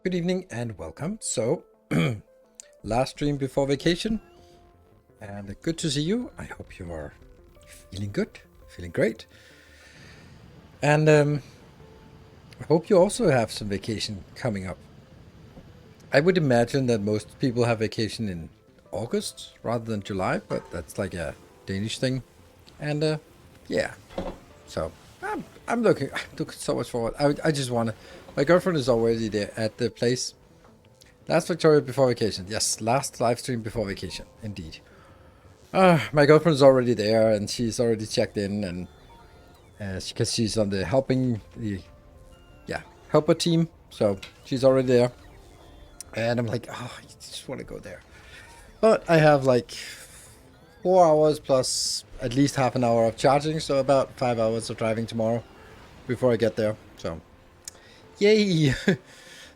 Good evening and welcome. So, last stream before vacation, and good to see you. I hope you are feeling good, feeling great, and I hope you also have some vacation coming up. I would imagine that most people have vacation in August rather than July, but that's like a Danish thing, and yeah. So I'm looking so much forward. I just want to. My girlfriend is already there at the place. Last Factorio before vacation. Yes, last live stream before vacation. Indeed. My girlfriend's already there, and she's already checked in, and because she's on the helper team, so she's already there. And I'm like, oh, I just want to go there. But I have like 4 hours plus at least half an hour of charging, so about 5 hours of driving tomorrow before I get there. So, yay!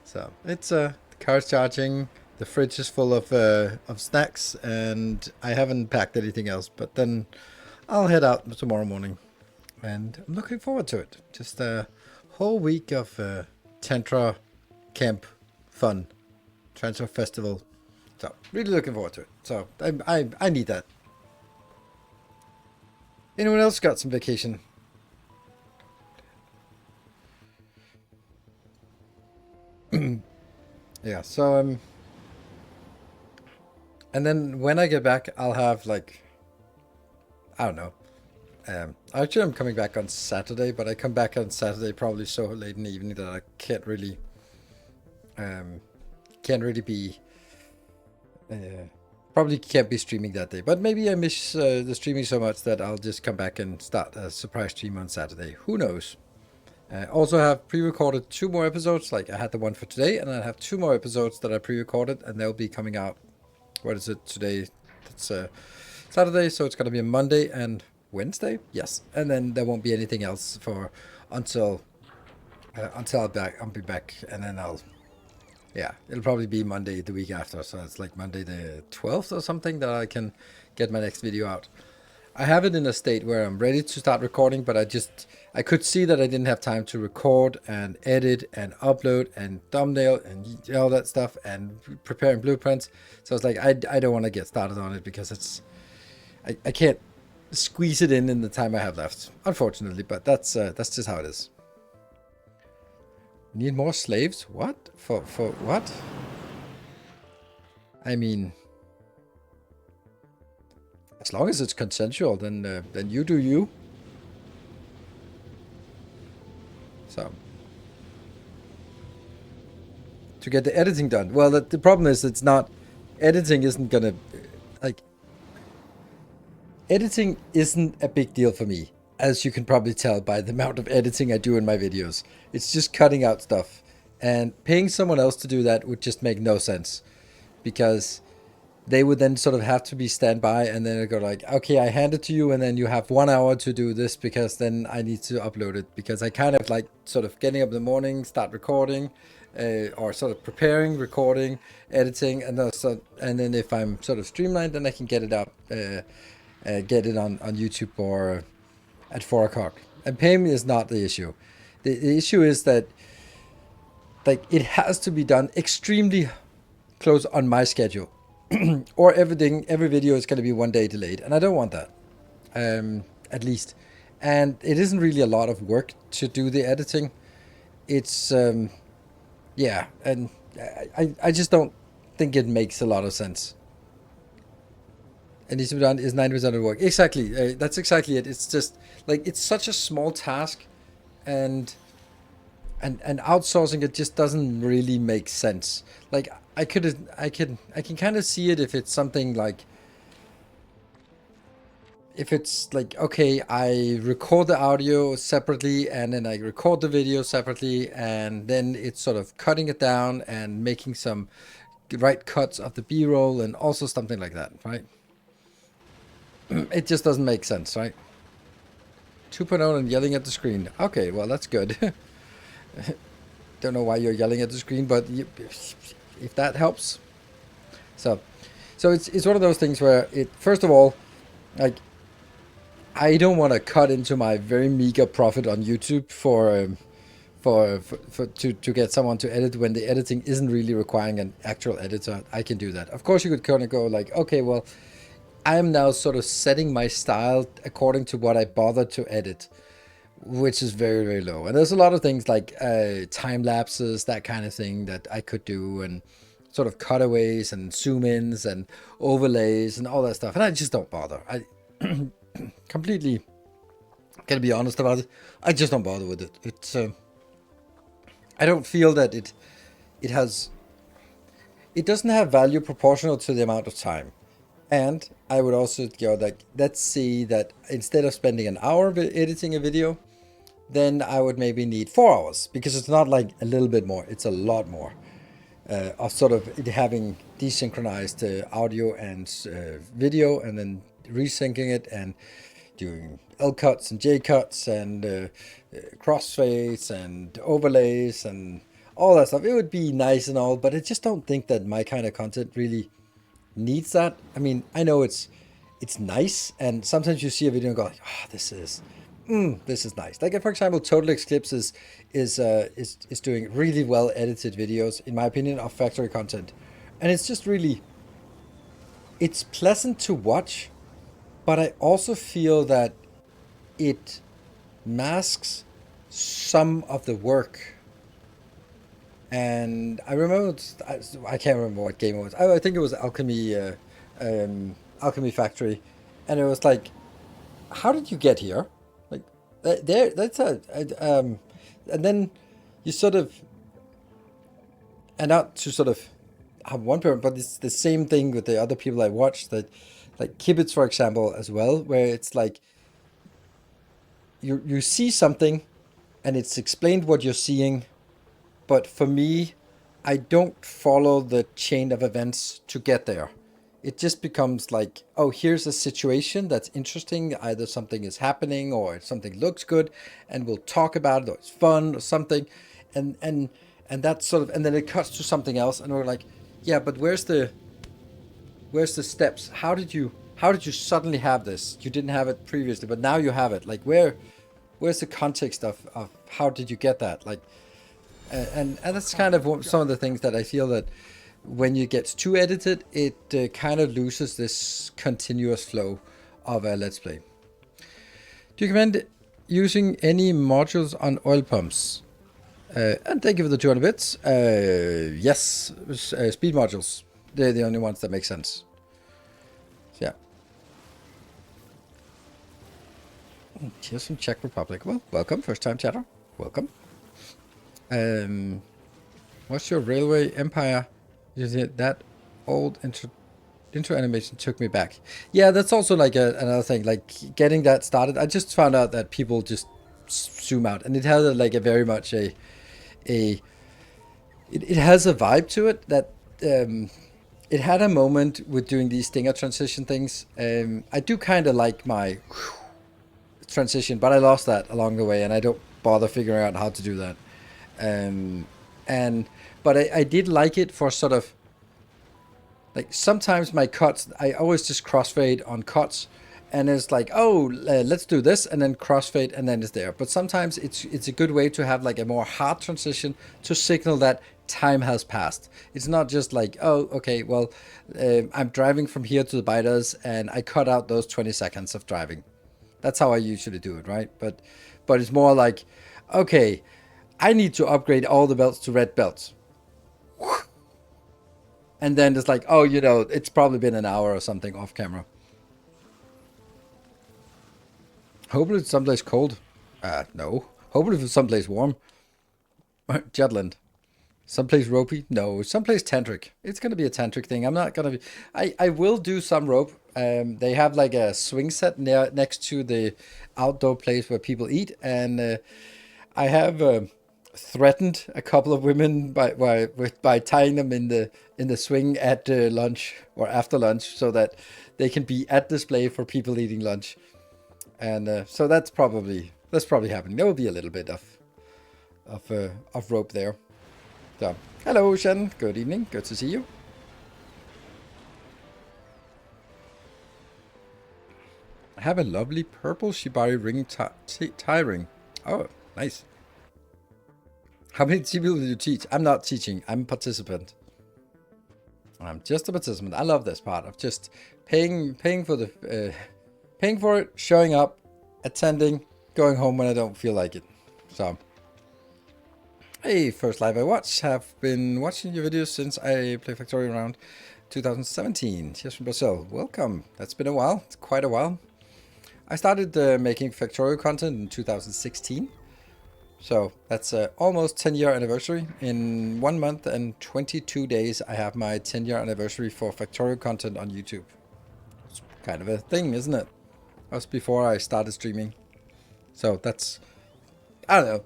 So it's the car's charging. The fridge is full of snacks, and I haven't packed anything else. But then I'll head out tomorrow morning, and I'm looking forward to it. Just a whole week of Tantra camp fun, Tantra festival. So really looking forward to it. So I need that. Anyone else got some vacation? Yeah, so and then when I get back, I'll have like, I don't know. Actually, I'm coming back on Saturday, but I come back on Saturday probably so late in the evening that I can't really be, probably can't be streaming that day. But maybe I miss the streaming so much that I'll just come back and start a surprise stream on Saturday. Who knows? Also have pre-recorded 2 more episodes, like I had the one for today, and I have 2 more episodes that I pre-recorded, and they'll be coming out, what is it, today? It's Saturday, so it's going to be a Monday and Wednesday, yes, and then there won't be anything else for until I'll be back, and then it'll probably be Monday the week after, so it's like Monday the 12th or something that I can get my next video out. I have it in a state where I'm ready to start recording, but I could see that I didn't have time to record and edit and upload and thumbnail and all that stuff and preparing blueprints. So it's like, I don't want to get started on it because I can't squeeze it in the time I have left, unfortunately, but that's just how it is. Need more slaves? What? For what? I mean, as long as it's consensual, then you do you. So, to get the editing done. Well, the problem is editing isn't gonna, editing isn't a big deal for me, as you can probably tell by the amount of editing I do in my videos. It's just cutting out stuff, and paying someone else to do that would just make no sense, because they would then sort of have to be standby, and then it go like, okay, I hand it to you, and then you have 1 hour to do this because then I need to upload it, because I kind of like sort of getting up in the morning, start recording, or sort of preparing, recording, editing, and then if I'm sort of streamlined, then I can get it out, get it on YouTube or at 4 o'clock. And paying is not the issue. The issue is that like it has to be done extremely close on my schedule. Or every video is going to be 1 day delayed, and I don't want that, at least. And it isn't really a lot of work to do the editing. It's yeah, and I just don't think it makes a lot of sense. And needs to be done is 90% of the work. Exactly, that's exactly it. It's just like it's such a small task, and outsourcing it just doesn't really make sense. Like I can kind of see it if it's something like, if it's like, okay, I record the audio separately and then I record the video separately, and then it's sort of cutting it down and making some right cuts of the B-roll and also something like that, right? It just doesn't make sense, right? 2.0 and yelling at the screen. Okay, well, that's good. Don't know why you're yelling at the screen, but if that helps. So it's one of those things where first of all, like, I don't want to cut into my very meager profit on YouTube to get someone to edit when the editing isn't really requiring an actual editor. I can do that. Of course, you could kind of go like, okay, well, I am now sort of setting my style according to what I bothered to edit, which is very, very low. And there's a lot of things like time lapses, that kind of thing that I could do, and sort of cutaways and zoom ins and overlays and all that stuff. And I just don't bother. I completely gonna be honest about it. I just don't bother with it. It's I don't feel that it has, it doesn't have value proportional to the amount of time. And I would also go like, let's see that instead of spending an hour editing a video, then I would maybe need 4 hours, because it's not like a little bit more, it's a lot more of sort of it having desynchronized audio and video, and then resyncing it and doing L cuts and J cuts and crossfades and overlays and all that stuff. It would be nice and all, but I just don't think that my kind of content really needs that. I mean, I know it's nice, and sometimes you see a video and go like, oh, this is nice. Like, for example, Total Eclipse is doing really well edited videos, in my opinion, of factory content, and it's just really, it's pleasant to watch, but I also feel that it masks some of the work. And I remember, I can't remember what game it was. I think it was Alchemy Factory, and it was like, how did you get here? Like, that's and then you sort of, and not to sort of have one parent, but it's the same thing with the other people I watched, that, like Kibitz, for example, as well, where it's like, you see something, and it's explained what you're seeing. But for me, I don't follow the chain of events to get there. It just becomes like, oh, here's a situation that's interesting. Either something is happening or something looks good, and we'll talk about it, or it's fun or something. And that's sort of, and then it cuts to something else, and we're like, yeah, but where's the steps? How did you suddenly have this? You didn't have it previously, but now you have it. Like, where's the context of how did you get that? Like, and that's kind of some of the things that I feel that when you get too edited, it kind of loses this continuous flow of a Let's Play. Do you recommend using any modules on oil pumps? And thank you for the 200 bits. Yes, speed modules. They're the only ones that make sense. So, yeah. Here's from Czech Republic. Well, welcome, first time chatter. Welcome. What's your railway empire? That old intro animation took me back. Yeah, that's also like another thing, like getting that started. I just found out that people just zoom out, and it has like a very much it has a vibe to it that it had a moment with doing these stinger transition things. I do kind of like my transition, but I lost that along the way, and I don't bother figuring out how to do that. But I did like it for sort of like, sometimes my cuts, I always just crossfade on cuts, and it's like, oh, let's do this, and then crossfade, and then it's there. But sometimes it's a good way to have like a more hard transition to signal that time has passed. It's not just like, oh, okay, well, I'm driving from here to the biters, and I cut out those 20 seconds of driving. That's how I usually do it, right? But it's more like, okay, I need to upgrade all the belts to red belts. And then it's like, oh, it's probably been an hour or something off camera. Hopefully it's someplace cold. No. Hopefully it's someplace warm. Jutland. Someplace ropey? No. Someplace tantric. It's going to be a tantric thing. I'm not going to be... I will do some rope. They have like a swing set next to the outdoor place where people eat. And I have... threatened a couple of women by tying them in the swing at lunch or after lunch, so that they can be at display for people eating lunch, and so that's probably happening. There will be a little bit of rope there. So, hello Shen, good evening, good to see you. I have a lovely purple shibari ring tie ring. Oh, nice. How many people do you teach? I'm not teaching. I'm a participant. I'm just a participant. I love this part of just paying for the paying for it, showing up, attending, going home when I don't feel like it. So, hey, first live I watch. Have been watching your videos since I play Factorio around 2017. Cheers from Brazil. Welcome. That's been a while. It's quite a while. I started making Factorio content in 2016. So that's almost 10-year anniversary. In 1 month and 22 days, I have my 10-year anniversary for Factorio content on YouTube. It's kind of a thing, isn't it? That was before I started streaming. So that's, I don't know.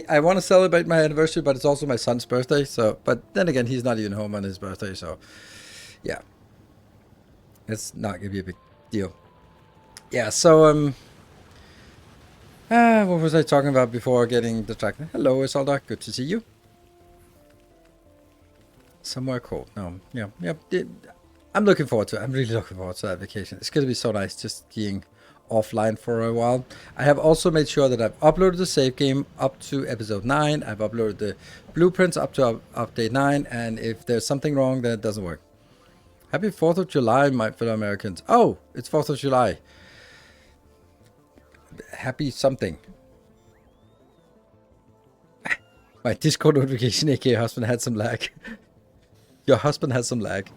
I want to celebrate my anniversary, but it's also my son's birthday. So, but then again, he's not even home on his birthday. So, yeah, it's not gonna be a big deal. Yeah. So what was I talking about before getting distracted? Hello, Isolda. Good to see you. Somewhere cold. No, yeah. I'm looking forward to it. I'm really looking forward to that vacation. It's going to be so nice just being offline for a while. I have also made sure that I've uploaded the save game up to episode 9. I've uploaded the blueprints up to update 9. And if there's something wrong, then it doesn't work. Happy 4th of July, my fellow Americans. Oh, it's 4th of July. Happy something. My Discord notification, aka husband, had some lag. Your husband has some lag.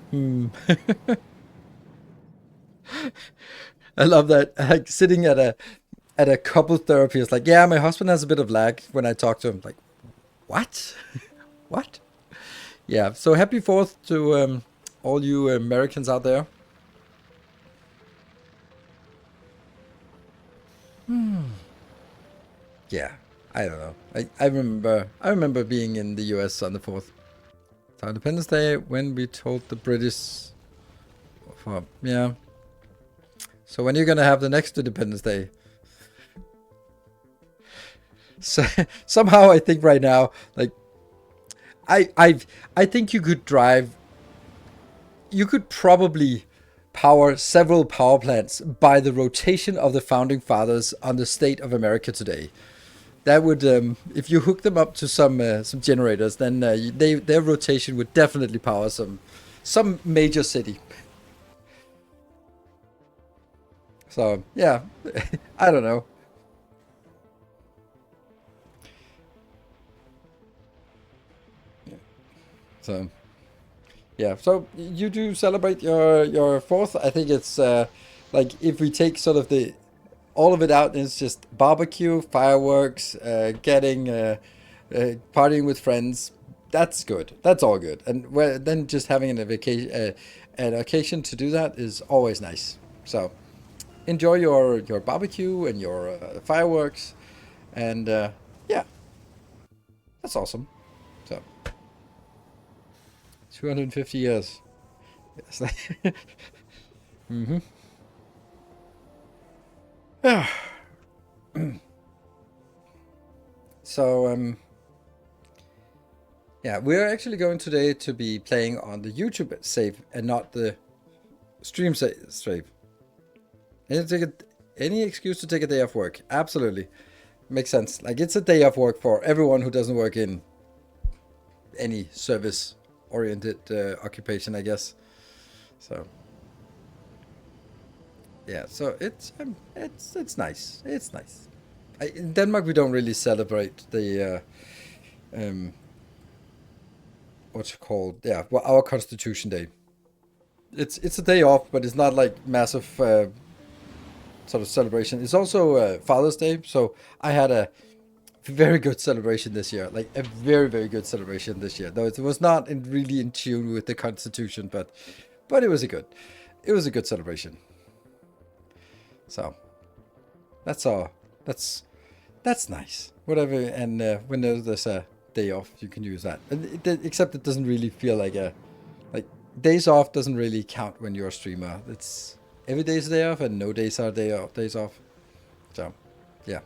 I love that. Like sitting at a couple therapy, it's like, yeah, my husband has a bit of lag when I talk to him. Like, what? What? Yeah. So happy 4th to all you Americans out there. Yeah. I don't know. I remember being in the US on the 4th. It's our Independence Day when we told the British for, yeah. So when are you gonna have the next Independence Day? So somehow I think right now, like I think you could probably power several power plants by the rotation of the founding fathers on the state of America today. That would, if you hook them up to some generators, then their rotation would definitely power some major city. So yeah, I don't know. So yeah, so you do celebrate your 4th. I think it's like if we take sort of the all of it out, it's just barbecue, fireworks, partying with friends. That's good. That's all good. And then just having an occasion to do that is always nice. So enjoy your barbecue and your fireworks, and yeah, that's awesome. So 250 years. Yes. Mm-hmm. Yeah. So yeah, we're actually going today to be playing on the YouTube save and not the stream save. Any excuse to take a day off work. Absolutely. Makes sense. Like, it's a day off work for everyone who doesn't work in any service-oriented occupation, I guess. So yeah, so it's nice. It's nice. In Denmark, we don't really celebrate the what's it called? Yeah, well, our Constitution Day. It's a day off, but it's not like massive sort of celebration. It's also Father's Day, so I had a very good celebration this year, like a very good celebration this year. Though it was not really in tune with the Constitution, but it was a good celebration. So that's all. That's nice. Whatever, and when there's a day off, you can use that. Except it doesn't really feel like days off doesn't really count when you're a streamer. It's every day's a day off, and no days are days off. So, yeah.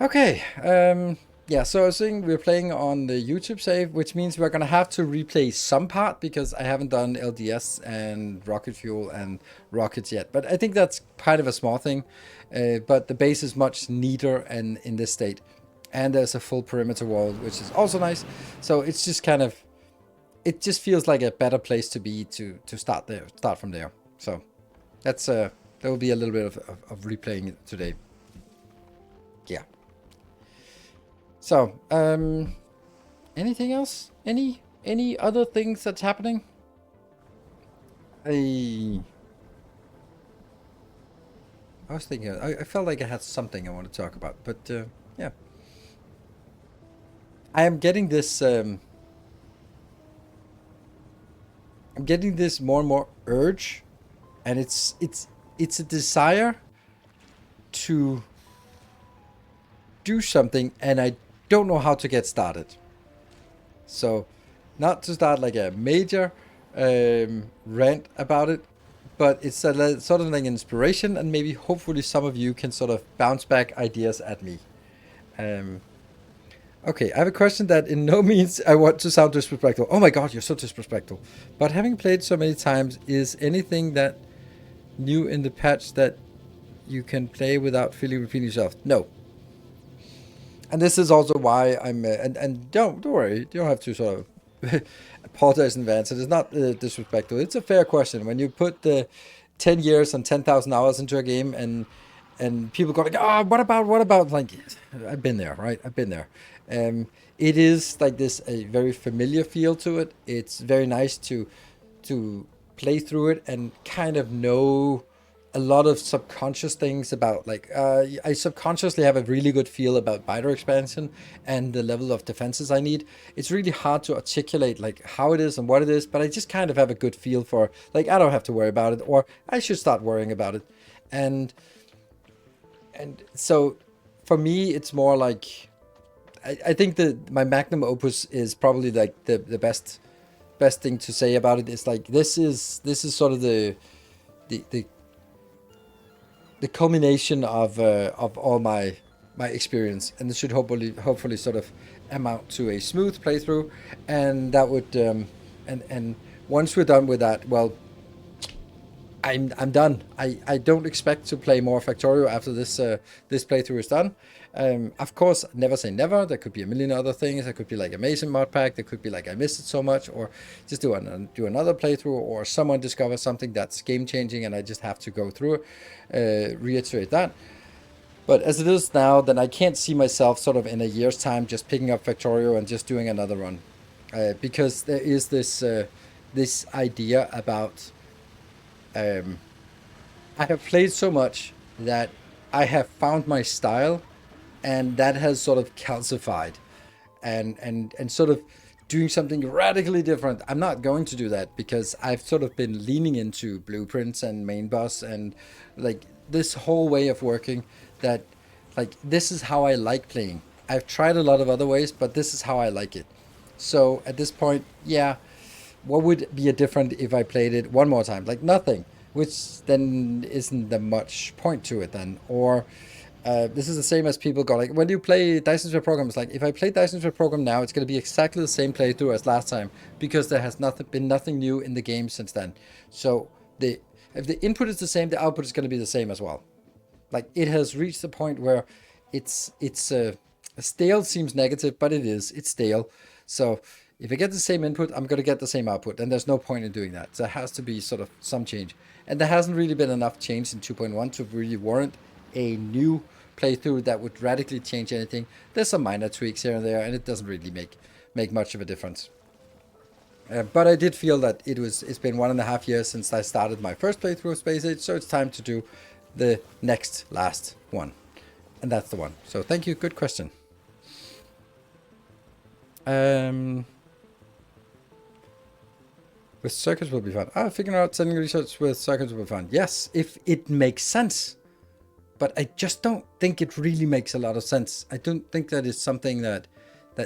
Okay. Yeah. So I was saying we're playing on the YouTube save, which means we're gonna have to replay some part because I haven't done LDS and rocket fuel and rockets yet. But I think that's kind of a small thing. But the base is much neater and in this state. and there's a full perimeter wall, which is also nice. So it's just kind of, it just feels like a better place to be to start from there. So that's there will be a little bit of replaying it today. Yeah. So anything else? Any other things that's happening? I was thinking, I felt like I had something I want to talk about, but yeah. I am getting this, I'm getting this more and more urge, and it's a desire to do something, and I don't know how to get started. So, not to start like a major rant about it, but it's a sort of like inspiration, and maybe hopefully some of you can sort of bounce back ideas at me. Okay, I have a question that in no means I want to sound disrespectful. Oh my god, you're so disrespectful. But having played so many times, is anything that new in the patch that you can play without feeling repeating yourself? No. And this is also why I'm and don't worry, you don't have to sort of apologize in advance. It is not disrespectful. It's a fair question. When you put the 10 years and 10,000 hours into a game, and people go like, oh, what about? Like, I've been there, right? I've been there. It is like this a very familiar feel to it. It's very nice to play through it and kind of know a lot of subconscious things about, like, I subconsciously have a really good feel about biter expansion and the level of defenses I need. It's really hard to articulate like how it is and what it is, but I just kind of have a good feel for, like, I don't have to worry about it, or I should start worrying about it. And so for me, it's more like, I think that my magnum opus is probably like the best thing to say about it. Is like, this is sort of the culmination of all my experience, and this should hopefully sort of amount to a smooth playthrough, and that would and once we're done with that, well, I'm done. I don't expect to play more Factorio after this playthrough is done. Of course, never say never. There could be a million other things. There could be like amazing mod pack. There could be like I missed it so much, or just do another playthrough, or someone discovers something that's game changing, and I just have to go through it, reiterate that. But as it is now, then I can't see myself sort of in a year's time just picking up Factorio and just doing another run, because there is this idea about. I have played so much that I have found my style, and that has sort of calcified, and sort of doing something radically different. I'm not going to do that, because I've sort of been leaning into blueprints and main boss and like this whole way of working, that like this is how I like playing. I've tried a lot of other ways, but this is how I like it. So at this point, yeah, what would be a different if I played it one more time? Like nothing, which then isn't that much point to it then. Or this is the same as people go like, when you play Dyson Sphere Program, it's like, if I play Dyson Sphere Program now, it's going to be exactly the same playthrough as last time, because there has been nothing new in the game since then. So if the input is the same, the output is going to be the same as well. Like, it has reached the point where it's stale seems negative, but it's stale. So if I get the same input, I'm going to get the same output, and there's no point in doing that. So there has to be sort of some change. And there hasn't really been enough change in 2.1 to really warrant a new playthrough that would radically change anything. There's some minor tweaks here and there, and it doesn't really make much of a difference. But I did feel that it's been 1.5 years since I started my first playthrough of Space Age, so it's time to do the last one. And that's the one. So thank you, good question. With circuits will be fun. Figuring out sending research with circuits will be fun. Yes, if it makes sense. But I just don't think it really makes a lot of sense. I don't think that is something that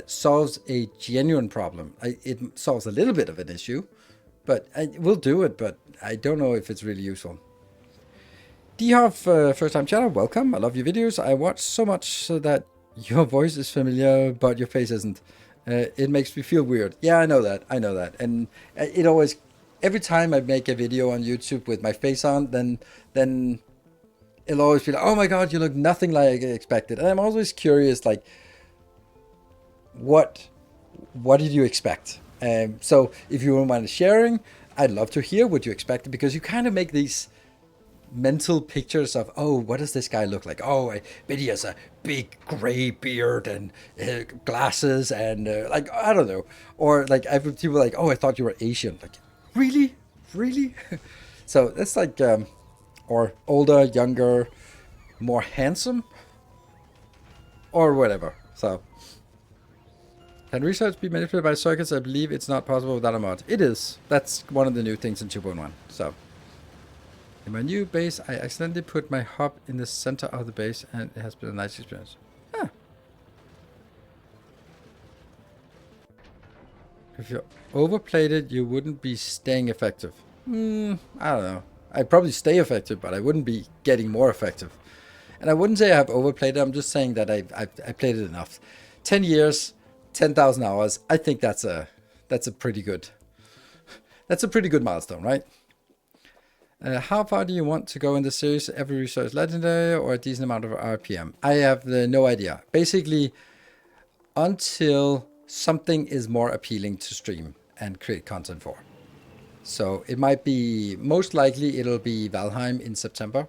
solves a genuine problem. It solves a little bit of an issue, but I will do it, but I don't know if it's really useful. Dhoff, first time chatter, welcome. I love your videos. I watch so much so that your voice is familiar, but your face isn't. It makes me feel weird. Yeah, I know that. And it always, every time I make a video on YouTube with my face on, then it'll always be like, oh my god, you look nothing like I expected. And I'm always curious, like, what did you expect? So if you don't mind sharing, I'd love to hear what you expected, because you kind of make these mental pictures of, oh, what does this guy look like? Oh, I bet he has a big gray beard and glasses and like, I don't know. Or like, I've heard people like, oh, I thought you were Asian. Like, really? Really? So that's like, or older, younger, more handsome, or whatever. So, can research be manipulated by circuits? I believe it's not possible without a mod. It is. That's one of the new things in 2.1. So, in my new base, I accidentally put my hub in the center of the base, and it has been a nice experience. Huh. If you overplayed it, you wouldn't be staying effective. I don't know. I'd probably stay effective, but I wouldn't be getting more effective. And I wouldn't say I have overplayed it. I'm just saying that I played it enough. 10 years, 10,000 hours. I think that's a pretty good milestone, right? How far do you want to go in the series? Every resource legendary or a decent amount of RPM? I have no idea. Basically, until something is more appealing to stream and create content for. So it might be, most likely it'll be Valheim in September.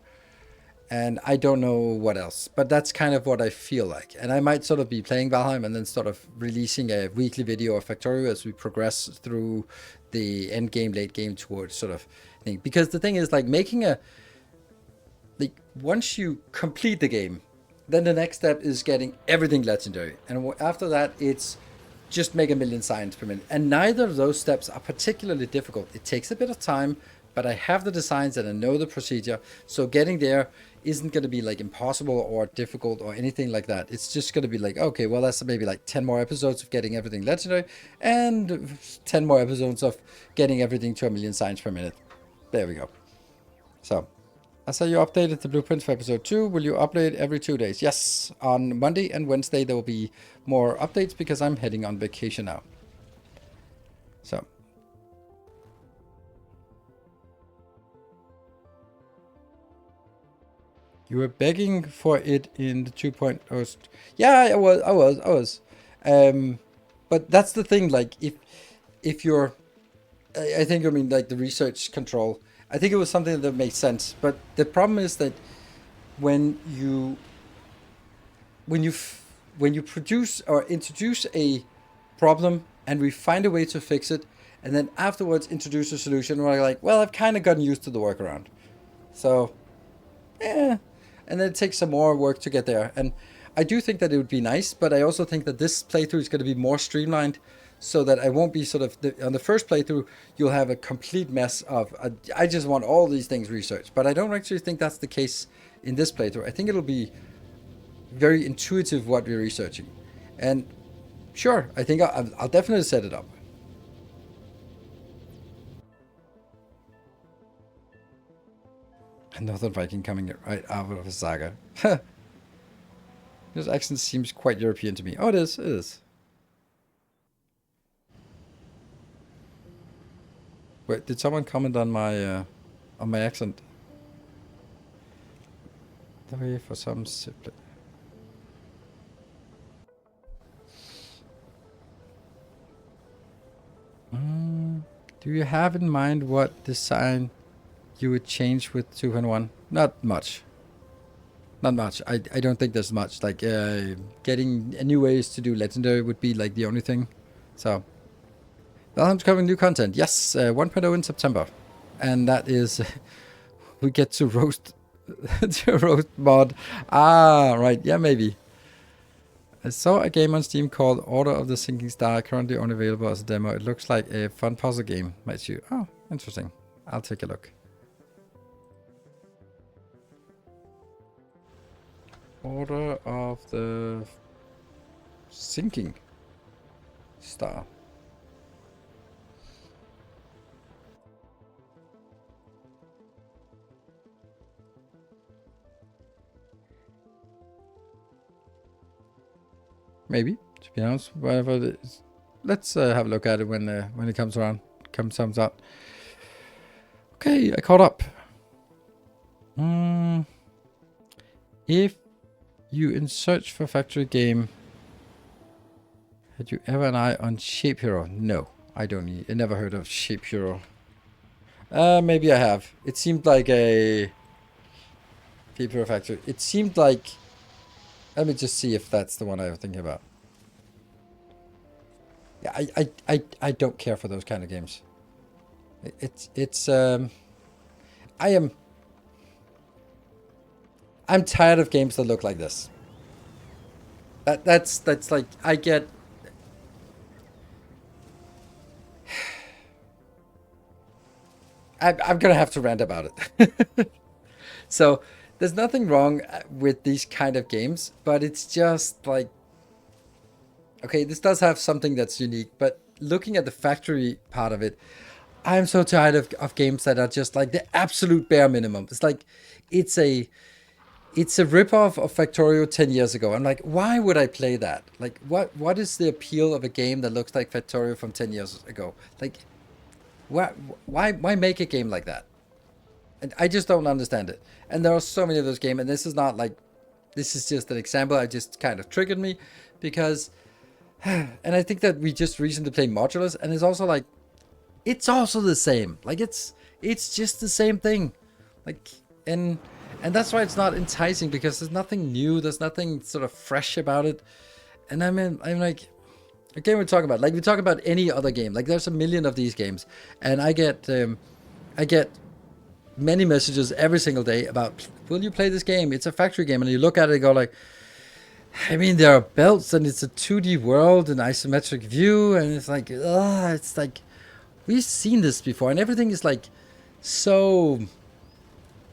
And I don't know what else, but that's kind of what I feel like. And I might sort of be playing Valheim and then sort of releasing a weekly video of Factorio as we progress through the end game, late game towards sort of thing. Because the thing is, like, making a, like, once you complete the game, then the next step is getting everything legendary. And after that, it's just make 1,000,000 signs per minute. And neither of those steps are particularly difficult. It takes a bit of time, but I have the designs and I know the procedure. So getting there isn't going to be like impossible or difficult or anything like that. It's just going to be like, okay, well, that's maybe like 10 more episodes of getting everything legendary and 10 more episodes of getting everything to 1,000,000 signs per minute. There we go. So, I saw you updated the blueprint for episode 2. Will you update every 2 days? Yes. On Monday and Wednesday, there will be more updates because I'm heading on vacation now. So. You were begging for it in the 2.0. Yeah, I was. But that's the thing, like, if you're, I think, I mean, like, the research control, I think it was something that made sense. But the problem is that when you produce or introduce a problem and we find a way to fix it, and then afterwards introduce a solution, we're like, well, I've kind of gotten used to the workaround. So, yeah. And then it takes some more work to get there. And I do think that it would be nice, but I also think that this playthrough is going to be more streamlined, so that I won't be sort of, on the first playthrough, you'll have a complete mess of, I just want all these things researched. But I don't actually think that's the case in this playthrough. I think it'll be very intuitive what we're researching. And sure, I think I'll definitely set it up. Another Viking coming right out of a saga. This accent seems quite European to me. Oh, it is. It is. Wait, did someone comment on my accent? The way for some simply. Do you have in mind what design you would change with 2.1? Not much. Not much. I don't think there's much. Like, getting new ways to do legendary would be like the only thing. So, Valheim's covering new content. Yes, 1.0 in September. And that is, we get to roast, to roast mod. Ah, right. Yeah, maybe. I saw a game on Steam called Order of the Sinking Star, currently only available as a demo. It looks like a fun puzzle game. Might suit. Oh, interesting. I'll take a look. Order of the Sinking Star. Maybe, to be honest, whatever it is. Let's have a look at it when it comes around, comes out. Okay, I caught up. If you in search for factory game, Had you ever an eye on Shape Hero? No, I don't. I never heard of Shape Hero. Maybe I have. It seemed like a Shape Hero Factory. It seemed like. Let me just see if that's the one I was thinking about. Yeah, I don't care for those kind of games. It's I am. I'm tired of games that look like this. That's like I get. I'm gonna have to rant about it. So there's nothing wrong with these kind of games, but it's just like, okay, this does have something that's unique, but looking at the factory part of it, I'm so tired of games that are just like the absolute bare minimum. It's like it's a it's a ripoff of Factorio 10 years ago. I'm like, why would I play that? Like, what is the appeal of a game that looks like Factorio from 10 years ago? Like, why make a game like that? And I just don't understand it. And there are so many of those games, and this is not like, this is just an example. I just kind of triggered me because, and I think that we just recently played Modulus, and it's also like, it's also the same. Like it's just the same thing. Like, and that's why it's not enticing, because there's nothing new. There's nothing sort of fresh about it. And I mean, I'm like, a game we're talking about, like we talk about any other game. Like there's a million of these games, and I get many messages every single day about, will you play this game? It's a factory game. And you look at it and go like, I mean, there are belts and it's a 2D world and isometric view. And it's like, it's like, we've seen this before. And everything is like so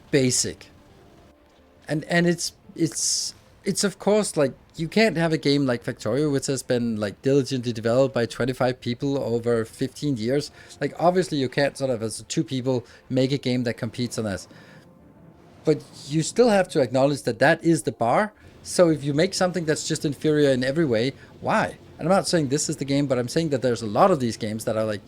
basic. And it's of course like, you can't have a game like Factorio, which has been like diligently developed by 25 people over 15 years. Like obviously you can't sort of as two people make a game that competes on this. But you still have to acknowledge that that is the bar. So if you make something that's just inferior in every way, why? And I'm not saying this is the game, but I'm saying that there's a lot of these games that are like,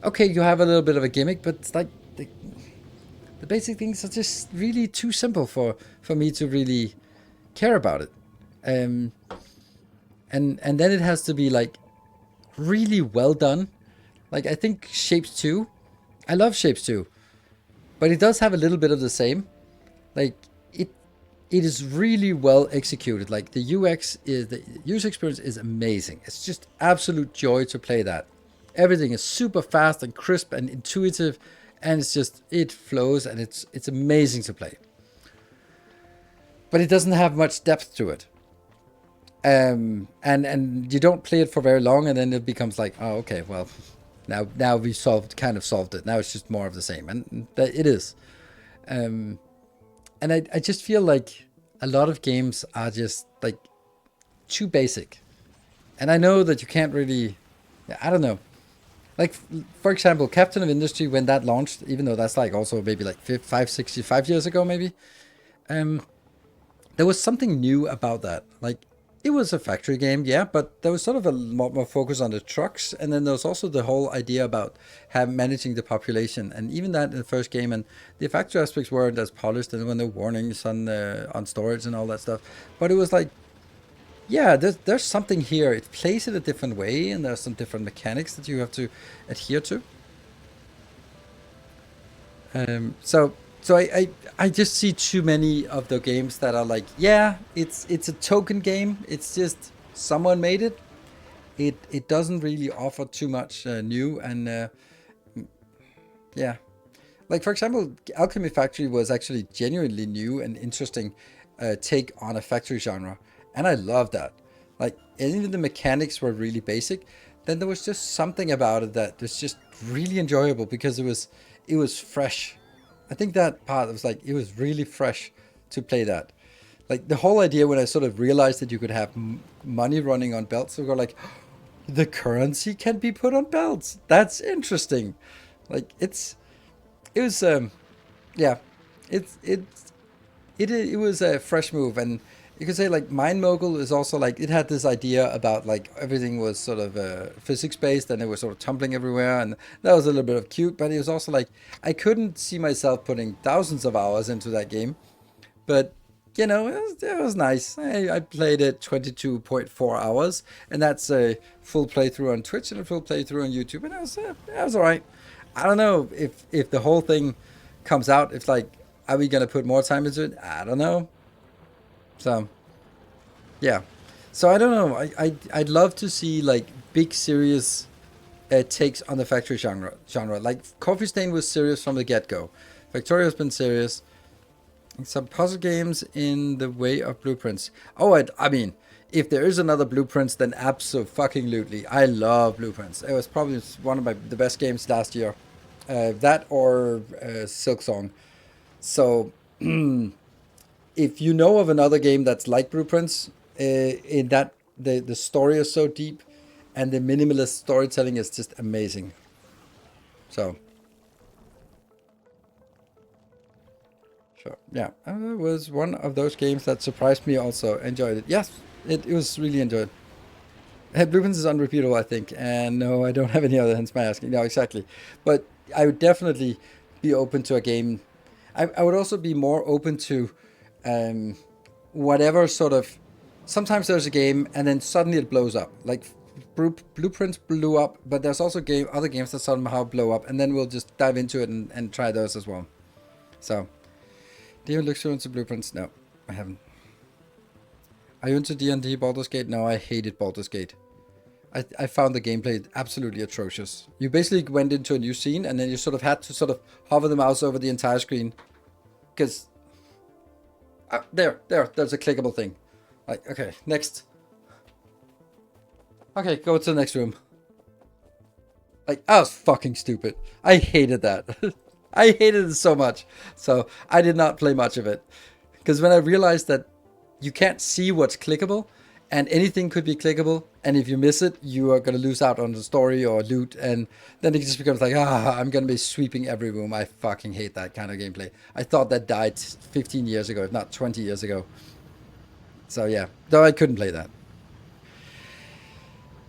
okay, you have a little bit of a gimmick, but it's like the basic things are just really too simple for me to really care about it. And then it has to be like really well done. Like I think Shapes 2, I love Shapes 2, but it does have a little bit of the same. Like it is really well executed. Like the user experience is amazing. It's just absolute joy to play that. Everything is super fast and crisp and intuitive, and it flows, and it's amazing to play. But it doesn't have much depth to it. And you don't play it for very long, and then it becomes like, oh, okay, well, now we kind of solved it. Now it's just more of the same, and it is. And I just feel like a lot of games are just like too basic. And I know that you can't really, I don't know. Like, for example, Captain of Industry, when that launched, even though that's like also maybe like 65 years ago, maybe, there was something new about that. Like, it was a factory game, yeah, but there was sort of a lot more focus on the trucks, and then there was also the whole idea about managing the population, and even that in the first game, and the factory aspects weren't as polished, and when there were warnings on storage and all that stuff, but it was like, yeah, there's something here. It plays it a different way, and there's some different mechanics that you have to adhere to. So I just see too many of the games that are like, yeah, it's a token game. It's just someone made it. It doesn't really offer too much new, and yeah, like for example, Alchemy Factory was actually genuinely new and interesting take on a factory genre, and I love that. Like, and even the mechanics were really basic. Then there was just something about it that was just really enjoyable because it was fresh. I think that part was like, it was really fresh to play that. Like the whole idea when I sort of realized that you could have money running on belts, we go like, the currency can be put on belts. That's interesting. Like it was yeah, it was a fresh move. And you could say like Mind Mogul is also like, it had this idea about like everything was sort of physics based, and it was sort of tumbling everywhere, and that was a little bit of cute. But it was also like, I couldn't see myself putting thousands of hours into that game, but you know, it was nice. I played it 22.4 hours, and that's a full playthrough on Twitch and a full playthrough on YouTube, and it was all right. I don't know if the whole thing comes out. If like, are we gonna put more time into it? I don't know. So yeah. So I don't know. I'd love to see like big serious takes on the factory genre. Like Coffee Stain was serious from the get go. Factorio's been serious. Some puzzle games in the way of blueprints. Oh, I mean, if there is another blueprints, then absolutely. I love blueprints. It was probably one of the best games last year. That or Silk Song. So, if you know of another game that's like blueprints, in that the story is so deep, and the minimalist storytelling is just amazing. So. Sure. Yeah, it was one of those games that surprised me. Also enjoyed it. Yes, it was really enjoyed. Blueprints is unrepeatable, I think. And no, I don't have any other hence my asking. No, exactly. But I would definitely be open to a game. I would also be more open to um, whatever sort of. Sometimes there's a game and then suddenly it blows up. Like Blueprints blew up, but there's also other games that somehow blow up, and then we'll just dive into it and try those as well. So. Do you look through into Blueprints? No, I haven't. Are you into D&D Baldur's Gate? No, I hated Baldur's Gate. I found the gameplay absolutely atrocious. You basically went into a new scene and then you sort of had to sort of hover the mouse over the entire screen. Because... there's a clickable thing. Like, okay, next. Okay, go to the next room. Like, I was fucking stupid. I hated that. I hated it so much. So I did not play much of it. Because when I realized that you can't see what's clickable, and anything could be clickable, and if you miss it, you are going to lose out on the story or loot, and then it just becomes like, I'm going to be sweeping every room. I fucking hate that kind of gameplay. I thought that died 15 years ago, if not 20 years ago. So yeah, though I couldn't play that.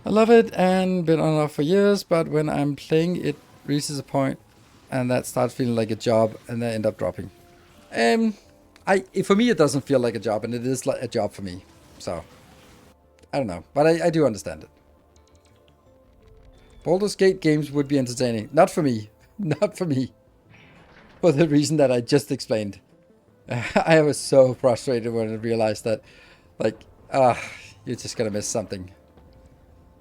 I love it and been on and off for years, but when I'm playing, it reaches a point and that starts feeling like a job, and then I end up dropping. For me, it doesn't feel like a job, and it is like a job for me. So, I don't know, but I do understand it. Baldur's Gate games would be entertaining. Not for me. Not for me. For the reason that I just explained. I was so frustrated when I realized that, like, you're just gonna miss something.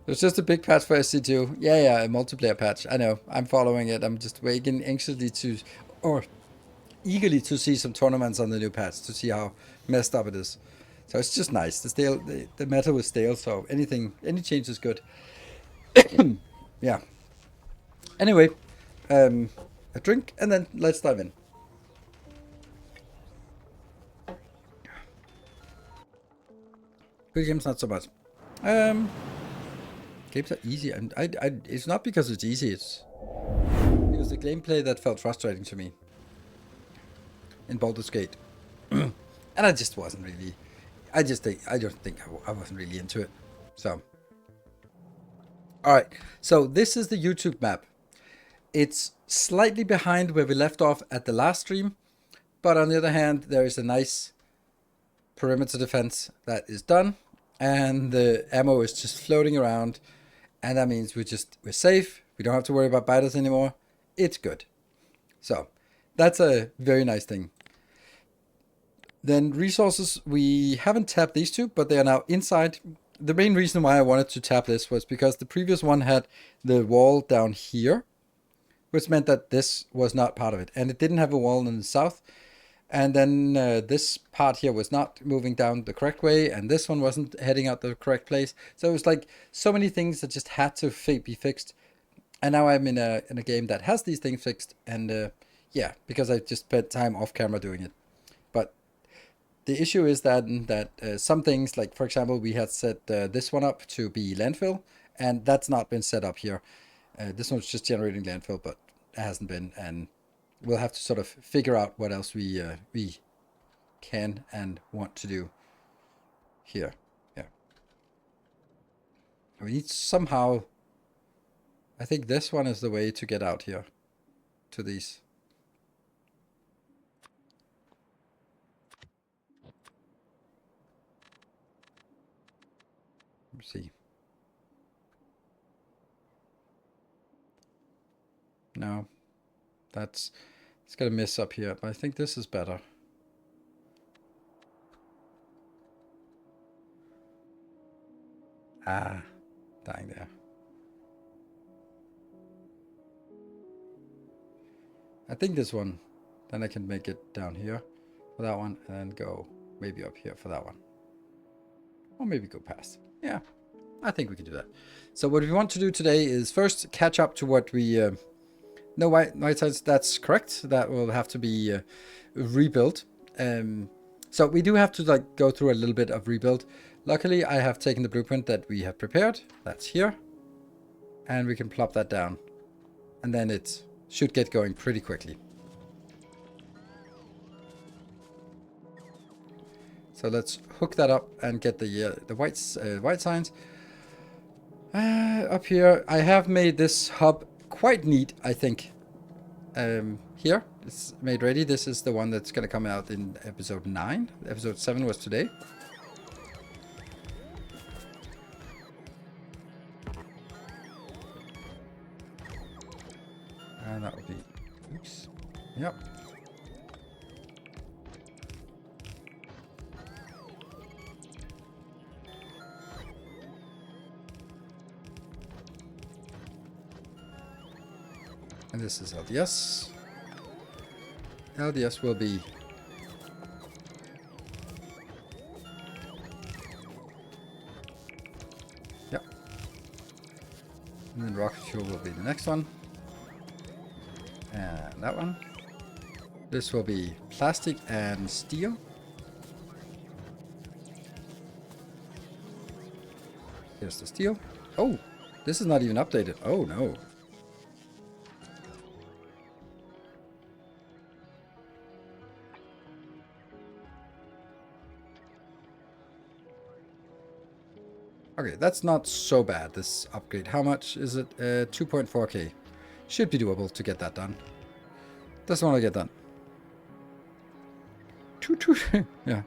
There's just a big patch for SC2. Yeah, a multiplayer patch. I know. I'm following it. I'm just waiting anxiously or eagerly to see some tournaments on the new patch to see how messed up it is. So it's just nice. The meta was stale, so any change is good. Yeah. Anyway, a drink and then let's dive in. Good games, not so much. Games are easy, and it's not because it's easy. It's because the gameplay that felt frustrating to me in Baldur's Gate, and I just wasn't really. I don't think I wasn't really into it. So, all right. So this is the YouTube map. It's slightly behind where we left off at the last stream, but on the other hand, there is a nice perimeter defense that is done, and the ammo is just floating around, and that means we're safe. We don't have to worry about biters anymore. It's good. So that's a very nice thing. Then resources, we haven't tapped these two, but they are now inside. The main reason why I wanted to tap this was because the previous one had the wall down here, which meant that this was not part of it. And it didn't have a wall in the south. And then this part here was not moving down the correct way, and this one wasn't heading out the correct place. So it was like so many things that just had to be fixed. And now I'm in a game that has these things fixed, and yeah, because I just spent time off camera doing it. But the issue is that some things, like for example, we had set this one up to be landfill, and that's not been set up here. This one's just generating landfill, but it hasn't been, and we'll have to sort of figure out what else we can and want to do here. Yeah. We need somehow... I think this one is the way to get out here to these. Let's see. No, it's got a miss up here, but I think this is better. Ah, dying there. I think this one, then I can make it down here for that one, and then go maybe up here for that one. Or maybe go past. Yeah, I think we can do that. So what we want to do today is first catch up to what we... no, white sides, that's correct. That will have to be rebuilt. So we do have to like go through a little bit of rebuild. Luckily, I have taken the blueprint that we have prepared. That's here. And we can plop that down. And then it should get going pretty quickly. So let's hook that up and get the white signs. Up here, I have made this hub quite neat, I think. Here, it's made ready. This is the one that's going to come out in episode 9. Episode 7 was today. And that would be... Oops. Yep. And this is LDS. LDS will be... Yep. And then rocket fuel will be the next one. And that one. This will be plastic and steel. Here's the steel. Oh, this is not even updated. Oh no. Okay, that's not so bad, this upgrade. How much is it? 2.4k. Should be doable to get that done. Doesn't want to get done. Yeah.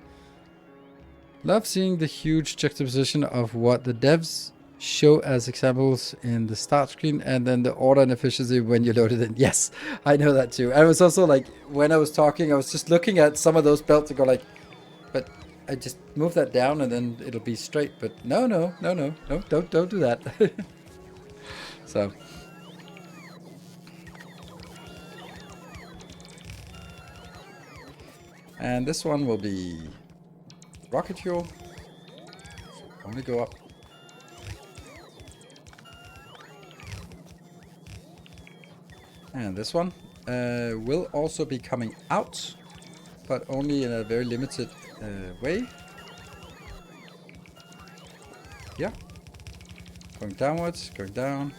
Love seeing the huge juxtaposition of what the devs show as examples in the start screen and then the order and efficiency when you load it in. Yes, I know that too. I was also like, when I was talking, I was just looking at some of those belts and go like, but I just move that down and then it'll be straight. But no, don't do that. So. And this one will be rocket fuel. So only go up. And this one will also be coming out, but only in a very limited way. Yeah. Going downwards, going down.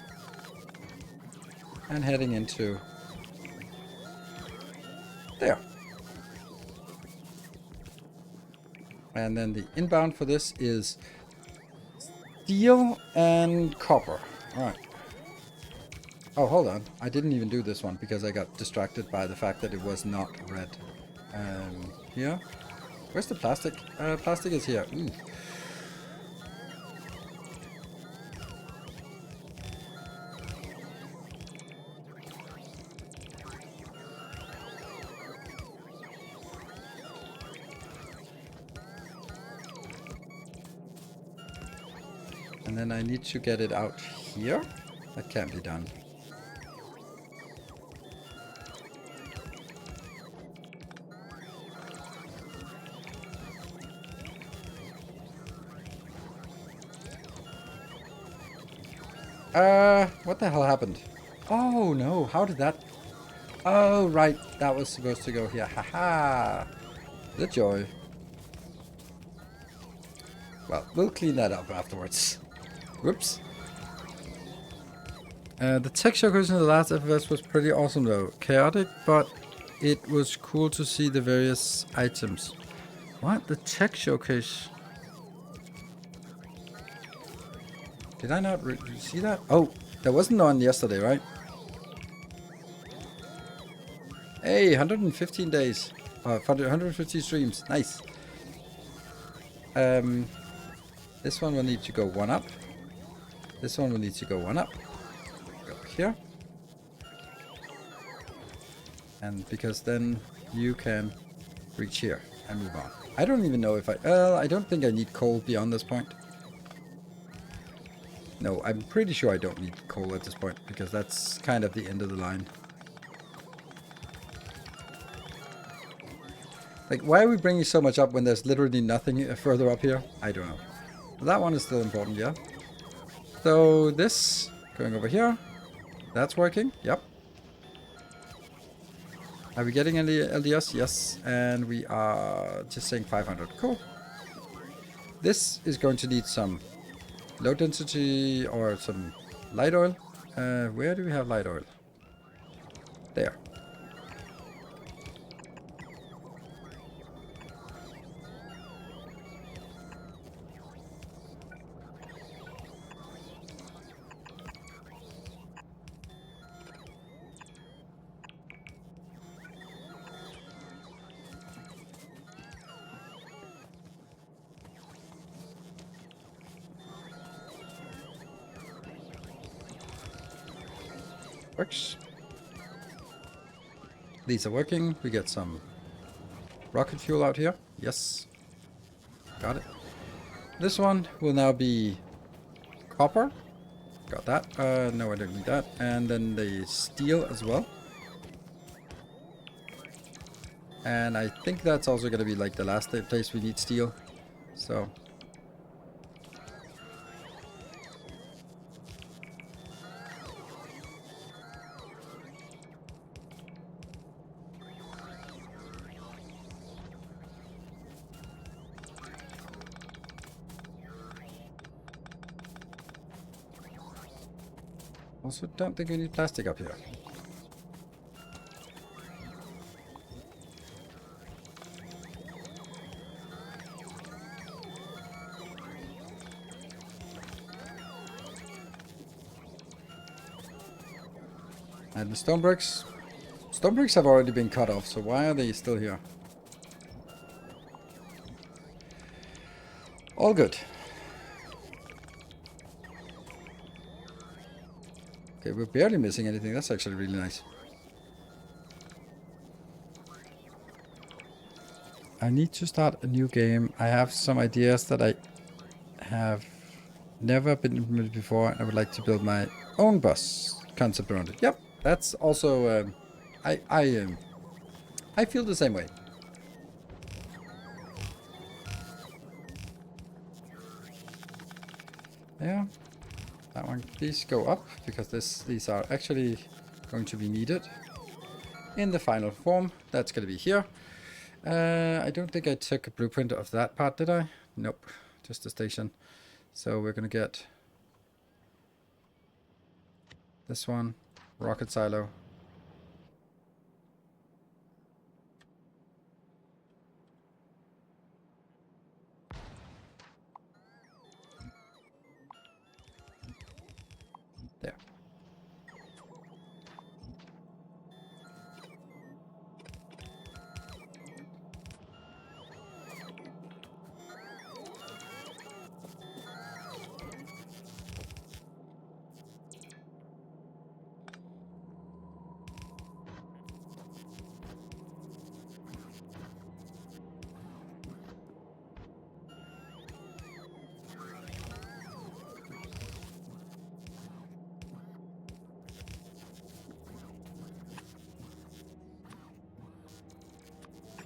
And heading into there. And then the inbound for this is steel and copper. All right. Oh, hold on. I didn't even do this one because I got distracted by the fact that it was not red. Here. Where's the plastic? Plastic is here. Ooh. And then I need to get it out here. That can't be done. What the hell happened? Oh no, how did that... Oh, right, that was supposed to go here. Haha! The joy. Well, we'll clean that up afterwards. Whoops. The tech showcase in the last FFS was pretty awesome though. Chaotic, but it was cool to see the various items. What? The tech showcase? Did I not see that? Oh, there wasn't one yesterday, right? Hey, 115 days. 150 streams. Nice. This one will need to go one up. This one will need to go one up. Go here. And because then you can reach here and move on. I don't even know if I don't think I need coal beyond this point. No, I'm pretty sure I don't need coal at this point, because that's kind of the end of the line. Like, why are we bringing so much up when there's literally nothing further up here? I don't know. But that one is still important, yeah. So this, going over here, that's working, yep. Are we getting any LDS? Yes, and we are just saying 500, cool. This is going to need some low density or some light oil. Where do we have light oil? There. Works. These are working. We get some rocket fuel out here. Yes. Got it. This one will now be copper. Got that. No, I don't need that. And then the steel as well. And I think that's also going to be like the last place we need steel. So... also don't think we need plastic up here. And the stone bricks. Stone bricks have already been cut off, so why are they still here? All good. Okay, we're barely missing anything. That's actually really nice. I need to start a new game. I have some ideas that I have never been implemented before, and I would like to build my own bus concept around it. Yep, that's also... I feel the same way. Yeah. That one, please go up, because these are actually going to be needed in the final form. That's going to be here. I don't think I took a blueprint of that part, did I? Nope, just the station. So we're going to get this one, rocket silo. There.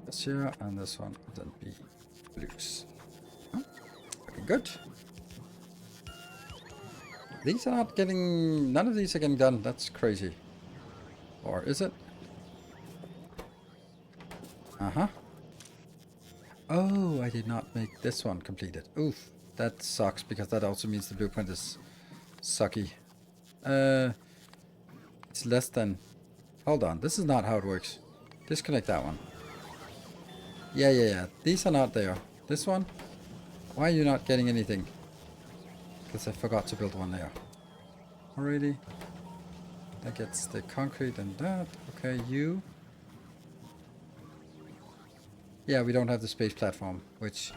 This here, and this one will then be blues. Oh, looking good. These are not getting... None of these are getting done. That's crazy. Or is it? Uh-huh. Oh, I did not make this one completed. Oof. That sucks, because that also means the blueprint is sucky. It's less than... Hold on. This is not how it works. Disconnect that one. Yeah. These are not there. This one? Why are you not getting anything? Because I forgot to build one there. Already. That gets the concrete and that. Okay, you. Yeah, we don't have the space platform, which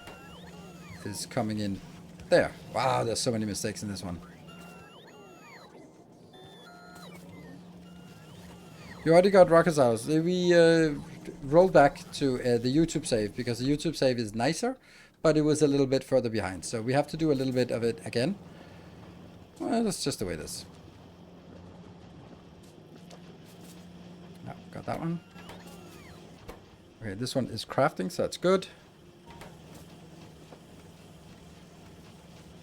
is coming in There. Wow, there's so many mistakes in this one. You already got rockets out. We rolled back to the YouTube save because the YouTube save is nicer, but it was a little bit further behind. So we have to do a little bit of it again. Well, that's just the way it is. Oh, got that one. Okay, this one is crafting, so that's good.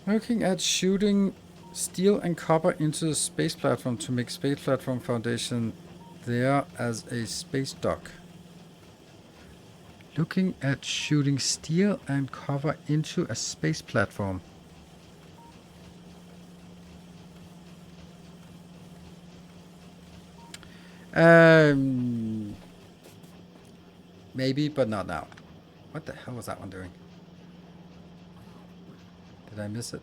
Looking at shooting steel and copper into the space platform to make space platform foundation there as a space dock. Looking at shooting steel and copper into a space platform. Maybe, but not now. What the hell was that one doing? Did I miss it?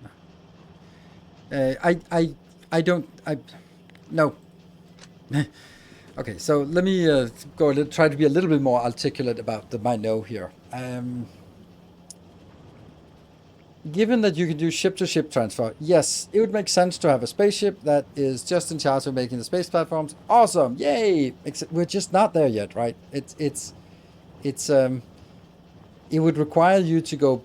No. I don't. No. Okay, so let me try to be a little bit more articulate about my no here. Given that you can do ship-to-ship transfer, yes, it would make sense to have a spaceship that is just in charge of making the space platforms. Awesome, yay! We're just not there yet, right? It would require you to go.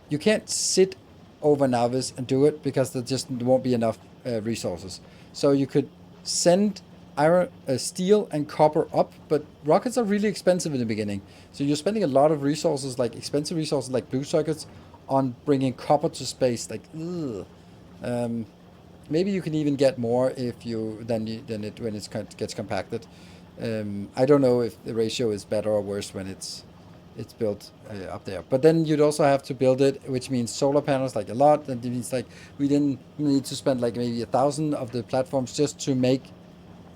You can't sit over Navis and do it because there just won't be enough resources. So you could send iron, steel, and copper up, but rockets are really expensive in the beginning. So you're spending a lot of resources, like expensive resources, like blue circuits, on bringing copper to space. Like, maybe you can even get more if you when it gets compacted. I don't know if the ratio is better or worse when it's built up there. But then you'd also have to build it, which means solar panels, like a lot. And it means like we didn't need to spend like maybe 1,000 of the platforms just to make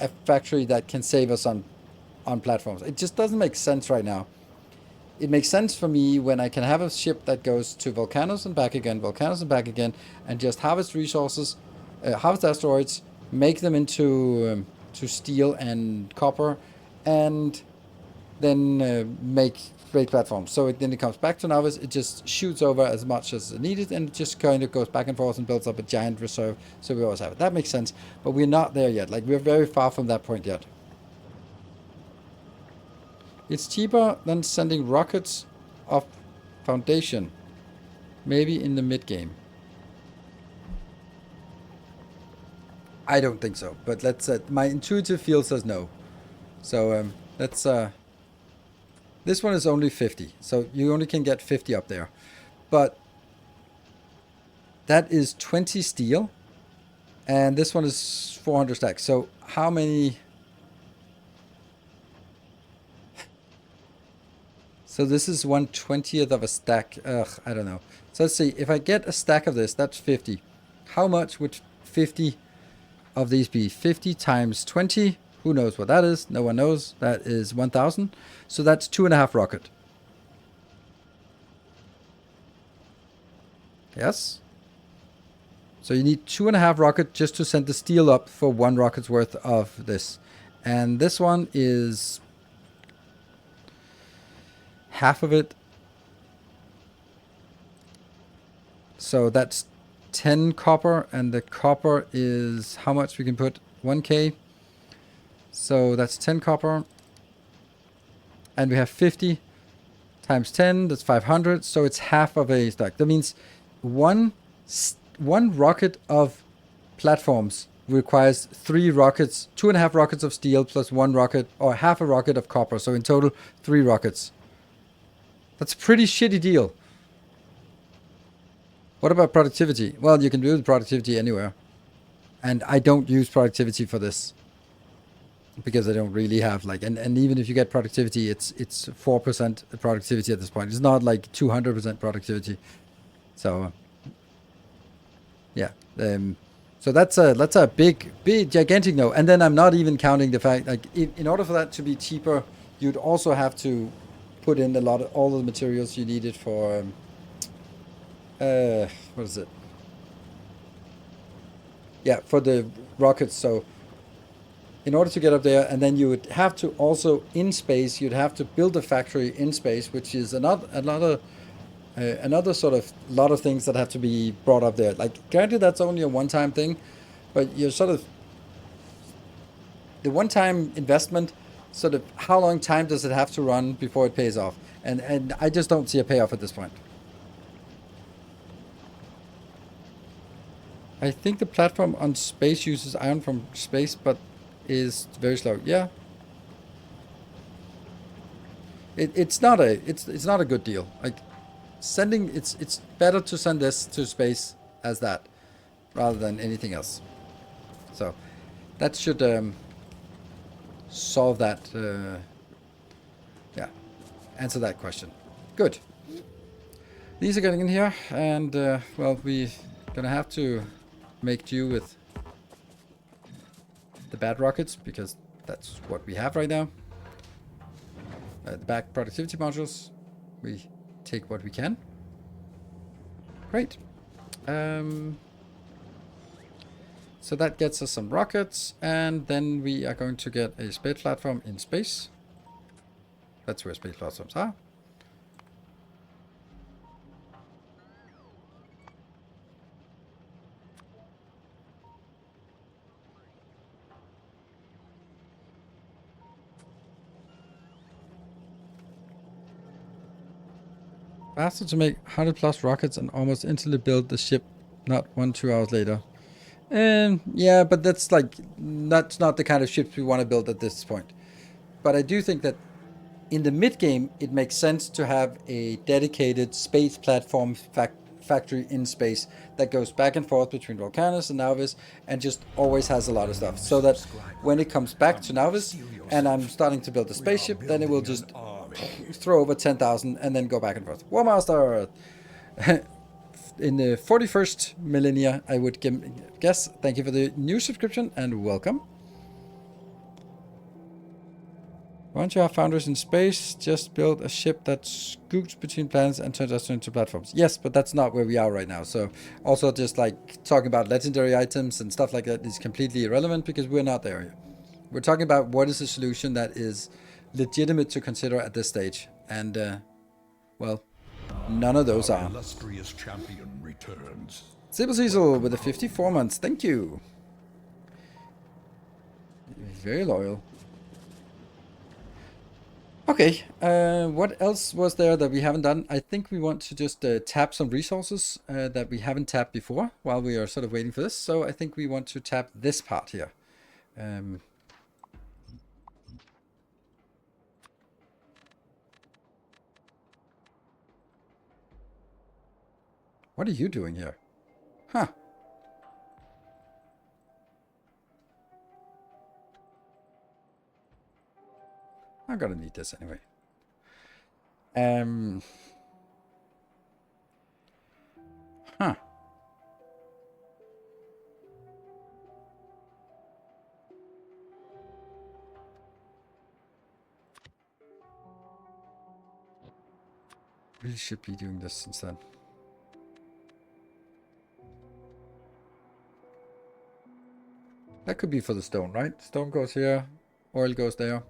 a factory that can save us on platforms. It just doesn't make sense right now. It makes sense for me when I can have a ship that goes to volcanoes and back again, and just harvest resources, harvest asteroids, make them into to steel and copper, and then make great platforms. So then it comes back to Navis, it just shoots over as much as needed, and it just kind of goes back and forth and builds up a giant reserve, so we always have it. That makes sense, but we're not there yet. Like, we're very far from that point yet. It's cheaper than sending rockets off Foundation. Maybe in the mid-game. I don't think so, but let's... my intuitive feel says no. So, let's... this one is only 50, so you only can get 50 up there. But that is 20 steel, and this one is 400 stacks. So how many... So this is 1/20th of a stack. Ugh, I don't know. So let's see. If I get a stack of this, that's 50. How much would 50 of these be? 50 times 20. Who knows what that is? No one knows. That is 1,000. So that's 2.5 rocket. Yes. So you need 2.5 rocket just to send the steel up for 1 rocket's worth of this. And this one is... half of it. So that's 10 copper, and the copper is how much we can put? 1k. So that's 10 copper. And we have 50 times 10, that's 500. So it's half of a stack. That means one rocket of platforms requires 3 rockets, 2.5 rockets of steel plus 1 rocket, or half a rocket of copper. So in total, 3 rockets. That's a pretty shitty deal. What about productivity? Well, you can do productivity anywhere. And I don't use productivity for this. Because I don't really have like... And even if you get productivity, it's 4% productivity at this point. It's not like 200% productivity. So... yeah. So that's a big, gigantic no. And then I'm not even counting the fact... like, in order for that to be cheaper, you'd also have to... put in all the materials you needed for what is it? Yeah, for the rockets. So in order to get up there, and then you would have to also in space, you'd have to build a factory in space, which is another Another sort of lot of things that have to be brought up there. Like, granted, that's only a one-time thing, but you're sort of the one-time investment. Sort of how long time does it have to run before it pays off? And I just don't see a payoff at this point. I think the platform on space uses iron from space, but is very slow. Yeah. It's not a good deal. Like sending it's better to send this to space as that rather than anything else. So that should solve that. Yeah, answer that question. Good. These are getting in here, and well, we're gonna have to make do with the bad rockets because that's what we have right now. The back productivity modules, we take what we can. Great. So that gets us some rockets, and then we are going to get a space platform in space. That's where space platforms are. Faster to make 100 plus rockets and almost instantly build the ship not 1-2 hours later. Yeah, but that's not the kind of ships we want to build at this point. But I do think that in the mid game, it makes sense to have a dedicated space platform factory in space that goes back and forth between Volcanus and Nauvis and just always has a lot of stuff. So that when it comes back to Nauvis and I'm starting to build a spaceship, then it will just throw over 10,000 and then go back and forth. Warmaster! In the 41st millennia, I would guess. Thank you for the new subscription and welcome. Once you have founders in space, just build a ship that scoots between planets and turns us into platforms. Yes, but that's not where we are right now. So also just like talking about legendary items and stuff like that is completely irrelevant because we're not there yet. We're talking about what is a solution that is legitimate to consider at this stage. And, well, none of those are. Illustrious champion returns. Sable Cecil with the 54 months. Thank you. Very loyal. Okay, what else was there that we haven't done? I think we want to just tap some resources that we haven't tapped before while we are sort of waiting for this. So I think we want to tap this part here. What are you doing here? Huh. I'm gonna need this anyway. Huh. Really should be doing this instead. That could be for the stone, right? Stone goes here, oil goes there.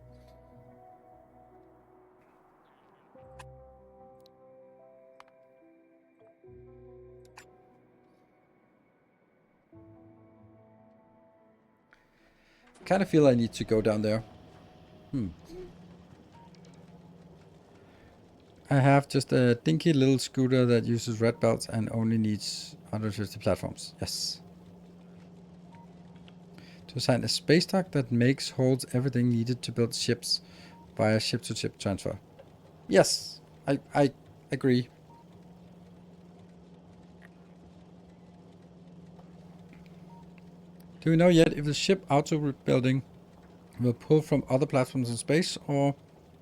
Kind of feel I need to go down there. I have just a dinky little scooter that uses red belts and only needs 150 platforms. Yes. To assign a space dock that holds everything needed to build ships via ship-to-ship transfer. Yes, I agree. Do we know yet if the ship auto-building will pull from other platforms in space or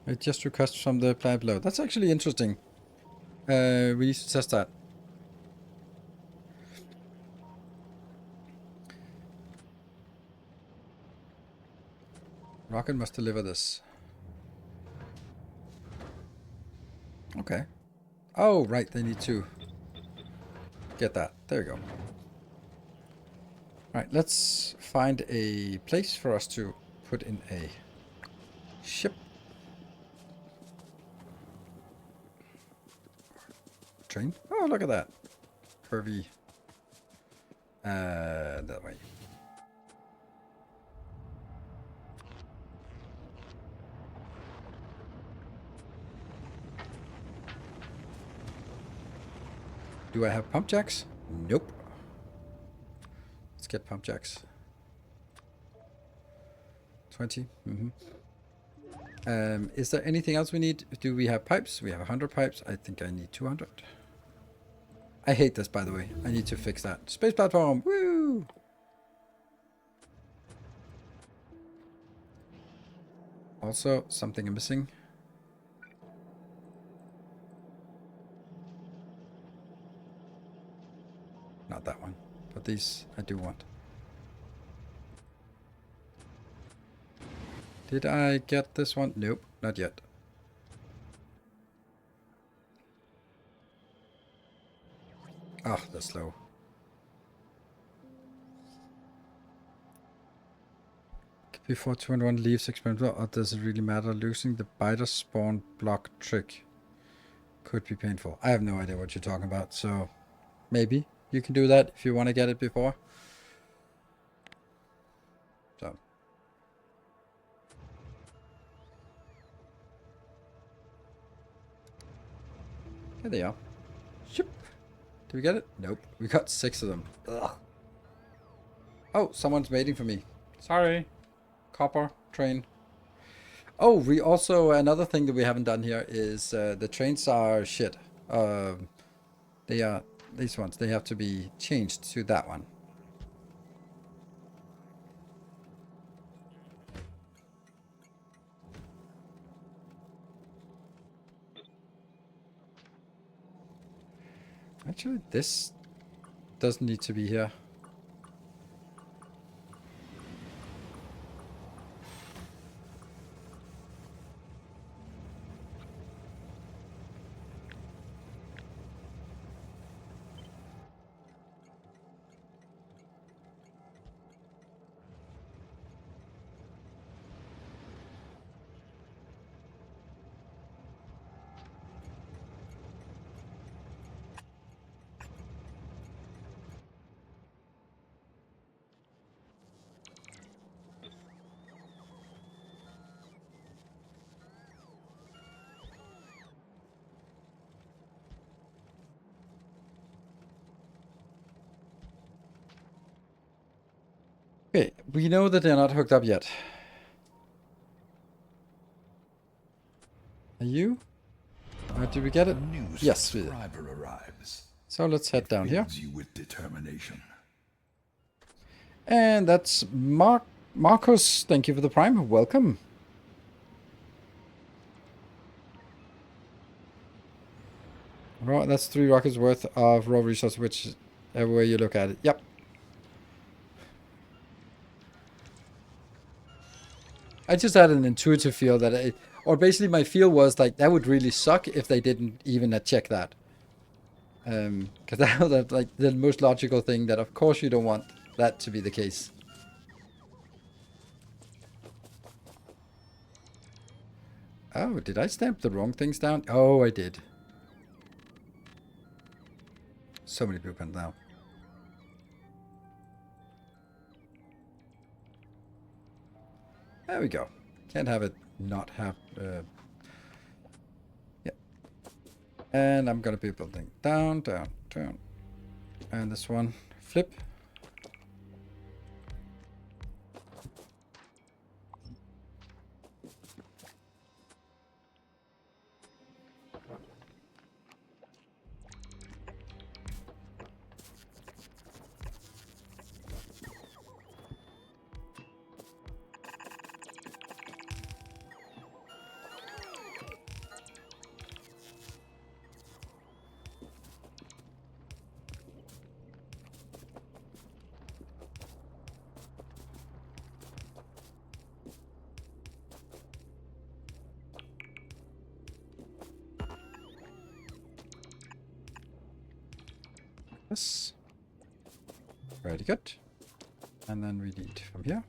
it just requests from the planet below? That's actually interesting. We need to test that. Rocket must deliver this. Okay. Oh, right, they need to get that. There we go. Alright, let's find a place for us to put in a ship. train. Oh, look at that. Curvy. That way. Do I have pump jacks? Nope. Let's get pump jacks. 20. Is there anything else we need? Do we have pipes? We have 100 pipes. I think I need 200. I hate this, by the way. I need to fix that. Space platform. Woo! Also, something missing. Not that one. But these I do want. Did I get this one? Nope, not yet. Oh, that's slow. Before 21 leaves experimental, or does it really matter? Losing the biter spawn block trick could be painful. I have no idea what you're talking about, so maybe you can do that if you want to get it before. So. Here they are. Shoop. Did we get it? Nope. We got 6 of them. Ugh. Oh, someone's waiting for me. Sorry. Copper train. Oh, we also, another thing that we haven't done here is the trains are shit. They are, these ones, they have to be changed to that one. Actually, this doesn't need to be here. Okay, we know that they're not hooked up yet. Are you? Did we get it? Yes, we did. So let's head down here. You with determination. And that's Marcus. Thank you for the prime. Welcome. Right, that's 3 rockets worth of raw resource, whichever way you look at it. Yep. I just had an intuitive feel that or basically my feel was like that would really suck if they didn't even check that. Because that's like the most logical thing, that of course you don't want that to be the case. Oh, did I stamp the wrong things down? Oh, I did. So many blueprints now. There we go. Can't have it not have... yeah. And I'm gonna be building down, down, down. And this one, flip. This. Very good. And then we need from here.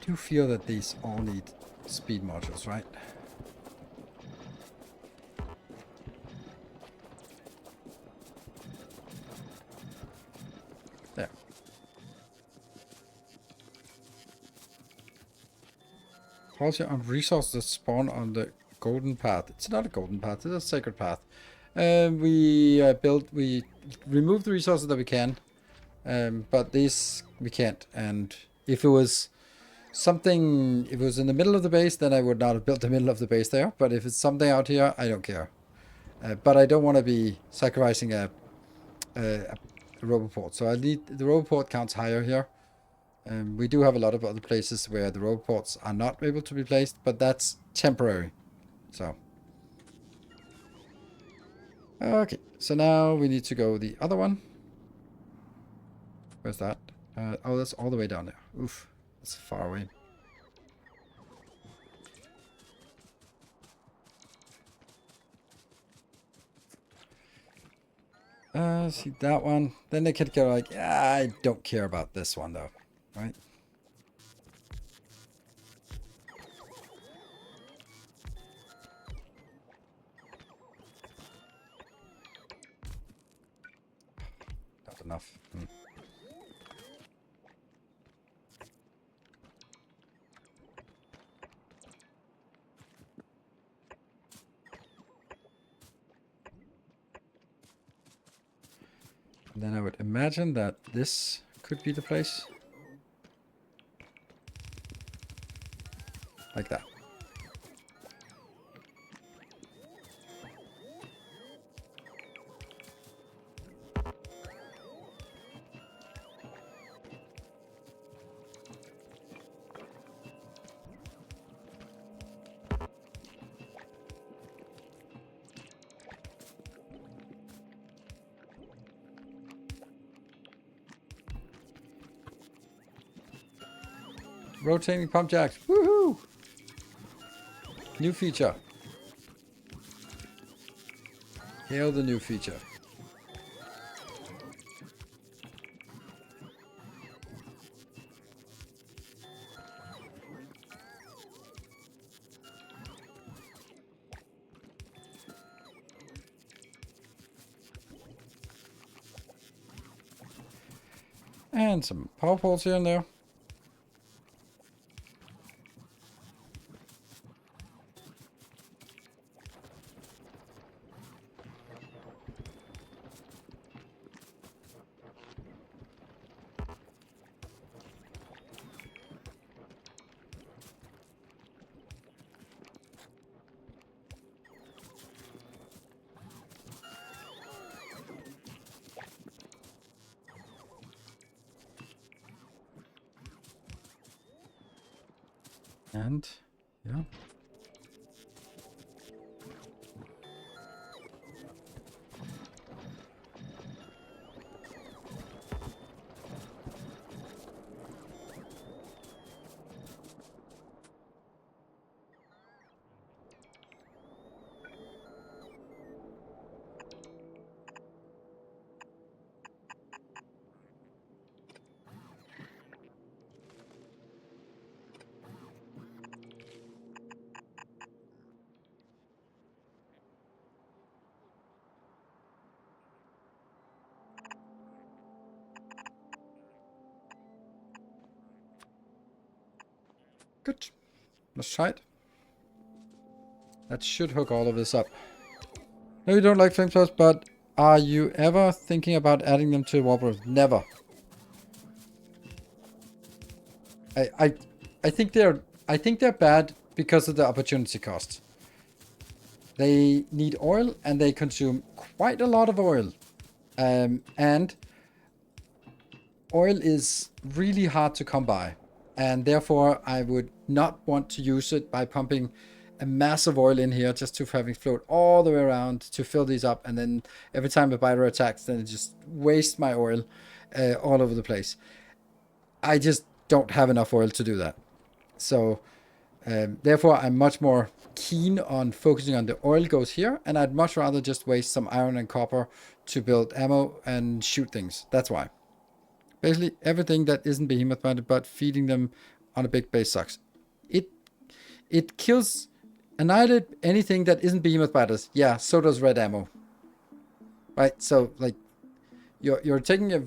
do feel that these all need speed modules, right? There. Policy on resources that spawn on the golden path. It's not a golden path, it's a sacred path. We remove the resources that we can, but these we can't. And if it was something, if it was in the middle of the base, then I would not have built the middle of the base there. But if it's something out here, I don't care. But I don't want to be sacrificing a roboport, so I need the roboport counts higher here. We do have a lot of other places where the roboports are not able to be placed, but that's temporary. So, okay, so now we need to go the other one. Where's that? Oh, that's all the way down there. Oof, that's far away. See that one. Then they could go like, yeah, I don't care about this one though, right? Not enough. And then I would imagine that this could be the place. Like that. Rotating pump jacks. Woohoo! New feature. Hail the new feature. And some power poles here and there. And, yeah. Good. Let's try it. That should hook all of this up. No, you don't like flamethrowers, but are you ever thinking about adding them to warpers? Never. I think they're bad because of the opportunity cost. They need oil and they consume quite a lot of oil. And oil is really hard to come by. And therefore, I would not want to use it by pumping a massive oil in here just to having float all the way around to fill these up. And then every time a biter attacks, then it just wastes my oil all over the place. I just don't have enough oil to do that. So therefore, I'm much more keen on focusing on the oil goes here. And I'd much rather just waste some iron and copper to build ammo and shoot things. That's why. Basically, everything that isn't behemoth mounted, but feeding them on a big base sucks. It kills, annihilate anything that isn't behemoth biters. Yeah, so does red ammo. Right, so like you're taking a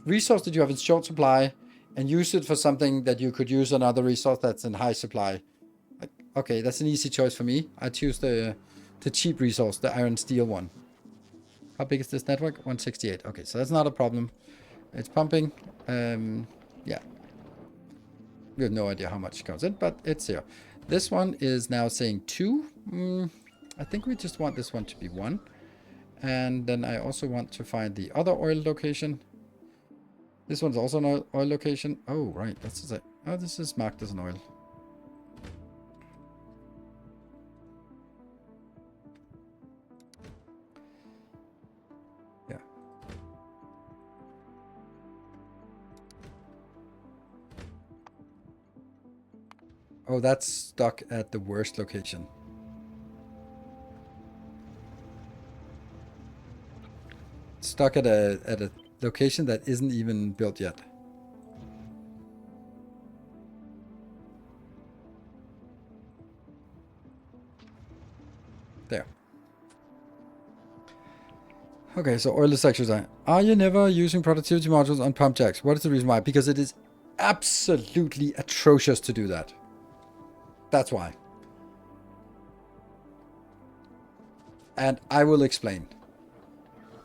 resource that you have in short supply and use it for something that you could use another resource that's in high supply. Like, okay, that's an easy choice for me. I choose the cheap resource, the iron steel one. How big is this network? 168. Okay, so that's not a problem. It's pumping. Yeah. We have no idea how much comes in, but it's here. This one is now saying 2. I think we just want this one to be 1. And then I also want to find the other oil location. This one's also an oil location. Oh, right. That's it. Oh, this is marked as an oil. Yeah. Oh, that's stuck at the worst location. Stuck at a location that isn't even built yet. There. Okay, so oil sector design. Are you never using productivity modules on pump jacks? What is the reason why? Because it is absolutely atrocious to do that. That's why. And I will explain.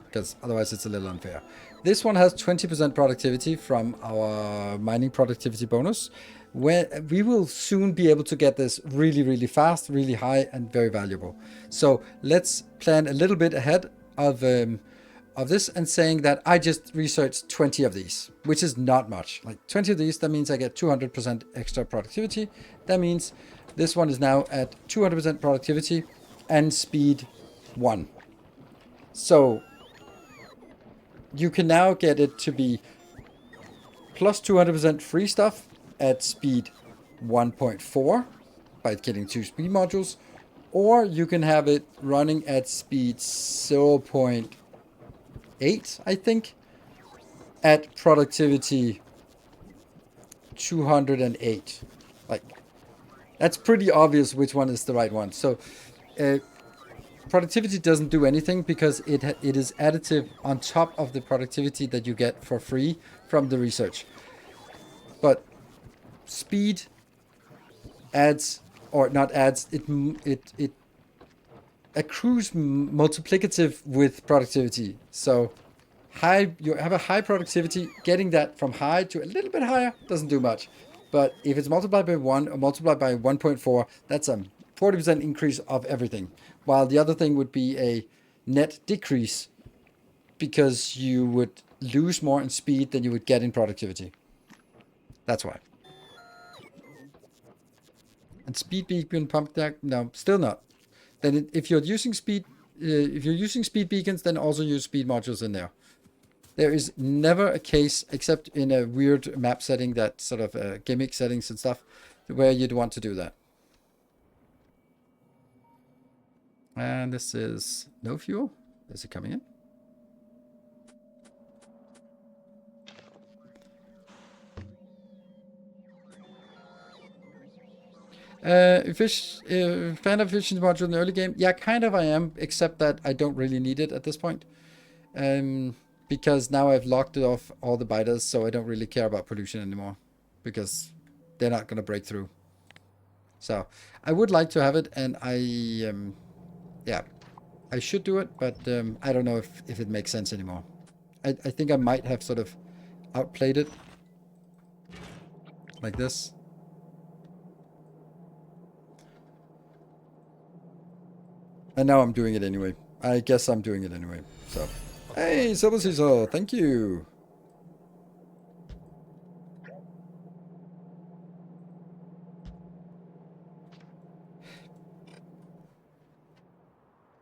Because otherwise it's a little unfair. This one has 20% productivity from our mining productivity bonus. Where we will soon be able to get this really, really fast, really high, and very valuable. So let's plan a little bit ahead of this and saying that I just researched 20 of these, which is not much. Like 20 of these, that means I get 200% extra productivity. That means this one is now at 200% productivity and speed 1. So you can now get it to be plus 200% free stuff at speed 1.4 by getting 2 speed modules, or you can have it running at speed 0.8, I think, at productivity 208. Like, that's pretty obvious which one is the right one. So productivity doesn't do anything because it is additive on top of the productivity that you get for free from the research. But speed adds, or not adds, it accrues multiplicative with productivity. So you have a high productivity, getting that from high to a little bit higher doesn't do much. But if it's multiplied by 1 or multiplied by 1.4, that's a 40% increase of everything. While the other thing would be a net decrease because you would lose more in speed than you would get in productivity. That's why. And speed beacon pump jack? No, still not. Then if you're using speed beacons, then also use speed modules in there. There is never a case, except in a weird map setting, that sort of gimmick settings and stuff, where you'd want to do that. And this is no fuel. Is it coming in? Fan of efficiency module in the early game? Yeah, kind of I am, except that I don't really need it at this point. Because now I've locked it off all the biters, so I don't really care about pollution anymore. Because they're not going to break through. So, I would like to have it, and yeah, I should do it, but I don't know if it makes sense anymore. I think I might have sort of outplayed it. Like this. And now I'm doing it anyway. I guess I'm doing it anyway. So, hey, Silver Cecil, thank you.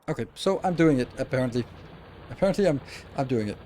Okay, so I'm doing it, apparently. Apparently I'm doing it.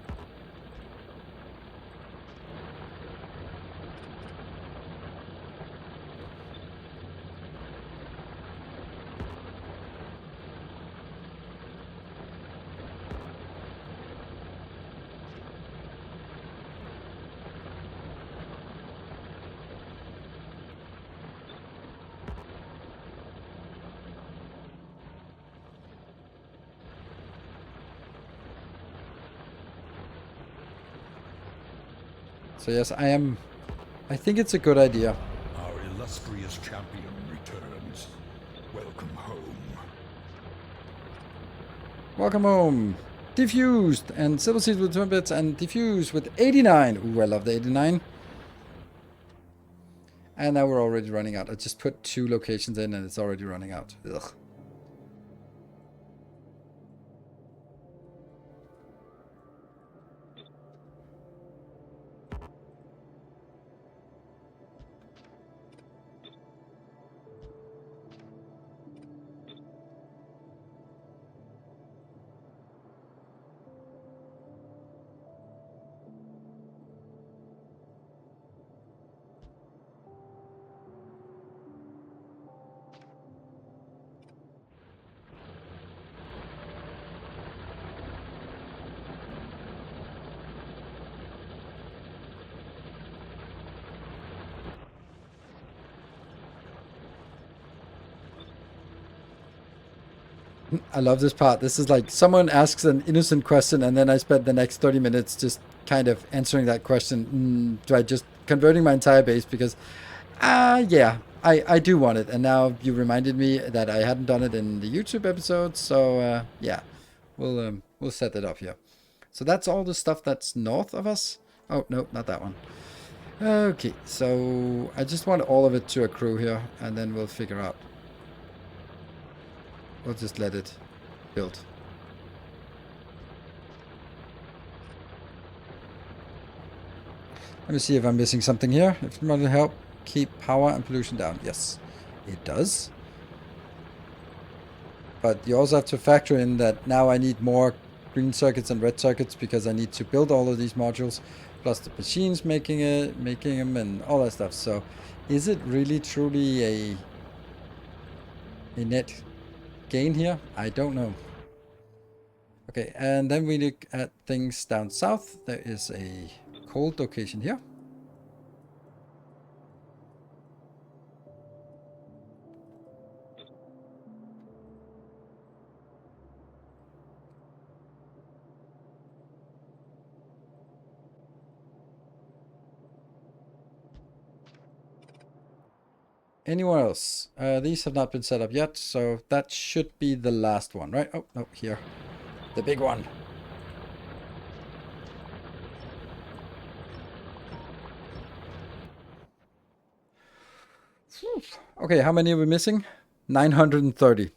So yes, I think it's a good idea. Our illustrious champion returns. Welcome home. Welcome home. Diffused and Silver Seeds with 2 bits and diffused with 89. Ooh, I love the 89. And now we're already running out. I just put 2 locations in and it's already running out. Ugh. I love this part. This is like someone asks an innocent question and then I spend the next 30 minutes just kind of answering that question. Do I just converting my entire base because, yeah, I do want it. And now you reminded me that I hadn't done it in the YouTube episode. So, yeah, we'll set it up here. So that's all the stuff that's north of us. Oh, no, not that one. Okay, so I just want all of it to accrue here and then we'll figure out. We'll just let it build. Let me see if I'm missing something here. If it might help keep power and pollution down. Yes, it does. But you also have to factor in that now I need more green circuits and red circuits because I need to build all of these modules, plus the machines making them and all that stuff. So is it really truly a net gain here? I don't know. Okay, and then we look at things down south. There is a cold location here. Anyone else? These have not been set up yet, so that should be the last one, right? Oh, no, here. The big one. Okay, how many are we missing? 930.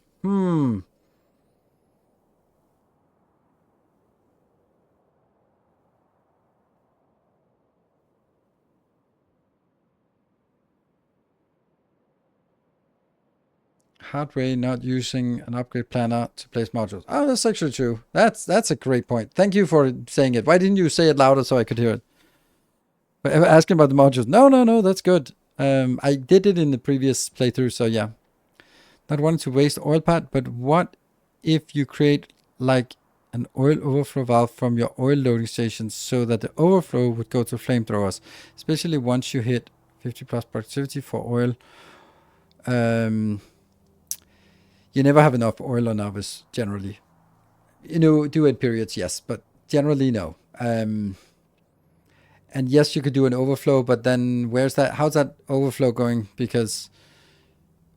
Hardware not using an upgrade planner to place modules. Oh, that's actually true. That's a great point. Thank you for saying it. Why didn't you say it louder so I could hear it? Asking about the modules. No, that's good. I did it in the previous playthrough, so yeah. Not wanting to waste oil pad, but what if you create like an oil overflow valve from your oil loading station so that the overflow would go to flamethrowers, especially once you hit 50 plus productivity for oil. You never have enough oil on Navis, generally. You know, do it periods, yes, but generally no. And yes, you could do an overflow, but then where's that? How's that overflow going? Because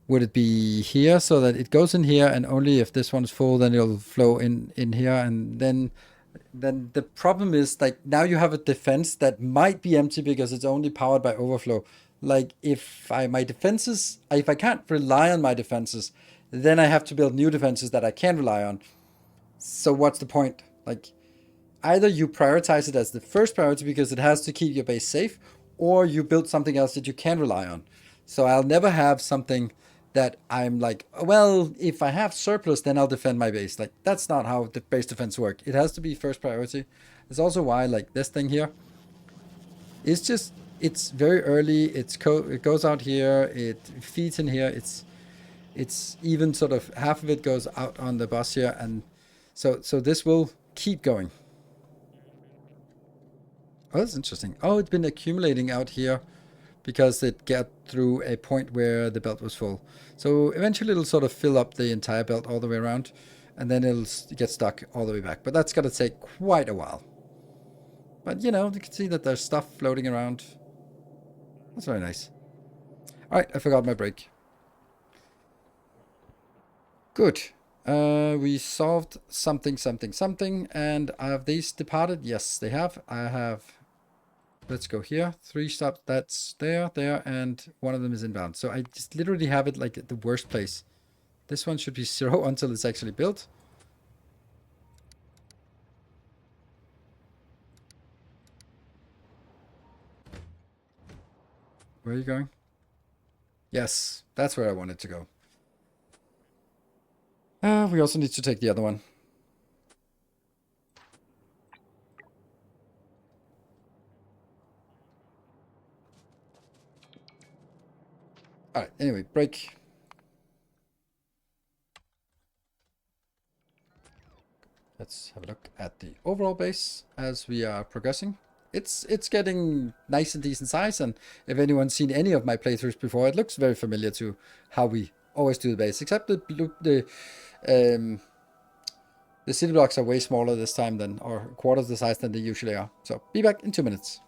would it be here so that it goes in here and only if this one's full, then it'll flow in here. And then the problem is like now you have a defense that might be empty because it's only powered by overflow. Like if my defenses, if I can't rely on my defenses, then I have to build new defenses that I can rely on. So what's the point? Like either you prioritize it as the first priority because it has to keep your base safe, or you build something else that you can rely on. So I'll never have something that I'm like, well, if I have surplus, then I'll defend my base. Like that's not how the base defense work. It has to be first priority. It's also why like this thing here is just, it's very early. It goes out here. It feeds in here. It's even sort of half of it goes out on the bus here, and so this will keep going. Oh, that's interesting. Oh, it's been accumulating out here because it got through a point where the belt was full. So eventually it'll sort of fill up the entire belt all the way around, and then it'll get stuck all the way back. But that's going to take quite a while. But, you know, you can see that there's stuff floating around. That's very nice. Alright, I forgot my break. Good. We solved something, and have these departed? Yes, they have. I have... Let's go here. 3 stops. That's there, and one of them is inbound. So I just literally have it like at the worst place. This one should be 0 until it's actually built. Where are you going? Yes, that's where I wanted to go. We also need to take the other one. Alright, anyway, break. Let's have a look at the overall base as we are progressing. It's getting nice and decent size, and if anyone's seen any of my playthroughs before, it looks very familiar to how we always do the base, except the city blocks are way smaller this time than, or quarters the size than they usually are. So be back in 2 minutes.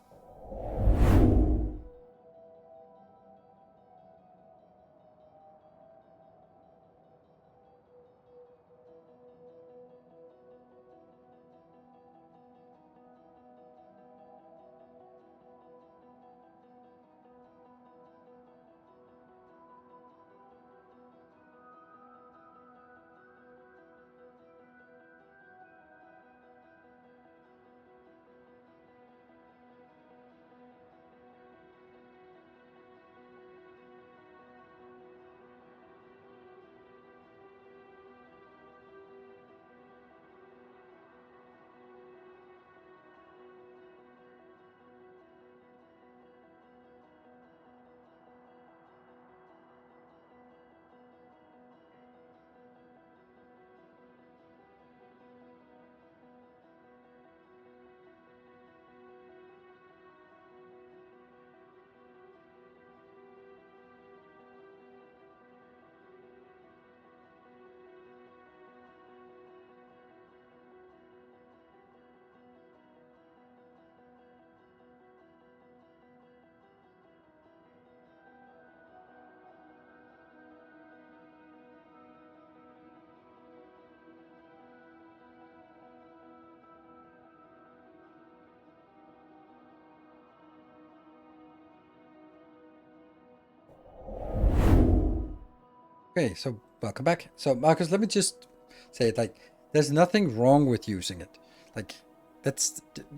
Okay, so welcome back. So Marcus, let me just say it like, there's nothing wrong with using it. Like,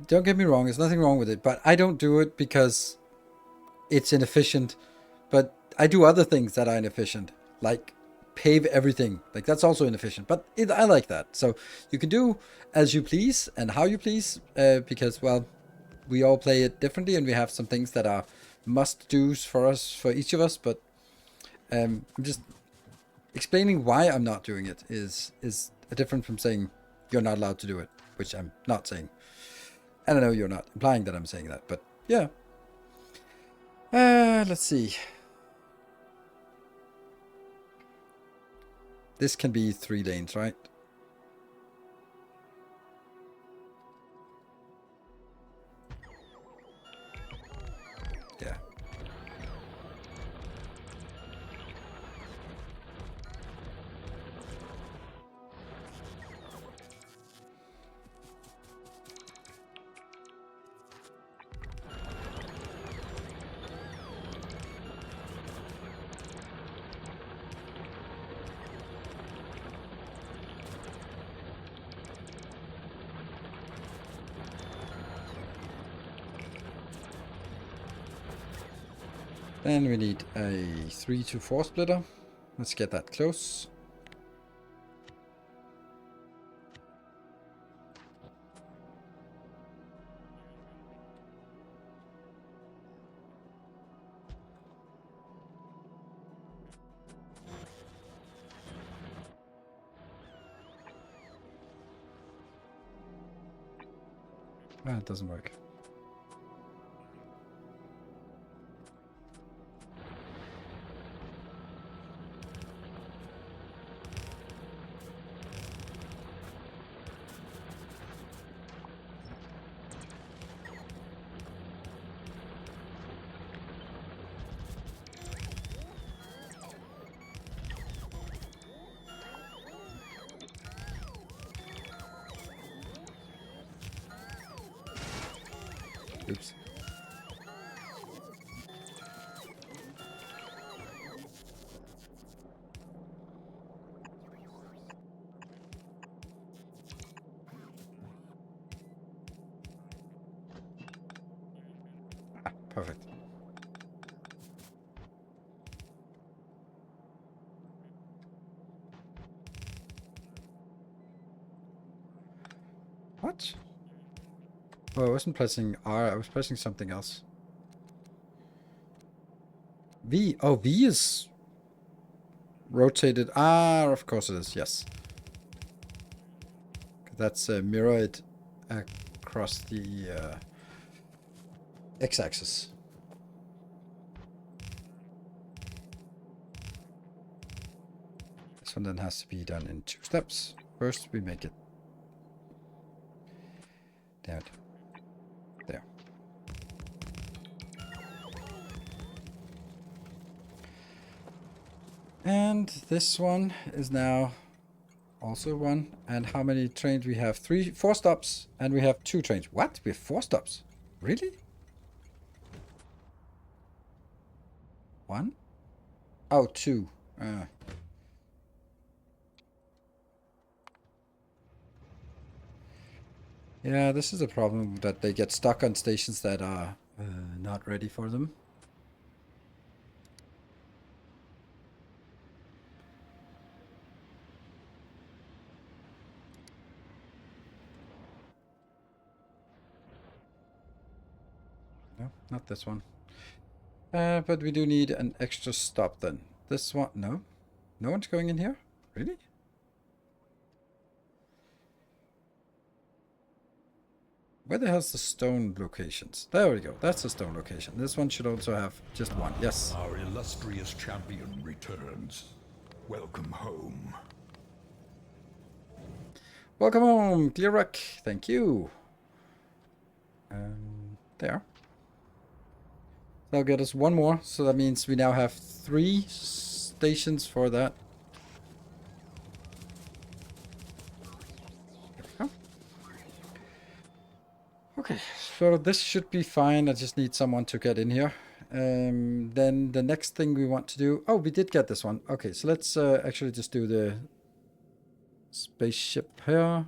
don't get me wrong, there's nothing wrong with it, but I don't do it because it's inefficient. But I do other things that are inefficient, like pave everything. Like, that's also inefficient, but I like that. So you can do as you please and how you please, because, well, we all play it differently, and we have some things that are must-dos for us, for each of us. But I'm just explaining why I'm not doing it is different from saying you're not allowed to do it, which I'm not saying. And I know you're not implying that I'm saying that, but yeah. Let's see. This can be 3 lanes, right? Yeah. Then we need a 3 to 4 splitter. Let's get that close. Ah, it doesn't work. Oops. Ah, perfect. What? Oh, I wasn't pressing R, I was pressing something else. V. Oh, V is rotated. Ah, of course it is, yes. That's mirrored across the x-axis. This one then has to be done in 2 steps. First, we make it. Damn it. There. And this one is now also 1. And how many trains we have? 4 stops. And we have 2 trains. What? We have 4 stops? Really? 1? Oh, 2. Yeah, this is a problem that they get stuck on stations that are not ready for them. No, not this one. But we do need an extra stop then. This one, no? No one's going in here? Really? Where the hell's the stone locations? There we go. That's the stone location. This one should also have just 1. Yes. Our illustrious champion returns. Welcome home. Welcome home, Clearrock. Thank you. There. That'll get us 1 more. So that means we now have 3 stations for that. Okay, so this should be fine. I just need someone to get in here. Then the next thing we want to do... Oh, we did get this one. Okay, so let's actually just do the spaceship here.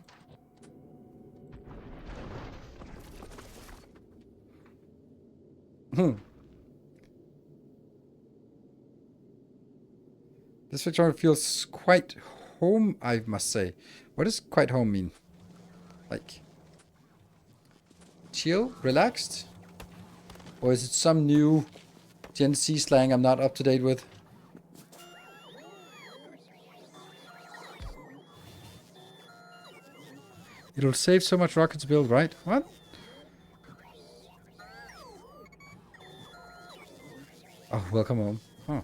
This Victoria feels quite home, I must say. What does quite home mean? Like... chill? Relaxed? Or is it some new Gen Z slang I'm not up to date with? It'll save so much rocket to build, right? What? Oh, welcome home. Oh.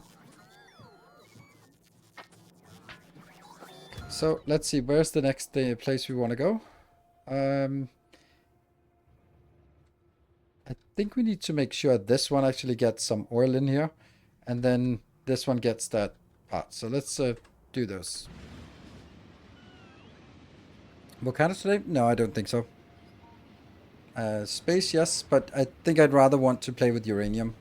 So, let's see. Where's the next place we want to go? I think we need to make sure this one actually gets some oil in here. And then this one gets that part. So let's do those. Volcanoes today? No, I don't think so. Space, yes. But I think I'd rather want to play with uranium.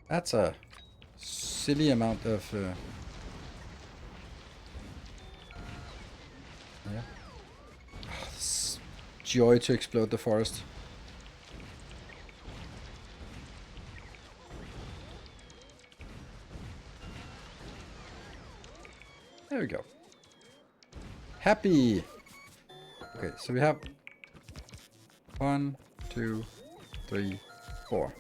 That's a silly amount of... yeah. Oh, this joy to explode the forest. There we go. Happy! Okay, so we have 1, 2, 3, 4.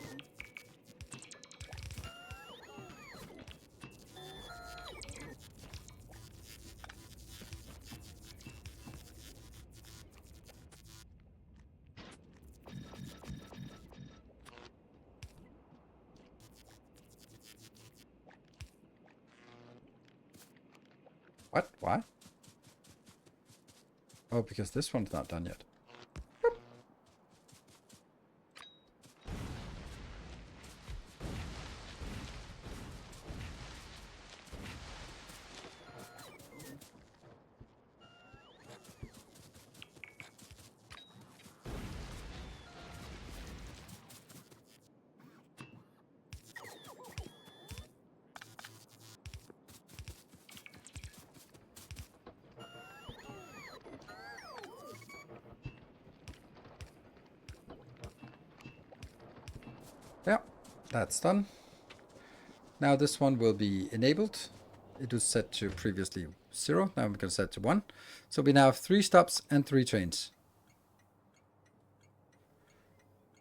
What? Why? Oh, because this one's not done yet. That's done. Now this one will be enabled. It was set to previously 0. Now I'm going to set to 1. So we now have 3 stops and 3 trains.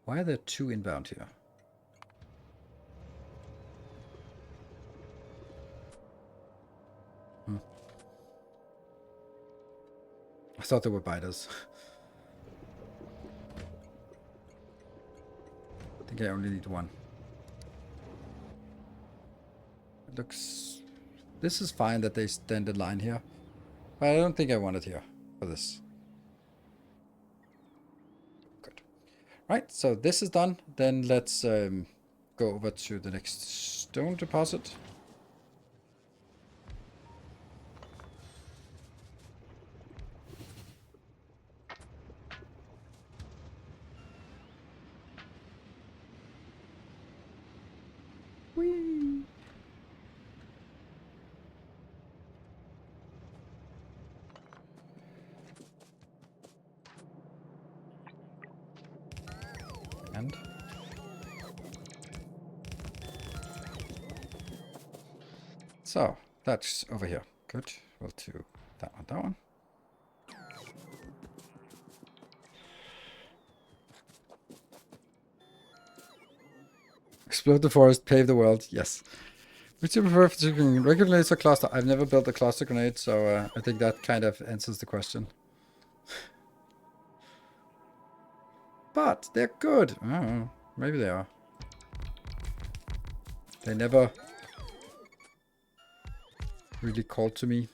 Why are there 2 inbound here? I thought they were biters. I think I only need 1. It looks... This is fine that they stand in line here. But I don't think I want it here for this. Good. Right, so this is done. Then let's go over to the next stone deposit. Whee! And so that's over here. Good. We'll do that one, that one. Explode the forest, pave the world. Yes. Would you prefer for shooting regular grenades or cluster? I've never built a cluster grenade, so I think that kind of answers the question. But they're good. Oh, maybe they are. They never really called to me.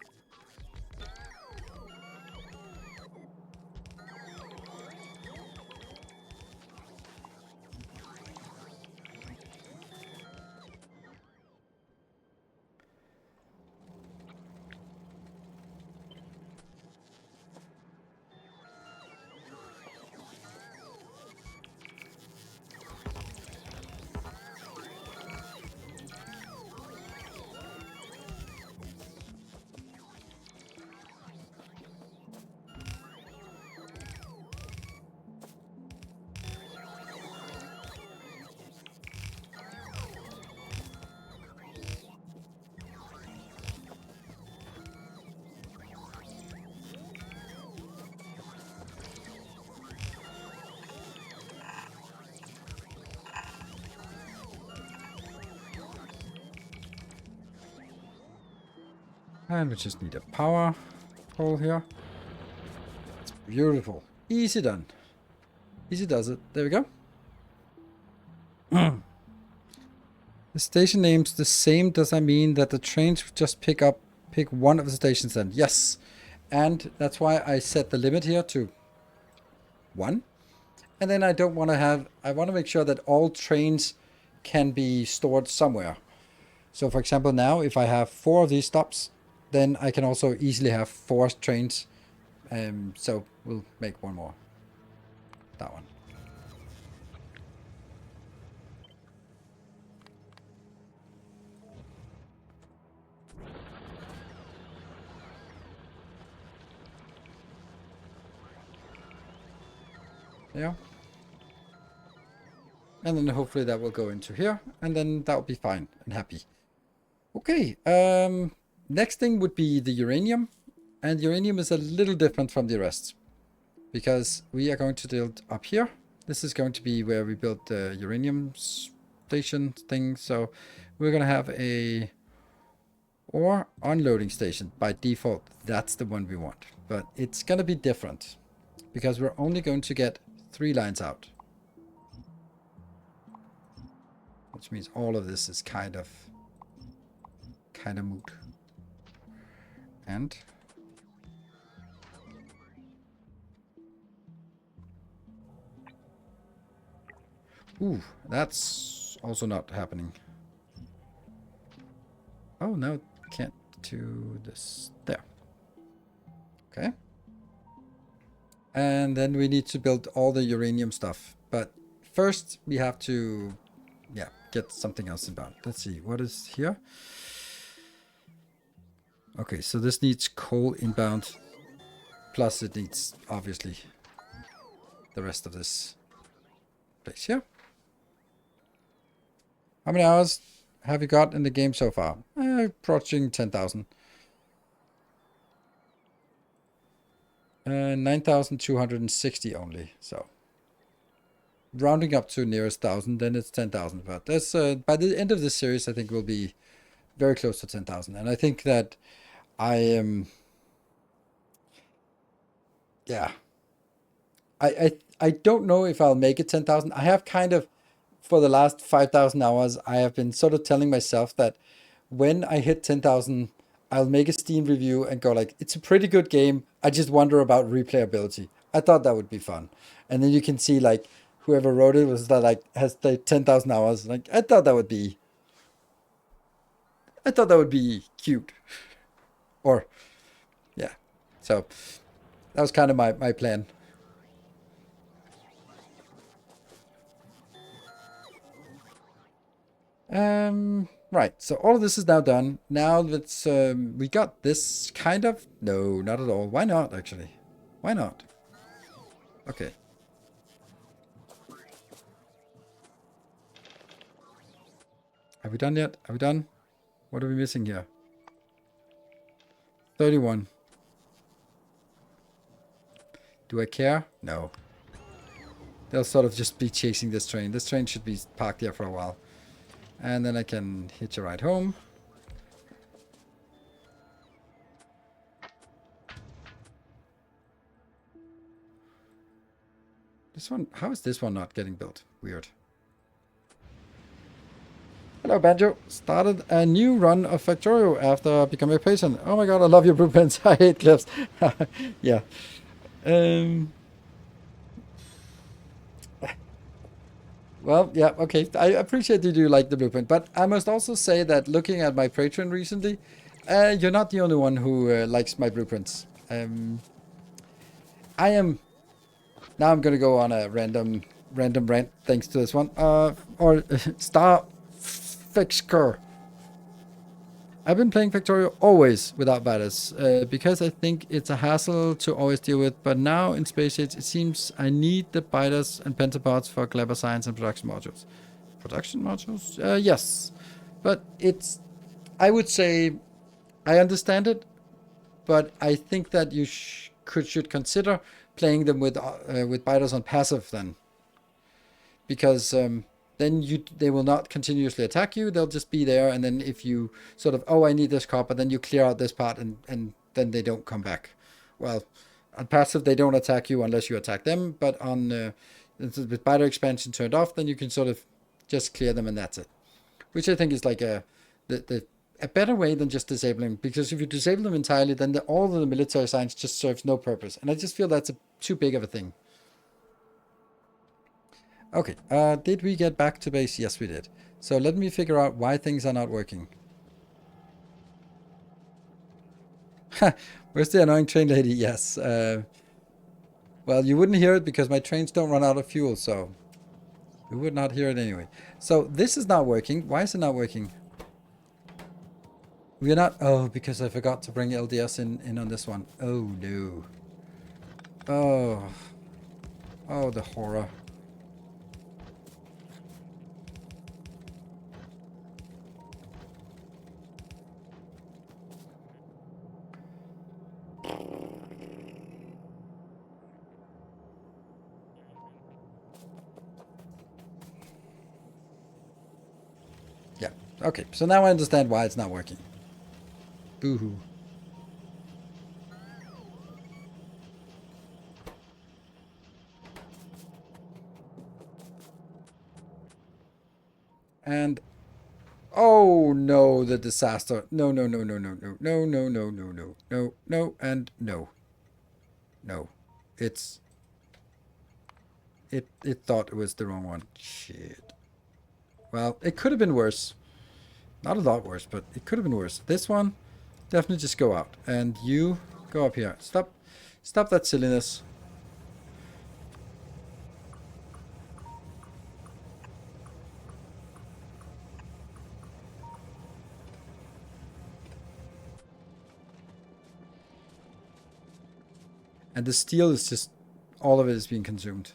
And we just need a power pole here. It's beautiful. Easy done. Easy does it. There we go. The station name's the same. Does that mean that the trains just pick one of the stations then? Yes. And that's why I set the limit here to 1. And then I don't want to have... I want to make sure that all trains can be stored somewhere. So for example now, if I have 4 of these stops, then I can also easily have 4 trains. So we'll make 1 more. That one. Yeah. And then hopefully that will go into here. And then that will be fine and happy. Okay. Next thing would be the uranium. And uranium is a little different from the rest. Because we are going to build up here. This is going to be where we build the uranium station thing. So we're going to have a ore unloading station. By default, that's the one we want. But it's going to be different. Because we're only going to get 3 lines out. Which means all of this is kind of moot. And ooh, that's also not happening. Oh no, can't do this. There. Okay. And then we need to build all the uranium stuff. But first we have to, yeah, get something else inbound. Let's see, what is here? Okay, so this needs coal inbound. Plus it needs, obviously, the rest of this place here. How many hours have you got in the game so far? Approaching 10,000. 9,260 only, so rounding up to nearest 1,000, then it's 10,000. But that's by the end of this series, I think we'll be very close to 10,000. And I think that I am, yeah, I don't know if I'll make it 10,000. I have kind of, for the last 5,000 hours, I have been sort of telling myself that when I hit 10,000, I'll make a Steam review and go like, it's a pretty good game. I just wonder about replayability. I thought that would be fun. And then you can see like whoever wrote it was that like has the 10,000 hours. Like I thought that would be cute. Or yeah. So that was kind of my plan. Right. So all of this is now done. Now let's we got this kind of, no, not at all. Why not actually? Why not? Okay. Are we done yet? Are we done? What are we missing here? 31. Do I care? No. They'll sort of just be chasing this train. This train should be parked here for a while. And then I can hitch a ride home. This one, how is this one not getting built? Weird. Hello, Banjo. Started a new run of Factorio after becoming a patron. Oh my god, I love your blueprints. I hate clips. Yeah. Um, well, yeah, okay. I appreciate you do like the blueprint, but I must also say that looking at my Patreon recently, you're not the only one who likes my blueprints. I am now. I'm gonna go on a random rant thanks to this one. Or Star Fixker. I've been playing Factorio always without batters, because I think it's a hassle to always deal with, but now in Space Age it seems I need the biters and pentapods for clever science and production modules. Production modules? Yes. But it's, I would say, I understand it, but I think that you should consider playing them with biters on passive then. Because then they will not continuously attack you. They'll just be there, and then if you sort of, oh, I need this copper, then you clear out this part, and then they don't come back. Well, on passive they don't attack you unless you attack them, but on with biter expansion turned off, then you can sort of just clear them and that's it. Which I think is like a better way than just disabling, because if you disable them entirely, then all of the military science just serves no purpose, and I just feel that's too big of a thing. Okay, did we get back to base? Yes, we did. So let me figure out why things are not working. Where's the annoying train lady? Yes. Well, you wouldn't hear it because my trains don't run out of fuel, so you would not hear it anyway. So this is not working. Why is it not working? We're not... Oh, because I forgot to bring LDS in on this one. Oh, no. Oh. Oh, the horror. Yeah. Okay, so now I understand why it's not working. Boo-hoo. And oh no, the disaster. No, no, no, no, no, no, no, no, no, no, no, no, no, and no. No. It's it thought it was the wrong one. Shit. Well, it could have been worse. Not a lot worse, but it could have been worse. This one, definitely just go out. And you go up here. Stop that silliness. And the steel is just, all of it is being consumed.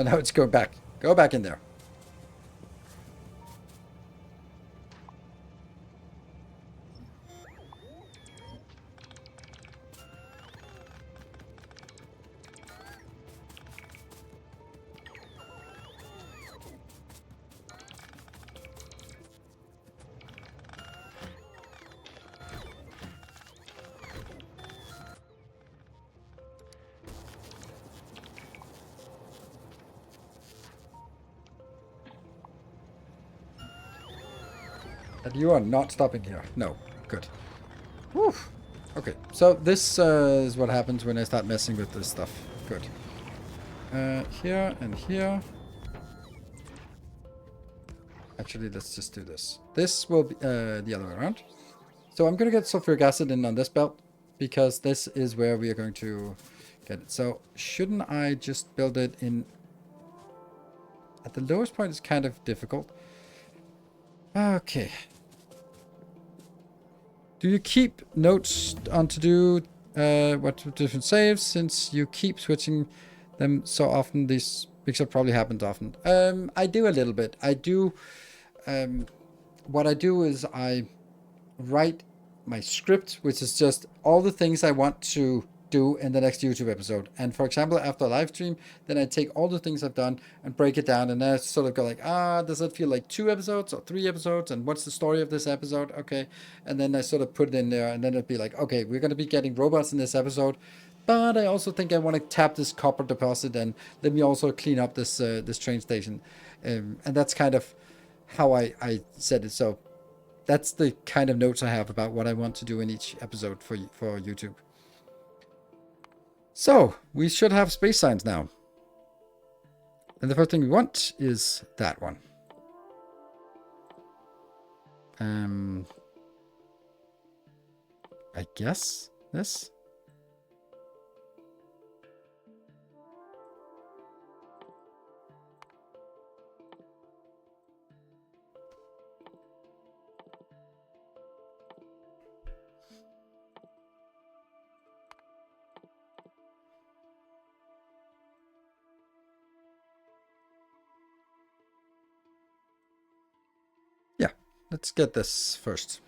So now it's going back. Go back in there. And you are not stopping here. No. Good. Whew. Okay, so this is what happens when I start messing with this stuff. Good. Here and here. Actually, let's just do this. This will be the other way around. So I'm going to get sulfuric acid in on this belt, because this is where we are going to get it. So shouldn't I just build it in... At the lowest point, it's kind of difficult. Okay. Do you keep notes on to do what different saves, since you keep switching them so often? These because it probably happens often. I do a little bit. I do. What I do is I write my script, which is just all the things I want to do in the next YouTube episode. And for example, after a live stream, then I take all the things I've done and break it down, and then I sort of go like, does it feel like 2 episodes or 3 episodes, and what's the story of this episode? Okay. And then I sort of put it in there, and then it'd be like, okay, we're going to be getting robots in this episode, but I also think I want to tap this copper deposit, and let me also clean up this this train station. And that's kind of how I said it. So that's the kind of notes I have about what I want to do in each episode for YouTube. So, we should have space signs now. And the first thing we want is that one. I guess this? Yeah, let's get this first.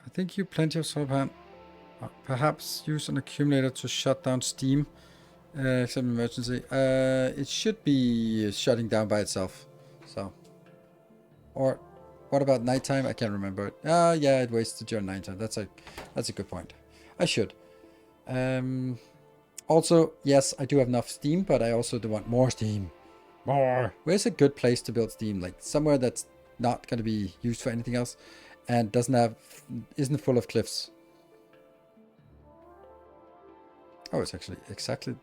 I think you plenty of solar panel. Perhaps use an accumulator to shut down steam, except emergency. It should be shutting down by itself. So, or what about nighttime? I can't remember it. Yeah, it wastes during nighttime. That's a good point. I should. Also, yes, I do have enough steam, but I also do want more steam. More. Where's a good place to build steam? Like somewhere that's not going to be used for anything else, and isn't full of cliffs. Oh, it's actually exactly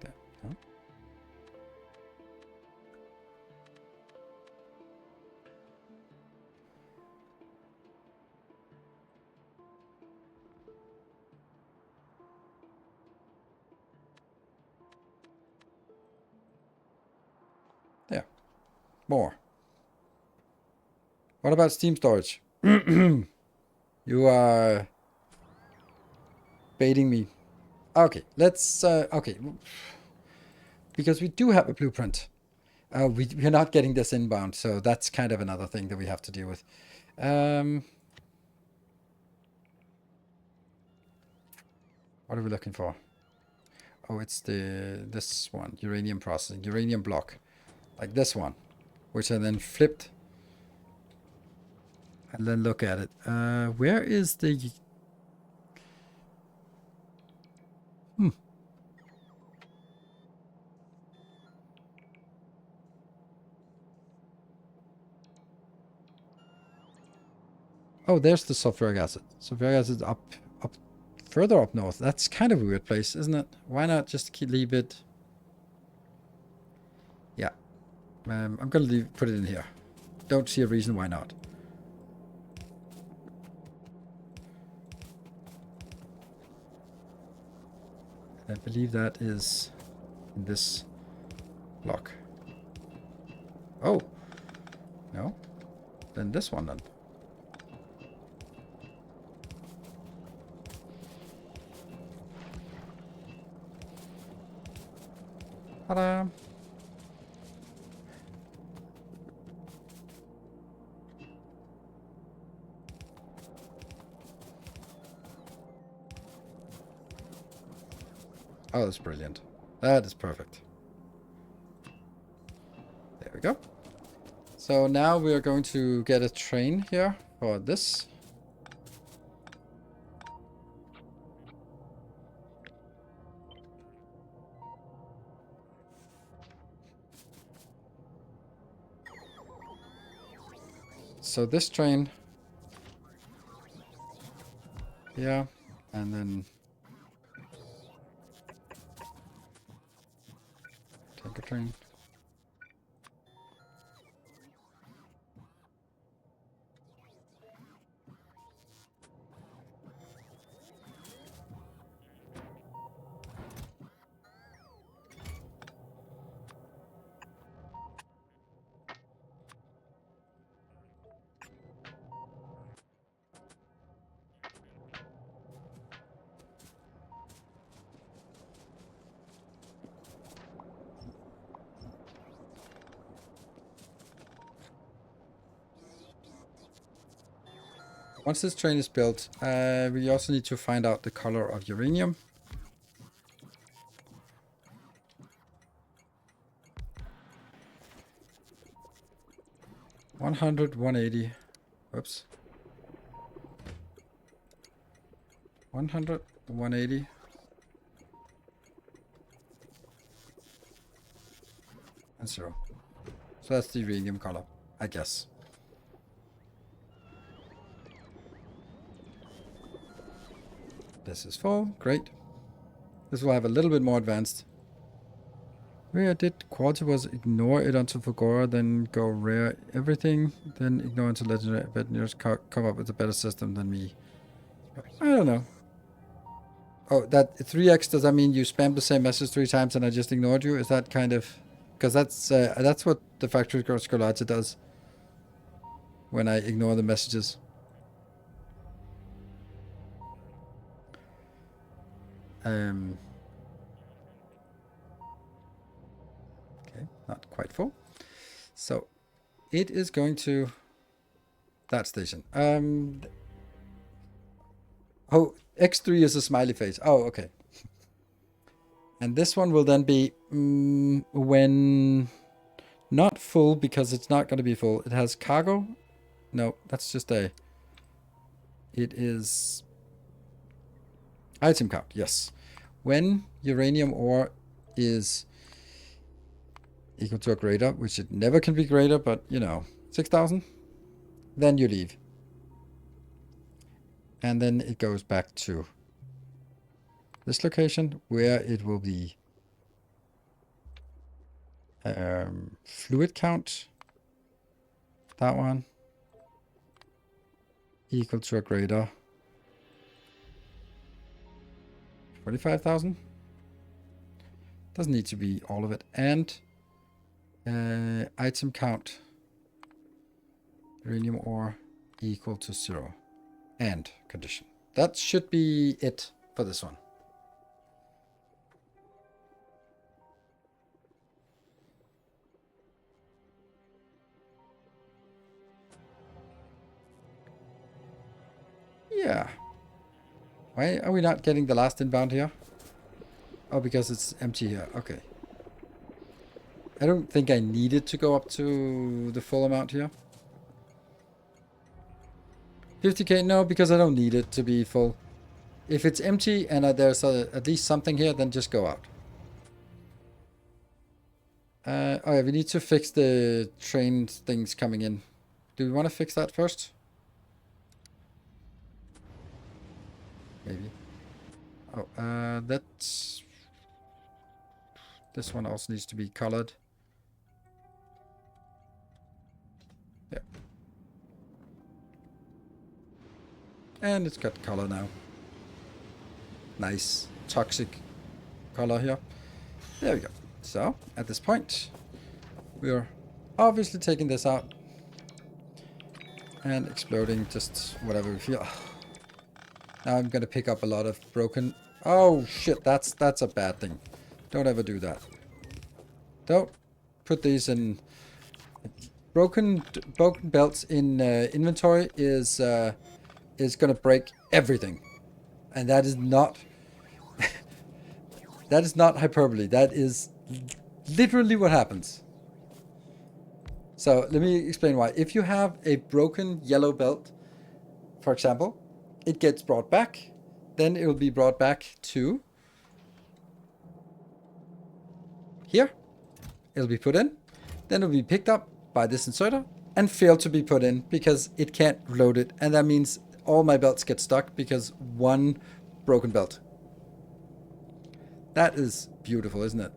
there. Huh? There. More. What about steam storage? You are baiting me. Okay, let's... okay. Because we do have a blueprint. We're not getting this inbound, so that's kind of another thing that we have to deal with. What are we looking for? Oh, it's this one. Uranium processing. Uranium block. Like this one. Which I then flipped. And then look at it. Where is the... Oh, there's the sulfuric acid. Sulfuric acid up further up north. That's kind of a weird place, isn't it? Why not just leave it? Yeah. I'm going to put it in here. Don't see a reason why not. I believe that is in this block. Oh. No. Then this one then. Ta-da! Oh, that's brilliant. That is perfect. There we go. So now we are going to get a train here for this. So this train. Yeah, and then take a train. Once this train is built, we also need to find out the color of uranium. $100, $180. Whoops. $100, $180. And 0. So that's the uranium color, I guess. This is full. Great. This will have a little bit more advanced. Where did quality was ignore it until Fagora, then go rare everything, then ignore until legendary. I bet yours come up with a better system than me. I don't know. Oh, that 3x, does that mean you spammed the same message 3 times and I just ignored you? Is that kind of... Because that's what the Factorio Scolata does when I ignore the messages. Okay, not quite full. So it is going to that station. Oh, X3 is a smiley face. Oh, okay. And this one will then be when not full, because it's not going to be full. It has cargo. No, that's just a... It is item count. Yes. When uranium ore is equal to or greater, which it never can be greater, but you know, 6,000, then you leave. And then it goes back to this location where it will be fluid count, that one, equal to or greater 45,000. Doesn't need to be all of it. And item count, uranium ore equal to 0. And condition. That should be it for this one. Yeah. Why are we not getting the last inbound here? Oh, because it's empty here. Okay. I don't think I needed to go up to the full amount here. 50k? No, because I don't need it to be full. If it's empty and there's at least something here, then just go out. Oh yeah, we need to fix the train things coming in. Do we want to fix that first? Maybe. Oh, that's... This one also needs to be colored. Yeah. And it's got color now. Nice toxic color here. There we go. So, at this point, we are obviously taking this out and exploding just whatever we feel. Now I'm going to pick up a lot of broken... Oh, shit, that's a bad thing. Don't ever do that. Don't put these in. Broken belts in inventory is gonna break everything, and that is not that is not hyperbole. That is literally what happens. So let me explain why. If you have a broken yellow belt, for example, it gets brought back. Then it will be brought back to here. It'll be put in. Then it'll be picked up by this inserter and fail to be put in because it can't load it. And that means all my belts get stuck because one broken belt. That is beautiful, isn't it?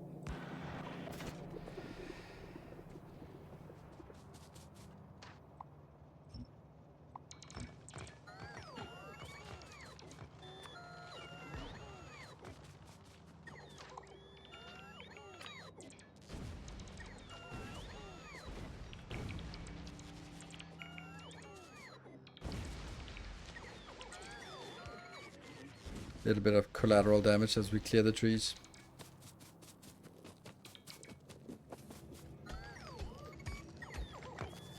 A little bit of collateral damage as we clear the trees.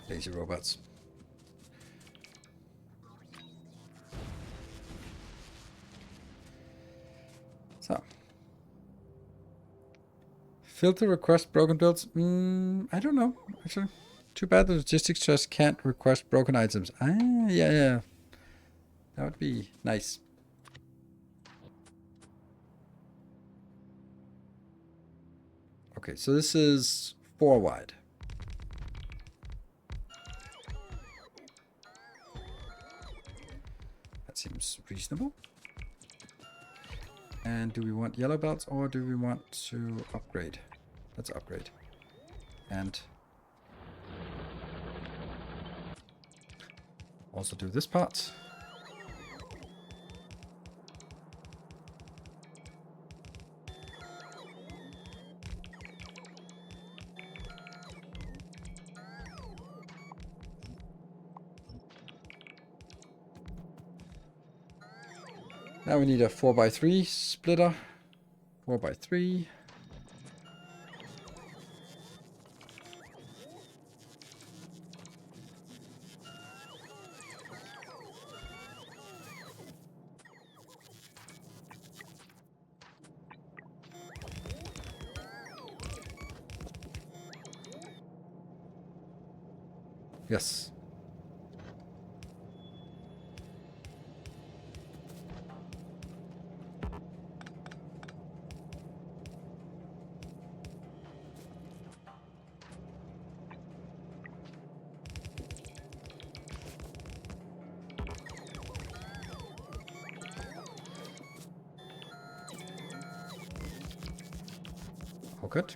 Lazy robots. So. Filter request broken builds? I don't know, actually. Too bad the logistics just can't request broken items. Yeah. That would be nice. Okay, so this is 4 wide. That seems reasonable. And do we want yellow belts or do we want to upgrade? Let's upgrade. And also do this part. Now we need a 4x3 splitter. 4x3. Yes. All good.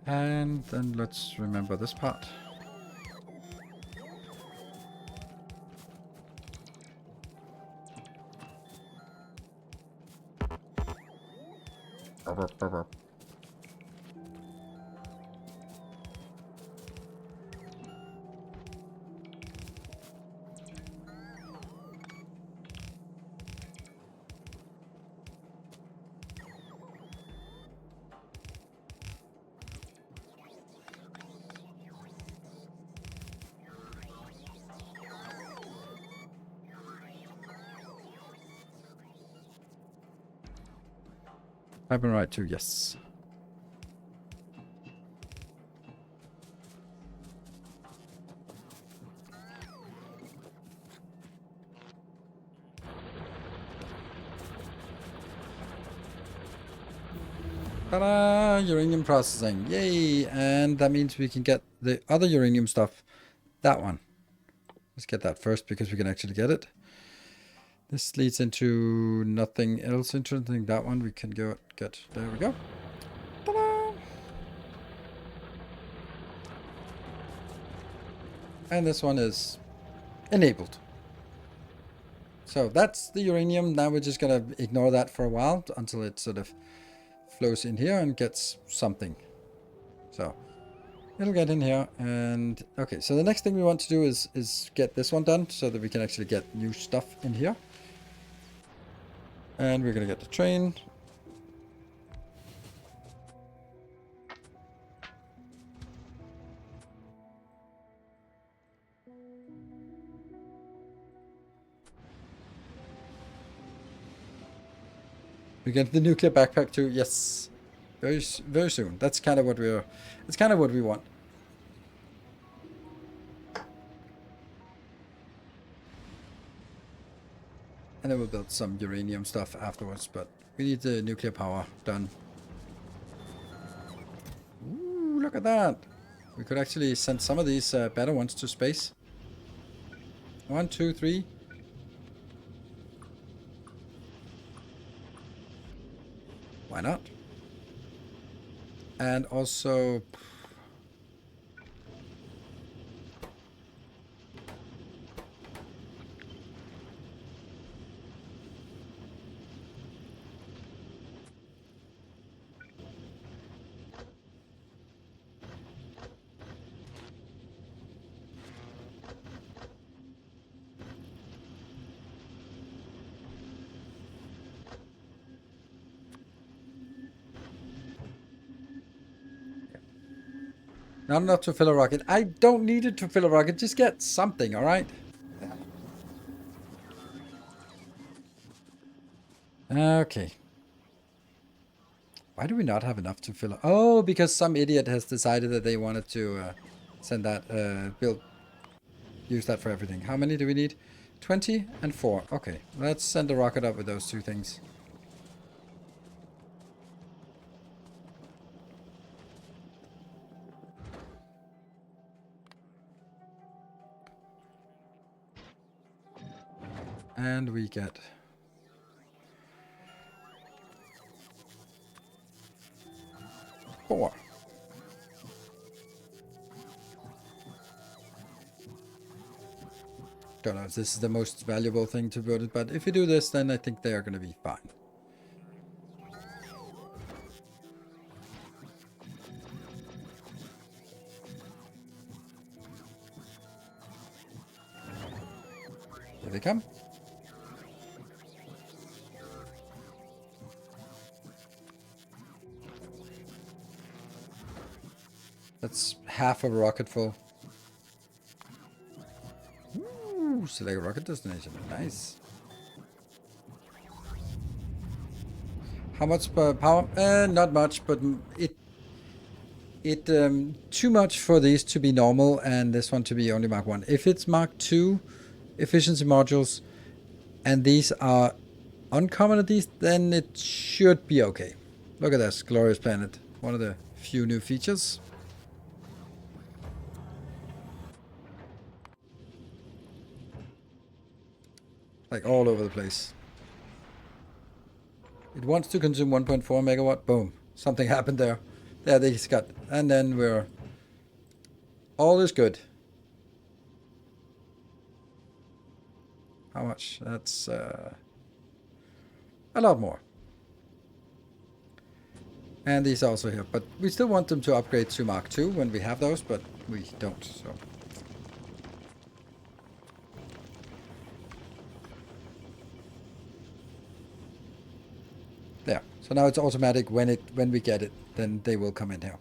And then let's remember this part. I've been right too, yes. Ta-da! Uranium processing. Yay! And that means we can get the other uranium stuff. That one. Let's get that first because we can actually get it. This leads into nothing else interesting. That one we can go get. There we go. Ta-da! And this one is enabled. So that's the uranium. Now we're just gonna ignore that for a while until it sort of flows in here and gets something. So it'll get in here. And okay, so the next thing we want to do is get this one done so that we can actually get new stuff in here. And we're gonna get the train. We get the nuclear backpack too. Yes, very soon. That's kind of what we're. It's kind of what we want. And then we'll build some uranium stuff afterwards. But we need the nuclear power done. Ooh, look at that! We could actually send some of these better ones to space. 1, 2, 3. Why not? And also... Not enough to fill a rocket. I don't need it to fill a rocket. Just get something, alright? Okay. Why do we not have enough to fill it? Oh, because some idiot has decided that they wanted to send that, use that for everything. How many do we need? 20 and 4. Okay, let's send a rocket up with those two things. And we get... Four. Don't know if this is the most valuable thing to build it, but if you do this, then I think they are going to be fine. Here they come. That's half of a rocket full. Ooh, select rocket destination. Nice. How much power? Not much, but too much for these to be normal and this one to be only Mark 1. If it's Mark 2 efficiency modules and these are uncommon at least, then it should be okay. Look at this glorious planet. One of the few new features. Like all over the place. It wants to consume 1.4 megawatt. Boom. Something happened there. There they got. And then we're... All is good. How much? That's a lot more. And these are also here. But we still want them to upgrade to Mark 2 when we have those, but we don't, so... There. So now it's automatic when we get it, then they will come in here.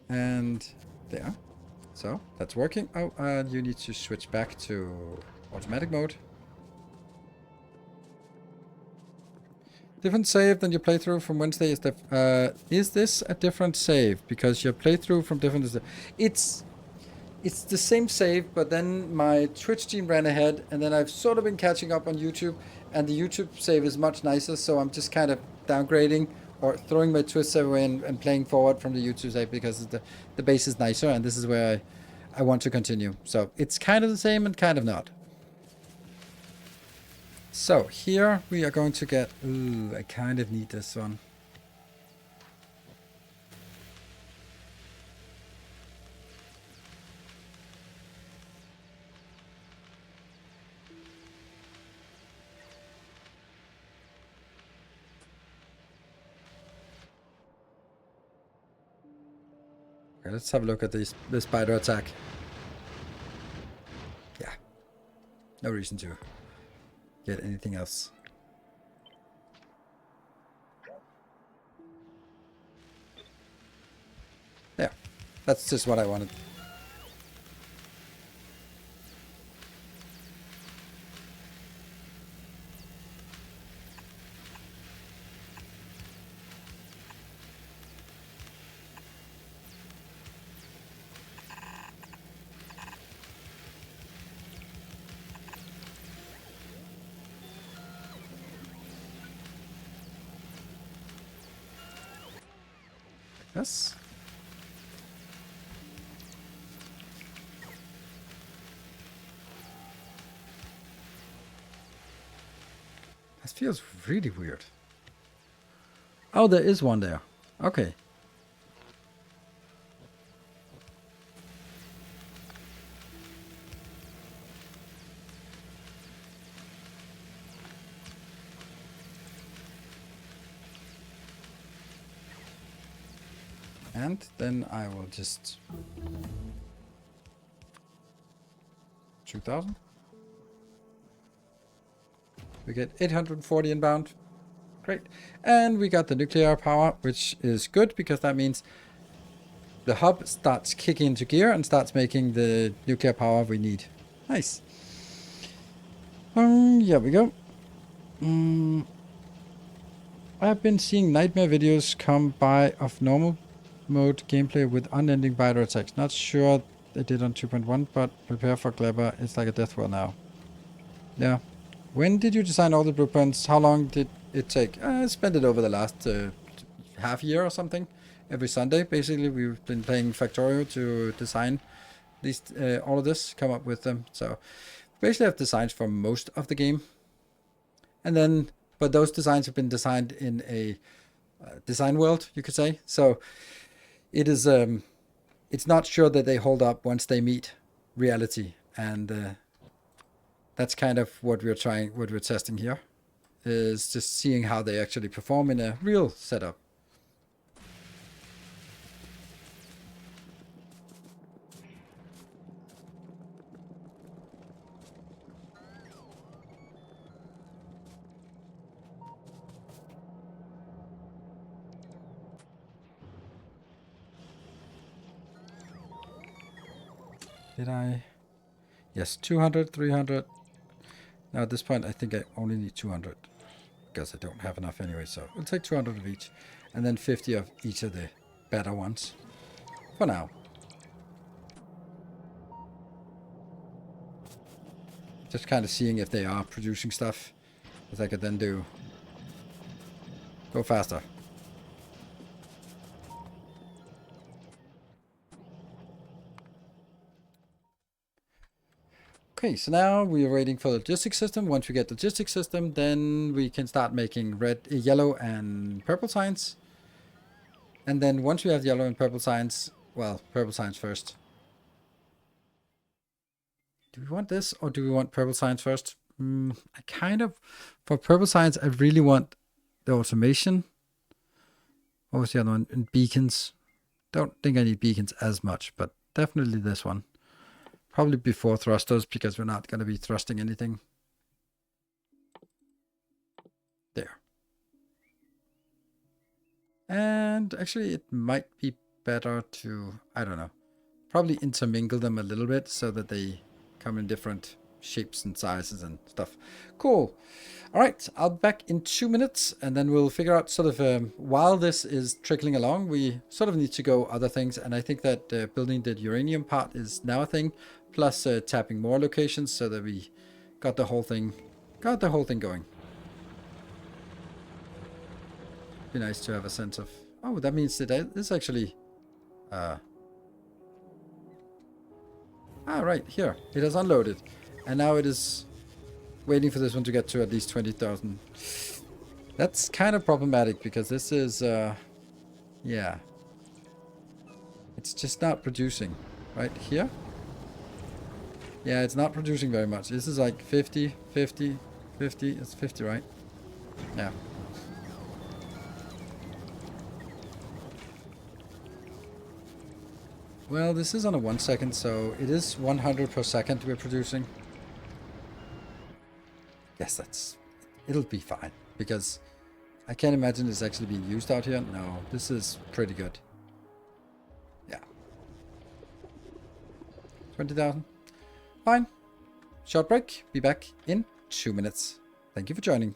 And there. So that's working. Oh, and you need to switch back to automatic mode. Different save than your playthrough from Wednesday is this a different save? Because your playthrough from different it's the same save, but then my Twitch stream ran ahead, and then I've sort of been catching up on YouTube, and the YouTube save is much nicer, so I'm just kind of downgrading or throwing my Twitch save away and playing forward from the YouTube save because the base is nicer, and this is where I want to continue. So it's kind of the same and kind of not. So here we are going to get... Ooh, I kind of need this one. Okay, let's have a look at the spider attack. Yeah. No reason to get anything else. There. That's just what I wanted. Yes. This feels really weird. Oh, there is one there. Okay. And then I will just 2,000. We get 840 inbound. Great. And we got the nuclear power, which is good because that means the hub starts kicking into gear and starts making the nuclear power we need. Nice. Here we go. I've been seeing nightmare videos come by of normal mode gameplay with unending biter attacks. Not sure they did on 2.1, but prepare for clever. It's like a death world now. Yeah. When did you design all the blueprints? How long did it take? I spent it over the last half year or something. Every Sunday, basically, we've been playing Factorio to design these, all of this, come up with them. So basically, I have designs for most of the game. And then, but those designs have been designed in a design world, you could say. So it is, it's not sure that they hold up once they meet reality. And that's kind of what we're testing here, is just seeing how they actually perform in a real setup. Did I? Yes, 200, 300. Now at this point, I think I only need 200 because I don't have enough anyway. So we'll take 200 of each and then 50 of each of the better ones for now. Just kind of seeing if they are producing stuff that I could then do. Go faster. Okay, so now we are waiting for the logistics system. Once we get the logistics system, then we can start making red, yellow, and purple signs. And then once we have yellow and purple signs, well, purple signs first. Do we want this or do we want purple signs first? I kind of, for purple signs, I really want the automation. What was the other one? And beacons. Don't think I need beacons as much, but definitely this one. Probably before thrusters because we're not going to be thrusting anything. There. And actually it might be better to, I don't know, probably intermingle them a little bit so that they come in different shapes and sizes and stuff. Cool. All right, I'll be back in 2 minutes and then we'll figure out sort of, while this is trickling along, we sort of need to go other things. And I think that building the uranium part is now a thing, plus tapping more locations so that we got the whole thing going. Be nice to have a sense of, oh, that means that this actually, right, here, it has unloaded. And now it is waiting for this one to get to at least 20,000. That's kind of problematic because this is, yeah. It's just not producing, right here. Yeah, it's not producing very much. This is like 50, 50, 50. It's 50, right? Yeah. Well, this is on a 1 second, so it is 100 per second we're producing. Yes, it'll be fine because I can't imagine it's actually being used out here. No, this is pretty good. Yeah. 20,000. Fine. Short break. Be back in 2 minutes. Thank you for joining.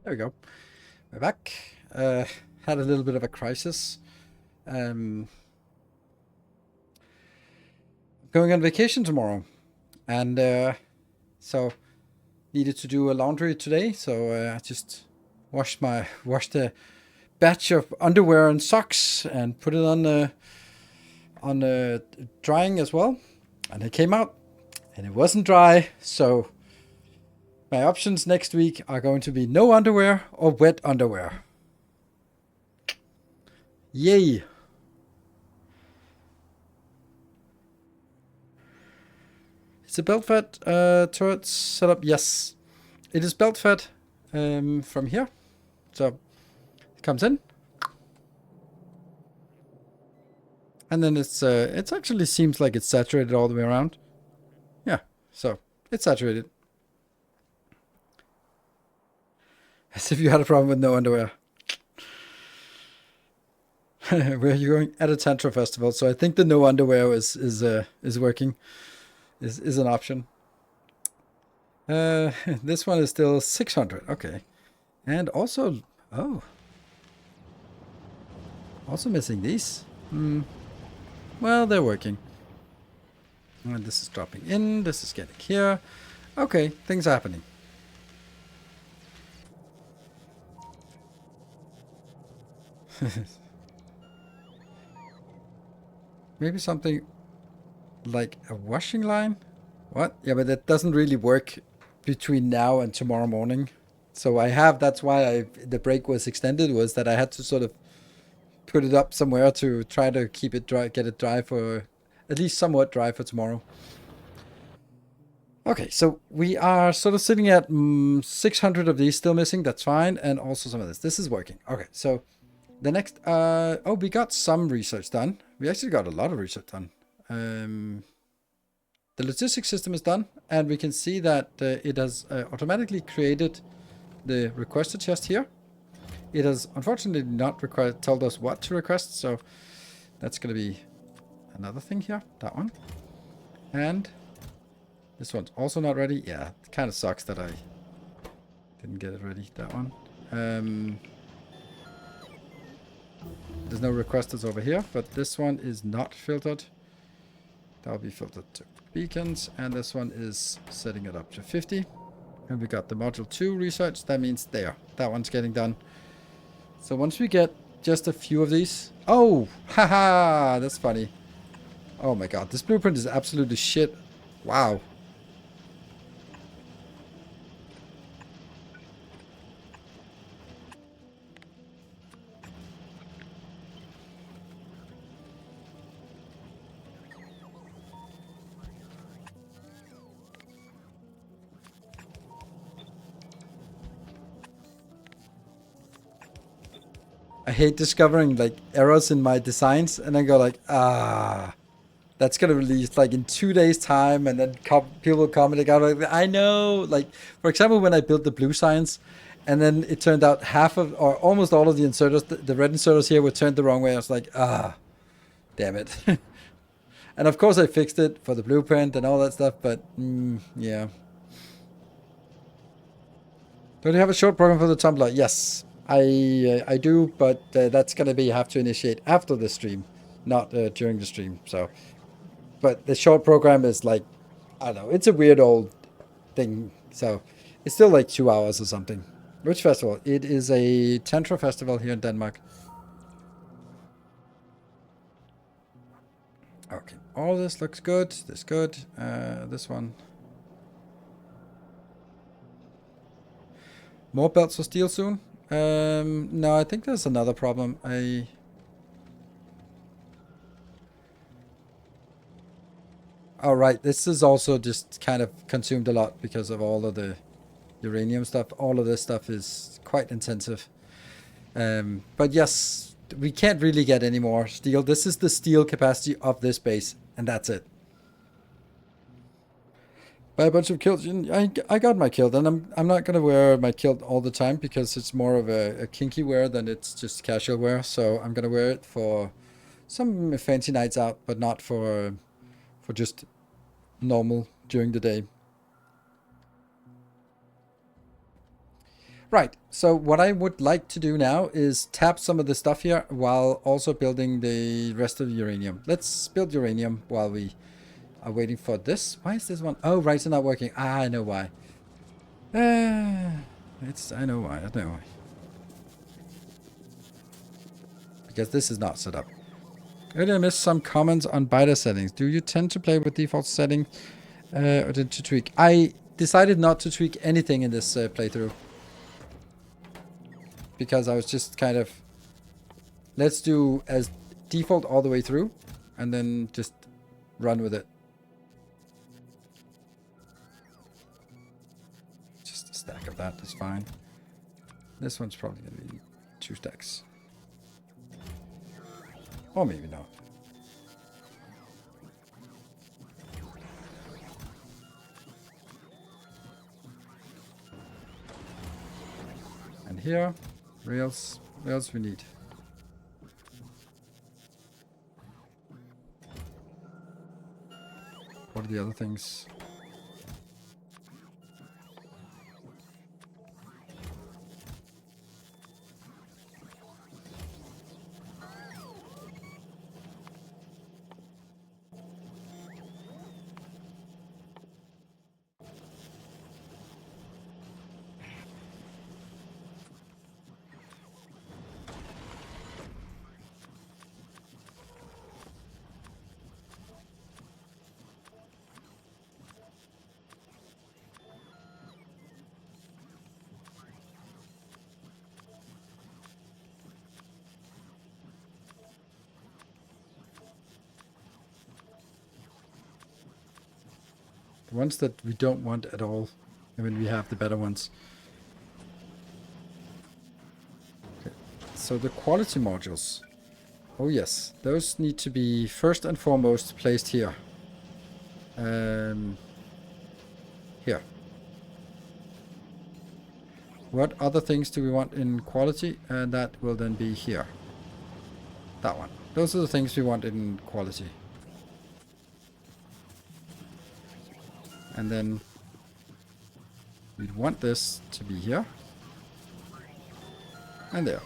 There we go. We're back. Had a little bit of a crisis. Going on vacation tomorrow, and so needed to do a laundry today. So I just washed a batch of underwear and socks and put it on drying as well, and it came out, and it wasn't dry. So my options next week are going to be no underwear or wet underwear. Yay! Is the belt fed turret set up? Yes, it is belt fed from here. So it comes in, and then it actually seems like it's saturated all the way around. Yeah, so it's saturated. As if you had a problem with no underwear. Where are you going? At a Tantra festival. So I think the no underwear is working. Is an option. This one is still 600. Okay. And also, also missing these. Well, they're working. And this is dropping in. This is getting here. Okay, things are happening. Maybe something like a washing line? What? Yeah, but that doesn't really work between now and tomorrow morning. So that's why the break was extended, was that I had to sort of put it up somewhere to try to keep it dry, get it dry for, at least somewhat dry for tomorrow. Okay, so we are sort of sitting at 600 of these still missing. That's fine. And also some of this. This is working. Okay, so the next, we got some research done. We actually got a lot of research done. The logistics system is done, and we can see that it has automatically created the requested chest here. It has unfortunately not told us what to request, so that's going to be another thing here. That one. And this one's also not ready. Yeah, it kind of sucks that I didn't get it ready. That one. There's no requesters over here, but this one is not filtered. That'll be filtered to beacons, and this one is setting it up to 50. And we got the module 2 research. That means there. That one's getting done. So once we get just a few of these... Oh! Haha! That's funny. Oh my god. This blueprint is absolutely shit. Wow. I hate discovering like errors in my designs and then go like, that's gonna release like in 2 days time, and then people commenting out like, I know, like for example when I built the blue science, and then it turned out half of or almost all of the inserters, the red inserters here were turned the wrong way. I was like, damn it. And of course I fixed it for the blueprint and all that stuff, but yeah. Do you have a short program for the Tumblr? Yes. I do, but that's gonna be have to initiate after the stream, not during the stream. So, but the short program is like, I don't know, it's a weird old thing. So, it's still like 2 hours or something. Which festival? It is a Tantra festival here in Denmark. Okay, all this looks good. This good. This one. More belts for steel soon. No, I think there's another problem. Oh, right. This is also just kind of consumed a lot because of all of the uranium stuff. All of this stuff is quite intensive. But yes, we can't really get any more steel. This is the steel capacity of this base, and that's it. Buy a bunch of kilts. I got my kilt, and I'm not gonna wear my kilt all the time because it's more of a kinky wear than it's just casual wear. So I'm gonna wear it for some fancy nights out, but not for just normal during the day. Right, so what I would like to do now is tap some of the stuff here while also building the rest of the uranium. Let's build uranium while we are waiting for this. Why is this one? Oh, right, it's not working. Ah, I know why. I know why, I know why. Because this is not set up. Earlier I missed some comments on beta settings. Do you tend to play with default setting or to tweak? I decided not to tweak anything in this playthrough. Because I was just kind of... Let's do as default all the way through. And then just run with it. Just a stack of that is fine. This one's probably going to be 2 stacks. Or maybe not. And here, rails. What else we need? What are the other things? The ones that we don't want at all. I mean, we have the better ones. Okay. So the quality modules. Oh yes, those need to be first and foremost placed here. Here. What other things do we want in quality? And that will then be here. That one. Those are the things we want in quality. And then we'd want this to be here. And there.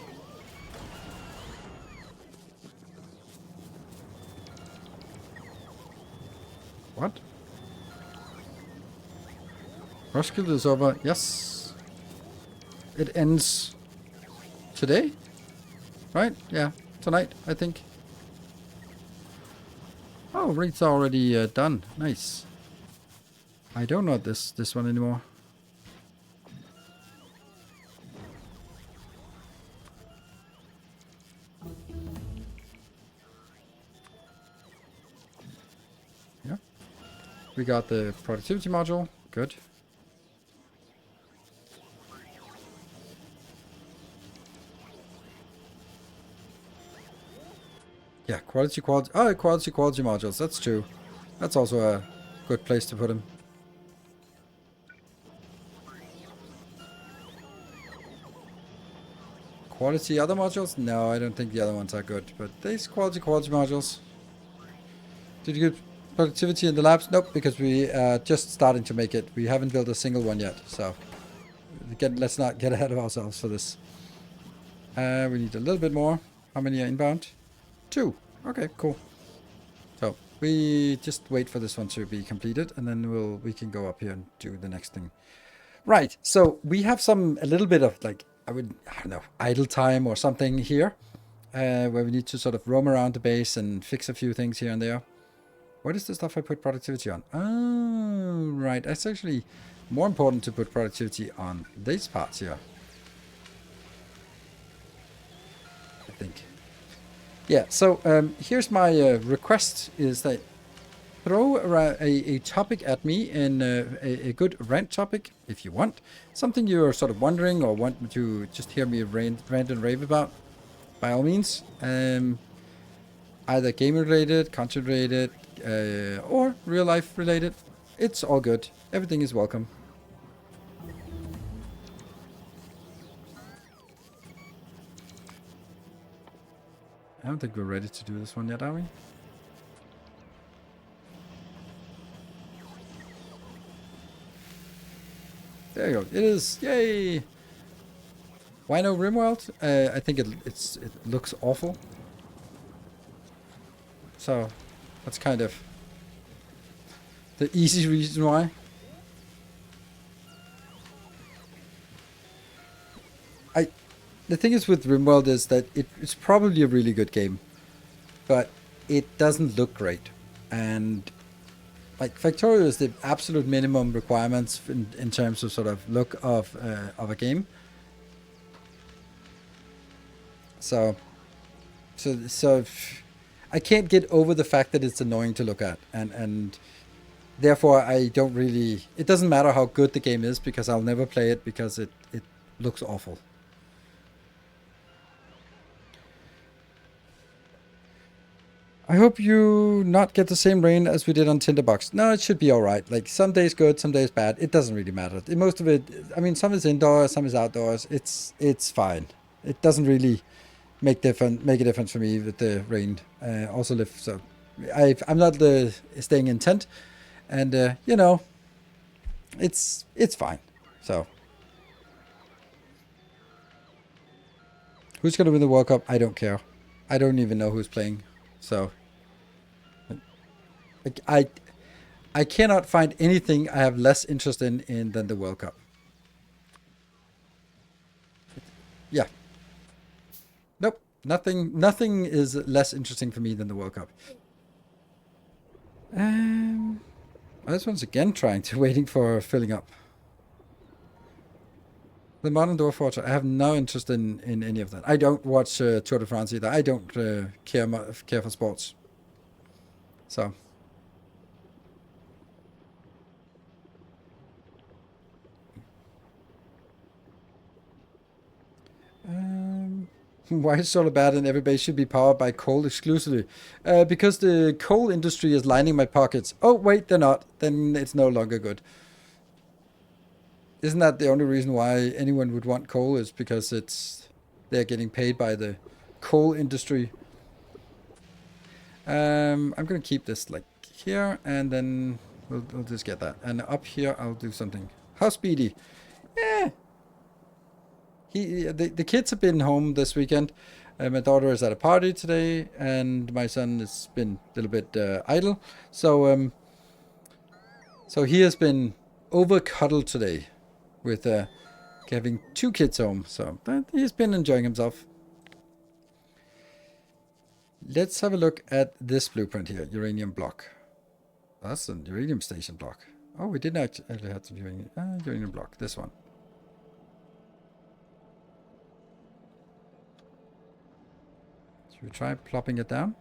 What? Roskilde is over. Yes. It ends today? Right? Yeah. Tonight, I think. Oh, raid's already done. Nice. I don't know this one anymore. Yeah. We got the productivity module. Good. Yeah, quality modules. That's true. That's also a good place to put them. Quality other modules? No, I don't think the other ones are good. But these quality modules. Did you get productivity in the labs? Nope, because we are just starting to make it. We haven't built a single one yet. So again, let's not get ahead of ourselves for this. We need a little bit more. How many are inbound? 2. Okay, cool. So we just wait for this one to be completed, and then we can go up here and do the next thing. Right. So we have a little bit of like I don't know, idle time or something here, where we need to sort of roam around the base and fix a few things here and there. What is the stuff I put productivity on? Oh, right. It's actually more important to put productivity on these parts here. I think. Yeah, so here's my request is that throw a topic at me in a good rant topic, if you want. Something you're sort of wondering or want to just hear me rant and rave about, by all means. Either game related, content related, or real life related. It's all good. Everything is welcome. I don't think we're ready to do this one yet, are we? There you go. It is. Yay! Why no RimWorld? I think it looks awful. So that's kind of the easy reason why. The thing is with RimWorld is that it's probably a really good game, but it doesn't look great. And like Factorio is the absolute minimum requirements in terms of sort of look of a game. So I can't get over the fact that it's annoying to look at, and therefore I don't really. It doesn't matter how good the game is because I'll never play it because it looks awful. I hope you not get the same rain as we did on Tinderbox. No, it should be all right. Like some days good, some days bad. It doesn't really matter. Most of it, I mean, some is indoors, some is outdoors. It's fine. It doesn't really make a difference for me with the rain. Also live so. I'm not staying in tent, and you know, it's fine. So who's gonna win the World Cup? I don't care. I don't even know who's playing. So I cannot find anything I have less interest in than the World Cup. Yeah. Nope. Nothing is less interesting for me than the World Cup. This one's again waiting for filling up. The Modern Dwarf Fortress, I have no interest in any of that. I don't watch Tour de France either. I don't care for sports. So. Why is solar bad and every base should be powered by coal exclusively? Because the coal industry is lining my pockets. Oh, wait, they're not. Then it's no longer good. Isn't that the only reason why anyone would want coal is because they're getting paid by the coal industry? I'm going to keep this like here, and then we'll just get that. And up here, I'll do something. How speedy? Eh. The kids have been home this weekend. My daughter is at a party today, and my son has been a little bit idle. So he has been over cuddled today with having 2 kids home. So he's been enjoying himself. Let's have a look at this blueprint here, uranium block. That's a uranium station block. Oh, we didn't actually have some uranium block. This one. Should we try plopping it down?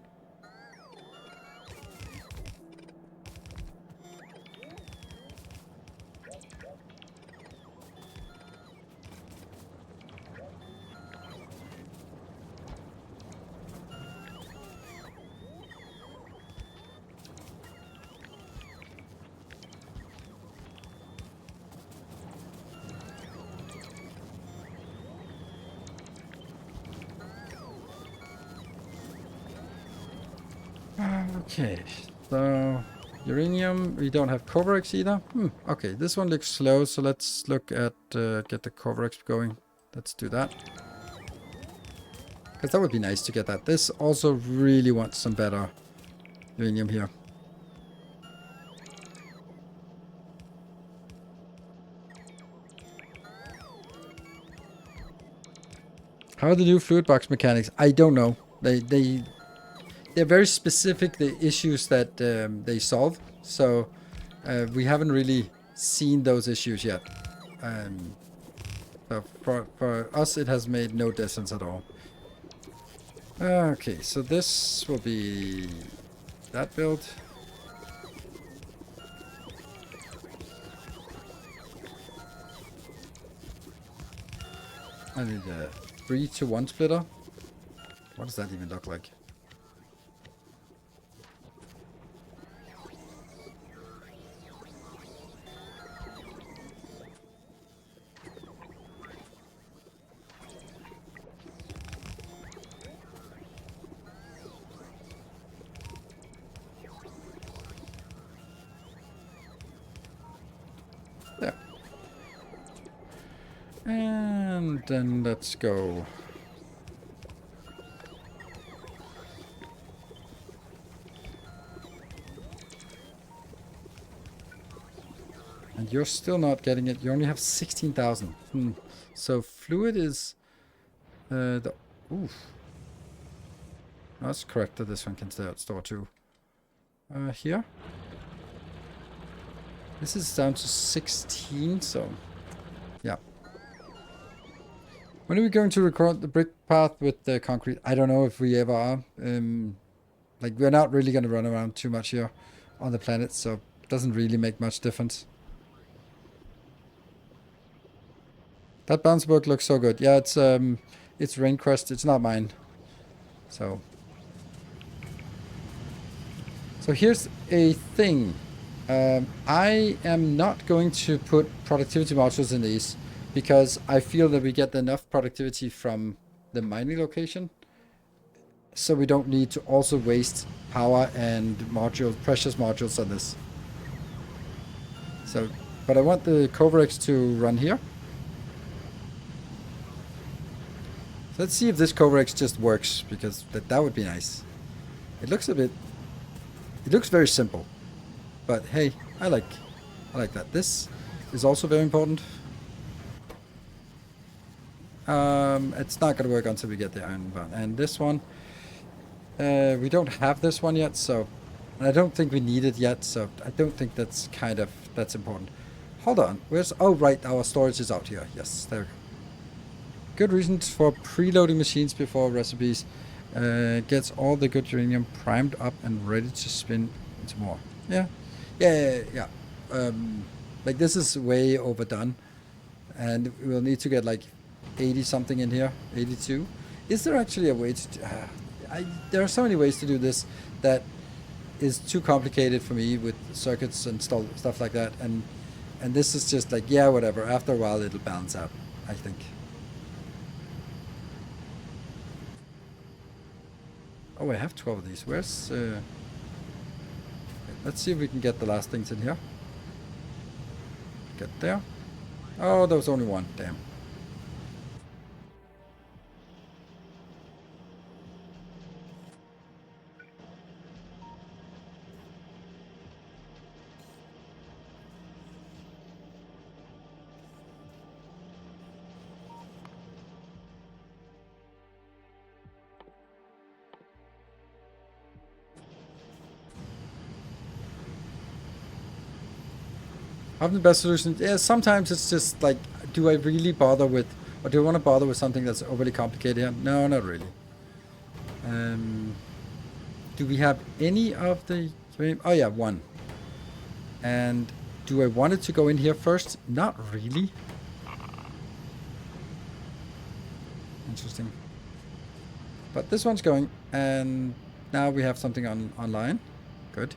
Okay, so uranium, we don't have Covarex either. Okay, this one looks slow, so let's look at get the Covarex going. Let's do that. Because that would be nice to get that. This also really wants some better uranium here. How are the new fluid box mechanics? I don't know. They're very specific, the issues that they solve. So we haven't really seen those issues yet. So for us, it has made no difference at all. Okay, so this will be that build. I need a 3-to-1 splitter. What does that even look like? There. And then let's go. And you're still not getting it. You only have 16,000. So fluid is the... Oof. That's correct that this one can stay at store too. Here. This is down to 16, so... Yeah. When are we going to record the brick path with the concrete? I don't know if we ever are. Like, we're not really going to run around too much here on the planet, so it doesn't really make much difference. That bounce book looks so good. Yeah, it's Raincrest. It's not mine. So here's a thing. I am not going to put productivity modules in these because I feel that we get enough productivity from the mining location. So we don't need to also waste power and precious modules on this. So, but I want the Coverx to run here. So let's see if this Coverx just works, because that would be nice. It looks very simple. But hey, I like that. This is also very important. It's not going to work until we get the iron bound. And this one, we don't have this one yet, so... And I don't think we need it yet, so I don't think that's important. Hold on, oh right, our storage is out here. Yes, there we go. Good reasons for preloading machines before recipes. Gets all the good uranium primed up and ready to spin into more. Yeah. Like, this is way overdone. And we'll need to get like 80 something in here. 82. Is there actually a way to... there are so many ways to do this that is too complicated for me with circuits and stuff like that. And this is just like, yeah, whatever. After a while, it'll balance out, I think. Oh, I have 12 of these. Where's... let's see if we can get the last things in here. Get there. Oh, there was only one. Damn. Often the best solution, yeah, sometimes it's just like, do I really bother with, or do I want to bother with something that's overly complicated here? No, not really. Do we have any of the, oh yeah, one. And do I want it to go in here first? Not really. Interesting. But this one's going, and now we have something online. Good.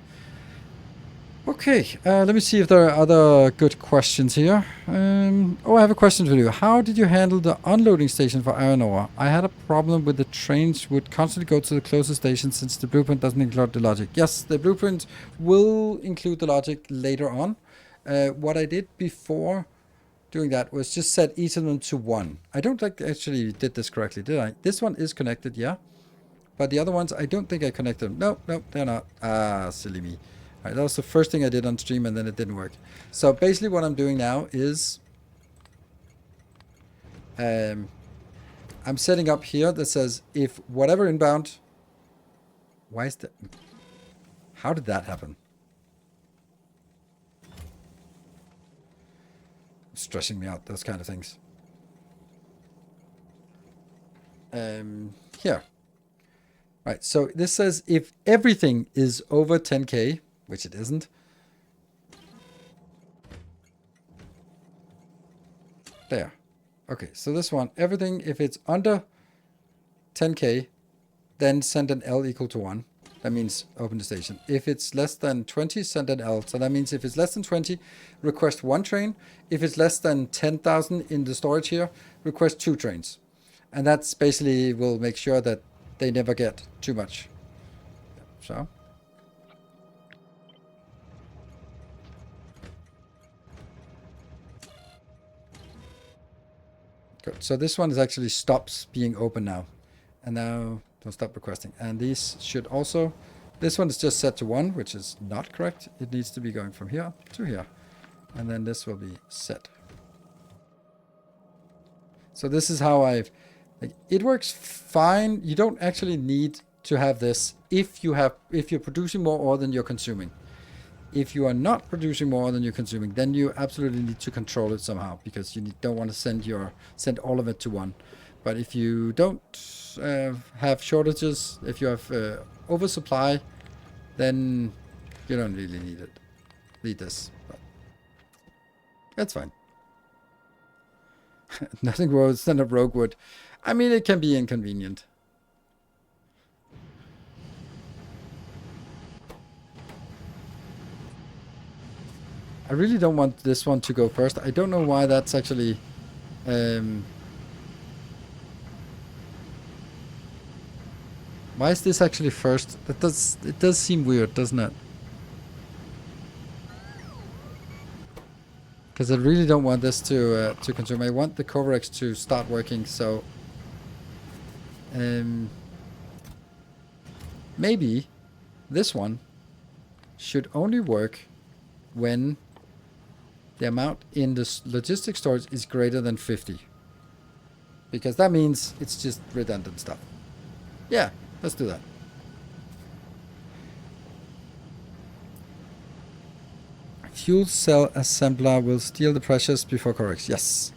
Okay, let me see if there are other good questions here. I have a question for you. How did you handle the unloading station for iron ore? I had a problem with the trains would constantly go to the closest station since the blueprint doesn't include the logic. Yes, the blueprint will include the logic later on. What I did before doing that was just set each of them to 1. I don't think I actually did this correctly, did I? This one is connected, yeah. But the other ones, I don't think I connected them. No, they're not. Ah, silly me. All right, that was the first thing I did on stream, and then it didn't work. So basically what I'm doing now is... I'm setting up here that says if whatever inbound... Why is that... How did that happen? It's stressing me out, those kind of things. Here. Right, so this says if everything is over 10k, which it isn't. There. Okay, so this one, everything, if it's under 10k, then send an L equal to 1. That means open the station. If it's less than 20, send an L. So that means if it's less than 20, request 1 train. If it's less than 10,000 in the storage here, request 2 trains. And that's basically will make sure that they never get too much. So. Good. So this one is actually stops being open now. And now don't stop requesting. And these should also, this one is just set to 1, which is not correct. It needs to be going from here to here. And then this will be set. So this is how I've, like, it works fine. You don't actually need to have this if you're producing more ore than you're consuming. If you are not producing more than you're consuming, then you absolutely need to control it somehow, because you don't want to send all of it to 1. But if you don't have shortages, if you have oversupply, then you don't really need this. But that's fine. Nothing worse than a rogue wood. I mean, it can be inconvenient. I really don't want this one to go first. I don't know why that's actually... why is this actually first? It does seem weird, doesn't it? Because I really don't want this to consume. I want the Covarex to start working, so... maybe this one should only work when the amount in the logistics storage is greater than 50. Because that means it's just redundant stuff. Yeah, let's do that. Fuel cell assembler will steal the precious before Corex. Yes.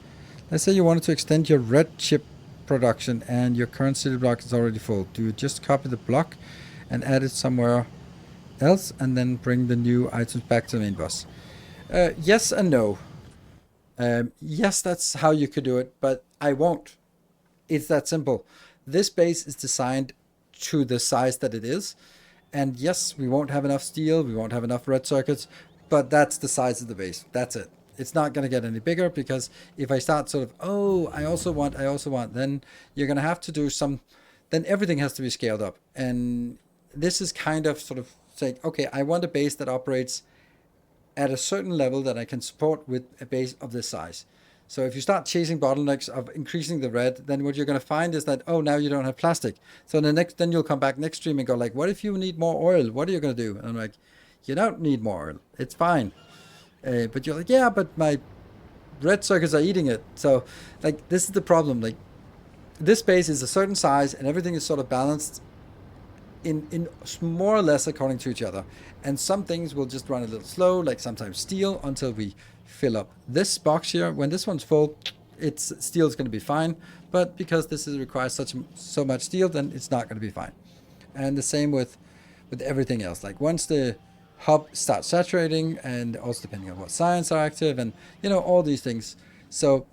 Let's say you wanted to extend your red chip production and your current city block is already full. Do you just copy the block and add it somewhere else and then bring the new items back to the main bus? Yes and no. Yes, that's how you could do it, but I won't. It's that simple. This base is designed to the size that it is. And yes, we won't have enough steel, we won't have enough red circuits, but that's the size of the base. That's it. It's not going to get any bigger, because if I start sort of, oh, I also want, then you're going to have to do some, then everything has to be scaled up. And this is kind of sort of saying, okay, I want a base that operates at a certain level that I can support with a base of this size. So if you start chasing bottlenecks of increasing the red, then what you're going to find is that, oh, now you don't have plastic. So then you'll come back next stream and go like, what if you need more oil? What are you going to do? And I'm like, you don't need more oil. It's fine. But you're like, yeah, but my red circuits are eating it. So like, this is the problem. Like, this base is a certain size and everything is sort of balanced in more or less according to each other. And some things will just run a little slow, like sometimes steel, until we fill up this box here. When this one's full, steel is going to be fine. But because this requires so much steel, then it's not going to be fine. And the same with everything else. Like once the hub starts saturating, and also depending on what science are active, and all these things. So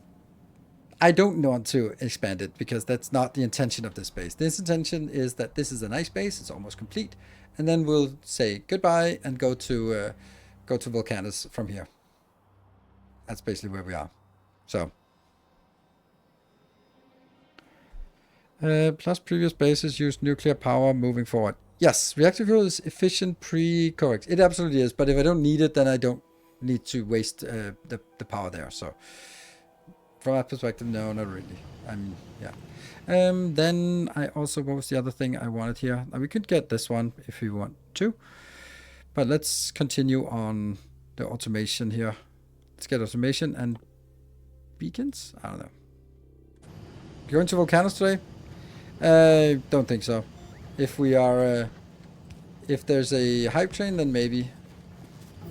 I don't want to expand it, because that's not the intention of this base. This intention is that this is a nice base, it's almost complete, and then we'll say goodbye and go to Volcanus from here. That's basically where we are. So plus previous bases use nuclear power moving forward. Yes, reactor fuel is efficient pre-coax. It absolutely is, but if I don't need it, then I don't need to waste the power there. So from that perspective, no, not really. I mean, yeah. Then I also, what was the other thing I wanted here? Now, we could get this one if we want to, but let's continue on the automation here. Let's get automation and beacons. I don't know. Going to Volcanus today? Don't think so. If we are, if there's a hype train, then maybe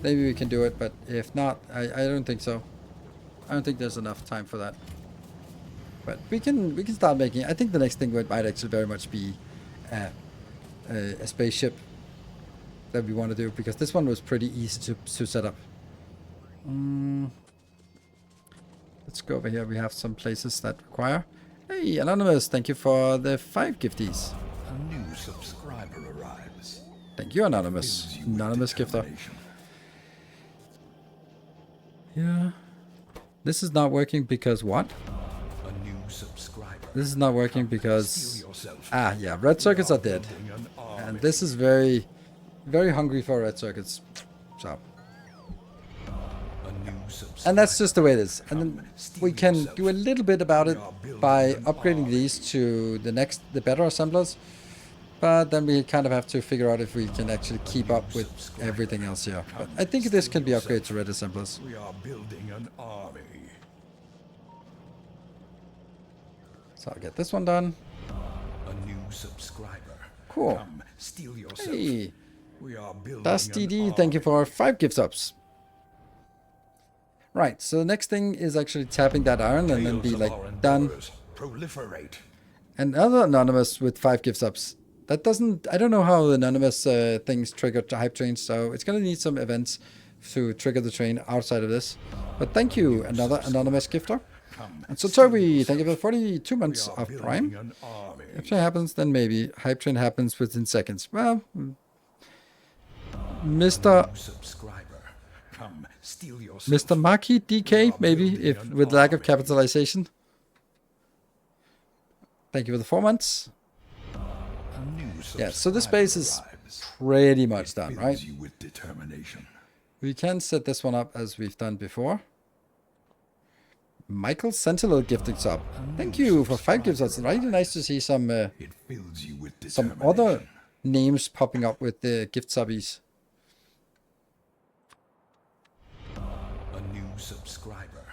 we can do it. But if not, I don't think so. I don't think there's enough time for that. But we can start making. I think the next thing might actually very much be a spaceship that we want to do, because this one was pretty easy to set up. Let's go over here. We have some places that require. Hey, Anonymous, thank you for the 5 gifties. A new subscriber arrives. Thank you, Anonymous. Anonymous gifter. Yeah. This is not working because what? A new subscriber. This is not working because... yeah, red circuits are dead. And this is very, very hungry for red circuits. So. A And that's just the way it is. And then we can do a little bit about it by upgrading these to the better assemblers. But then we kind of have to figure out if we can actually keep up with everything else here. But I think this can be upgraded to red assemblers. We are building an army. So I'll get this one done. A new subscriber. Cool. Come, steal yourself. Hey, We are building Dusty an D, army. thank you for 5 gift subs. Right, so the next thing is actually tapping that iron and then Tales be of like, our done. endeavors proliferate. Another anonymous with 5 gift subs. That doesn't, I don't know how the anonymous things trigger hype trains, so it's going to need some events to trigger the train outside of this. But thank you, another anonymous gifter. Come, And so Toby, thank you for 42 we months are of building Prime. an army. If it happens, then maybe. Hype train happens within seconds. Well, Mr. New subscriber. Come, steal yourself. Mr. Maki DK, maybe, if with lack of capitalization. Thank you for the 4 months. A new Yeah, so this subscriber base is arrives. pretty much done, Fills right? you with determination. We can set this one up as we've done before. Michael Sentinel gifting sub. Thank you for 5 gifts. It's really nice to see some It fills you with some determination. other names popping up with the gift subbies. A new subscriber.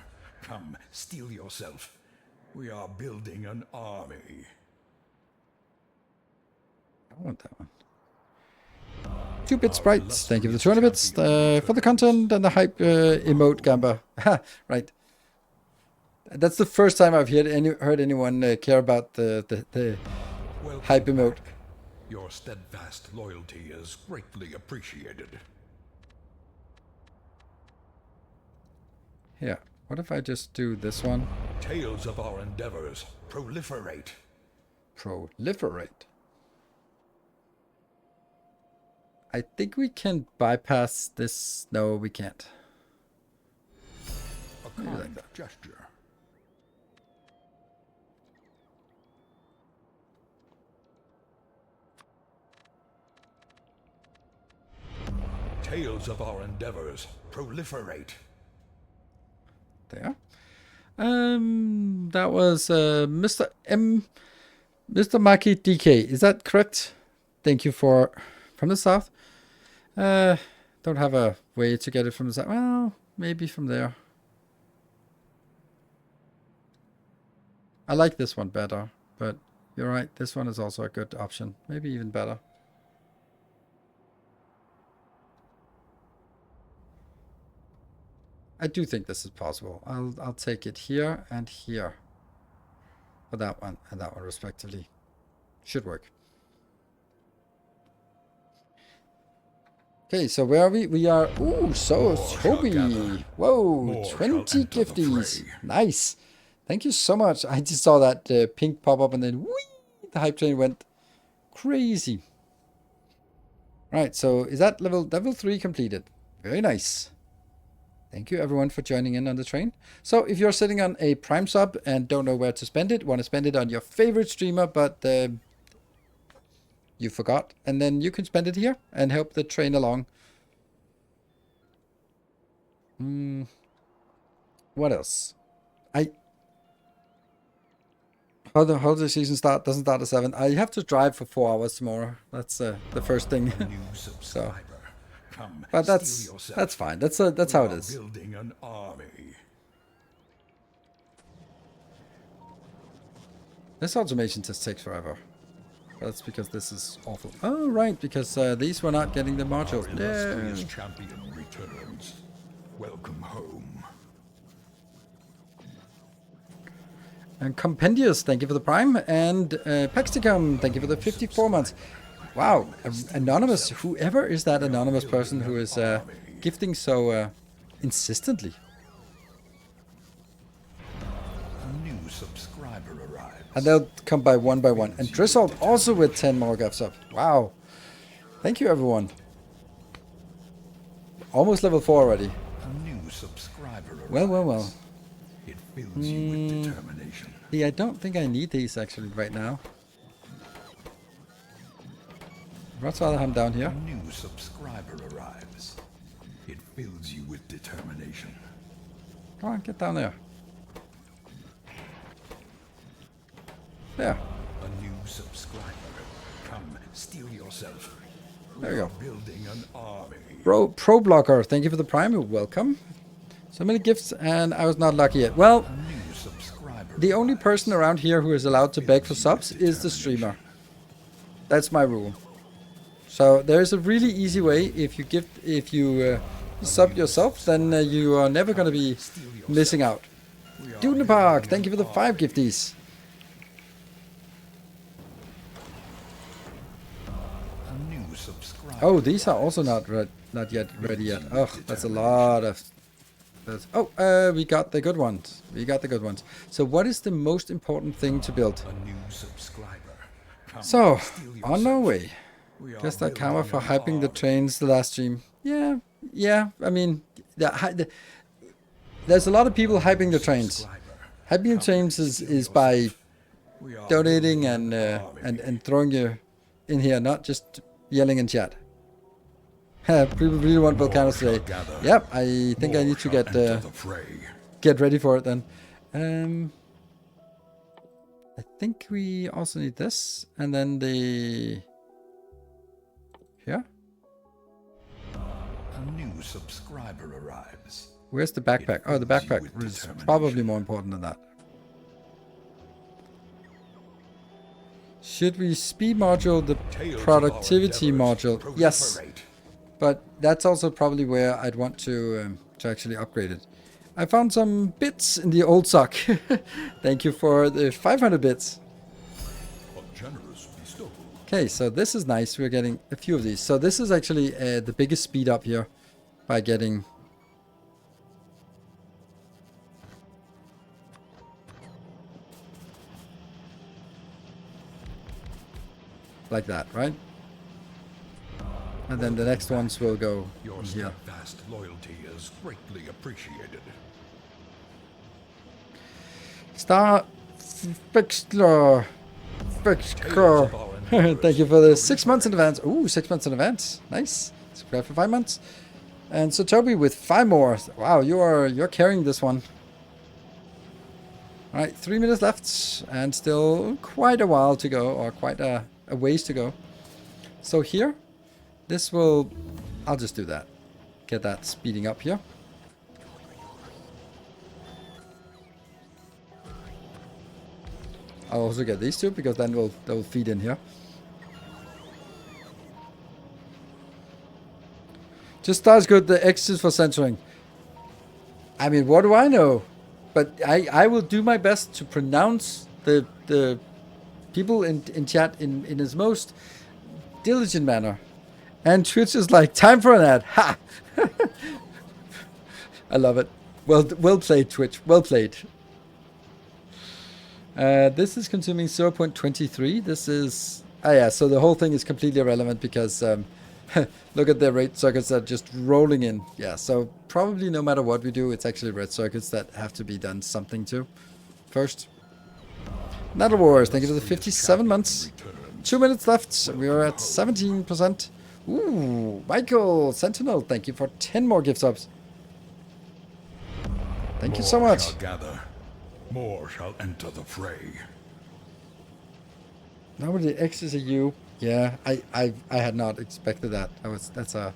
Come, steal yourself. We are building an army. I want that one. 2-bit sprites. Thank you for the 200 bits for the content and the hype emote gamba. Right. That's the first time I've heard anyone care about the Welcome hype emote. back. Your steadfast loyalty is greatly appreciated. Here. What if I just do this one? Tales of our endeavors proliferate. Proliferate. I think we can bypass this. No, we can't. A kind gesture. Tales of our endeavors proliferate. There. That was Mr. Maki DK. Is that correct? Thank you for from the south. Don't have a way to get it from the south. Well, maybe from there. I like this one better, but you're right. This one is also a good option. Maybe even better. I do think this is possible. I'll take it here and here. For that one and that one respectively. Should work. Okay, so where are we? We are... Ooh, so Toby. Whoa, 20 gifties. Nice. Thank you so much. I just saw that pink pop up and then whee, the hype train went crazy. Right, so is that level 3 completed? Very nice. Thank you everyone for joining in on the train. So if you're sitting on a Prime sub and don't know where to spend it, want to spend it on your favorite streamer, but you forgot, and then you can spend it here and help the train along. What else? How the season start doesn't start at 7. I have to drive for 4 hours tomorrow. That's the first thing. New subscriber. Come, But steal yourself. that's fine. That's how it is. Building an army. This automation just takes forever. That's because this is awful. Oh right, because these were not getting the modules. Illustrious Yeah. champion returns. Welcome home. And Compendious, thank you for the Prime. And Paxticum, thank you for the 54 months. Wow, anonymous. Whoever is that anonymous person who is gifting so insistently? A new subscriber arrives. And they'll come by one. And Drissold also with 10 more gifts up. Wow. Thank you, everyone. Almost level 4 already. A new subscriber arrives. Well. It fills you with determination. Yeah, I don't think I need these actually right now. I'd much rather have them down here. A new subscriber arrives. It fills you with determination. Come on, get down there. There. A new subscriber. Come, steal yourself. There you go. Building an army. Pro Blocker, thank you for the Prime. You're welcome. So many gifts, and I was not lucky yet. Well, the only person around here who is allowed to beg for subs is the streamer. That's my rule. So there's a really easy way. If you sub yourself, then you are never going to be missing out. Dune Park, thank you for the 5 gifties. Oh, these are also not yet ready yet. Oh, that's a lot of. Oh, we got the good ones. We got the good ones. So, what is the most important thing to build? A new subscriber. So, on our way. Guess that camera for hyping the trains the last stream. Yeah. I mean, there's a lot of people hyping the trains. Hyping the trains is by donating and throwing you in here, not just yelling in chat. People really want volcanoes today. Yep, I think I need to get ready for it then. I think we also need this, and then the here. A new subscriber arrives. Where's the backpack? Oh, the backpack is probably more important than that. Should we speed module the productivity module? Yes. But that's also probably where I'd want to actually upgrade it. I found some bits in the old sock. Thank you for the 500 bits. Okay, so this is nice. We're getting a few of these. So this is actually the biggest speed up here by getting... like that, right? And then the next ones will go Your here. steadfast loyalty is greatly appreciated. Star Fixler. Thank you for the 6 months in advance. Ooh, 6 months in advance. Nice. Subscribe for 5 months. And so Toby with 5 more. Wow, you're carrying this one. All right, 3 minutes left, and still quite a while to go, or quite a ways to go. So here. This will... I'll just do that. Get that speeding up here. I'll also get these two, because then they'll feed in here. Just starts good. The X is for censoring. I mean, what do I know? But I will do my best to pronounce the people in chat in his most diligent manner. And Twitch is like, time for an ad. Ha! I love it. Well played, Twitch. Well played. This is consuming 0.23. This is... Oh yeah, so the whole thing is completely irrelevant because... look at the red circuits that are just rolling in. Yeah, so probably no matter what we do, it's actually red circuits that have to be done something to first. Metal Wars, thank you for the 57 months. 2 minutes left. We are at 17%. Ooh, Michael Sentinel, thank you for 10 more gift subs. Thank you so much. Shall gather. More shall enter the fray. Now the X is a U. Yeah, I had not expected that. That's a...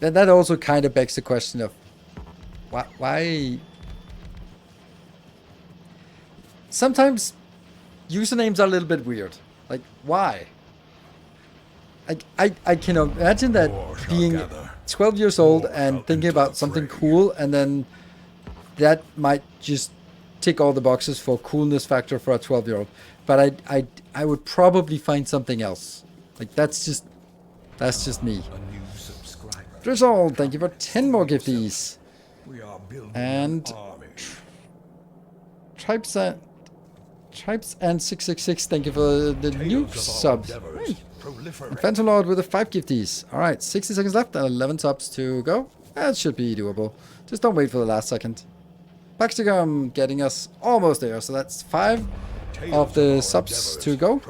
That also kind of begs the question of why... Sometimes usernames are a little bit weird. Like, why? I can imagine that being 12 years old and thinking about something cool, and then that might just tick all the boxes for coolness factor for a 12-year-old. But I would probably find something else. Like, that's just me. Drizzle, thank you for 10 more gifties. And Tribes and 666, thank you for the new subs. Hey. And Phantom Lord with the 5 gifties. Alright, 60 seconds left and 11 subs to go. That should be doable. Just don't wait for the last second. Baxigum getting us almost there. So that's 5 of the subs to go.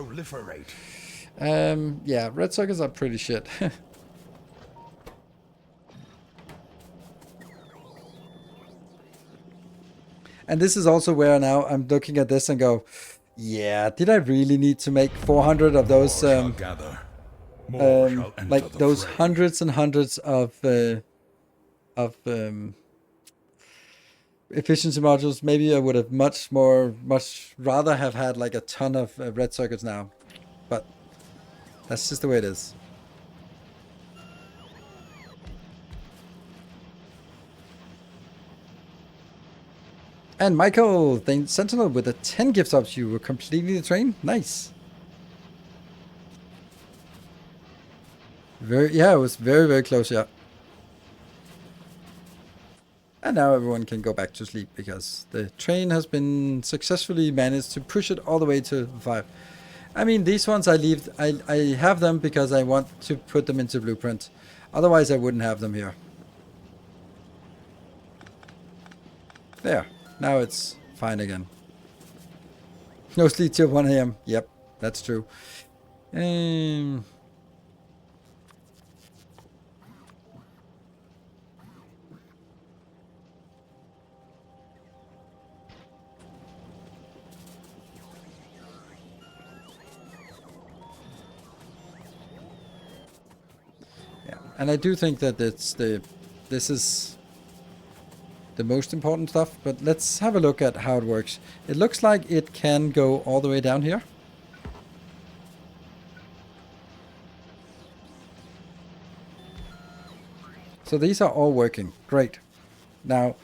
Yeah, red circuits are pretty shit. And this is also where now I'm looking at this and go, yeah, did I really need to make 400 of those, More shall gather. More shall enter like the those fray. hundreds and hundreds of efficiency modules? Maybe I would have much rather have had like a ton of red circuits now, but that's just the way it is. And Michael, the Sentinel with the 10 gift subs, you were completing the train. Nice. Yeah, it was very, very close, yeah. And now everyone can go back to sleep because the train has been successfully managed to push it all the way to 5. I mean, these ones I have them because I want to put them into Blueprint. Otherwise, I wouldn't have them here. There. Now it's fine again. No sleep till 1 a.m. Yep, that's true. Yeah, and I do think that this is the most important stuff, but let's have a look at how it works. It looks like it can go all the way down here. So these are all working. Great. Now,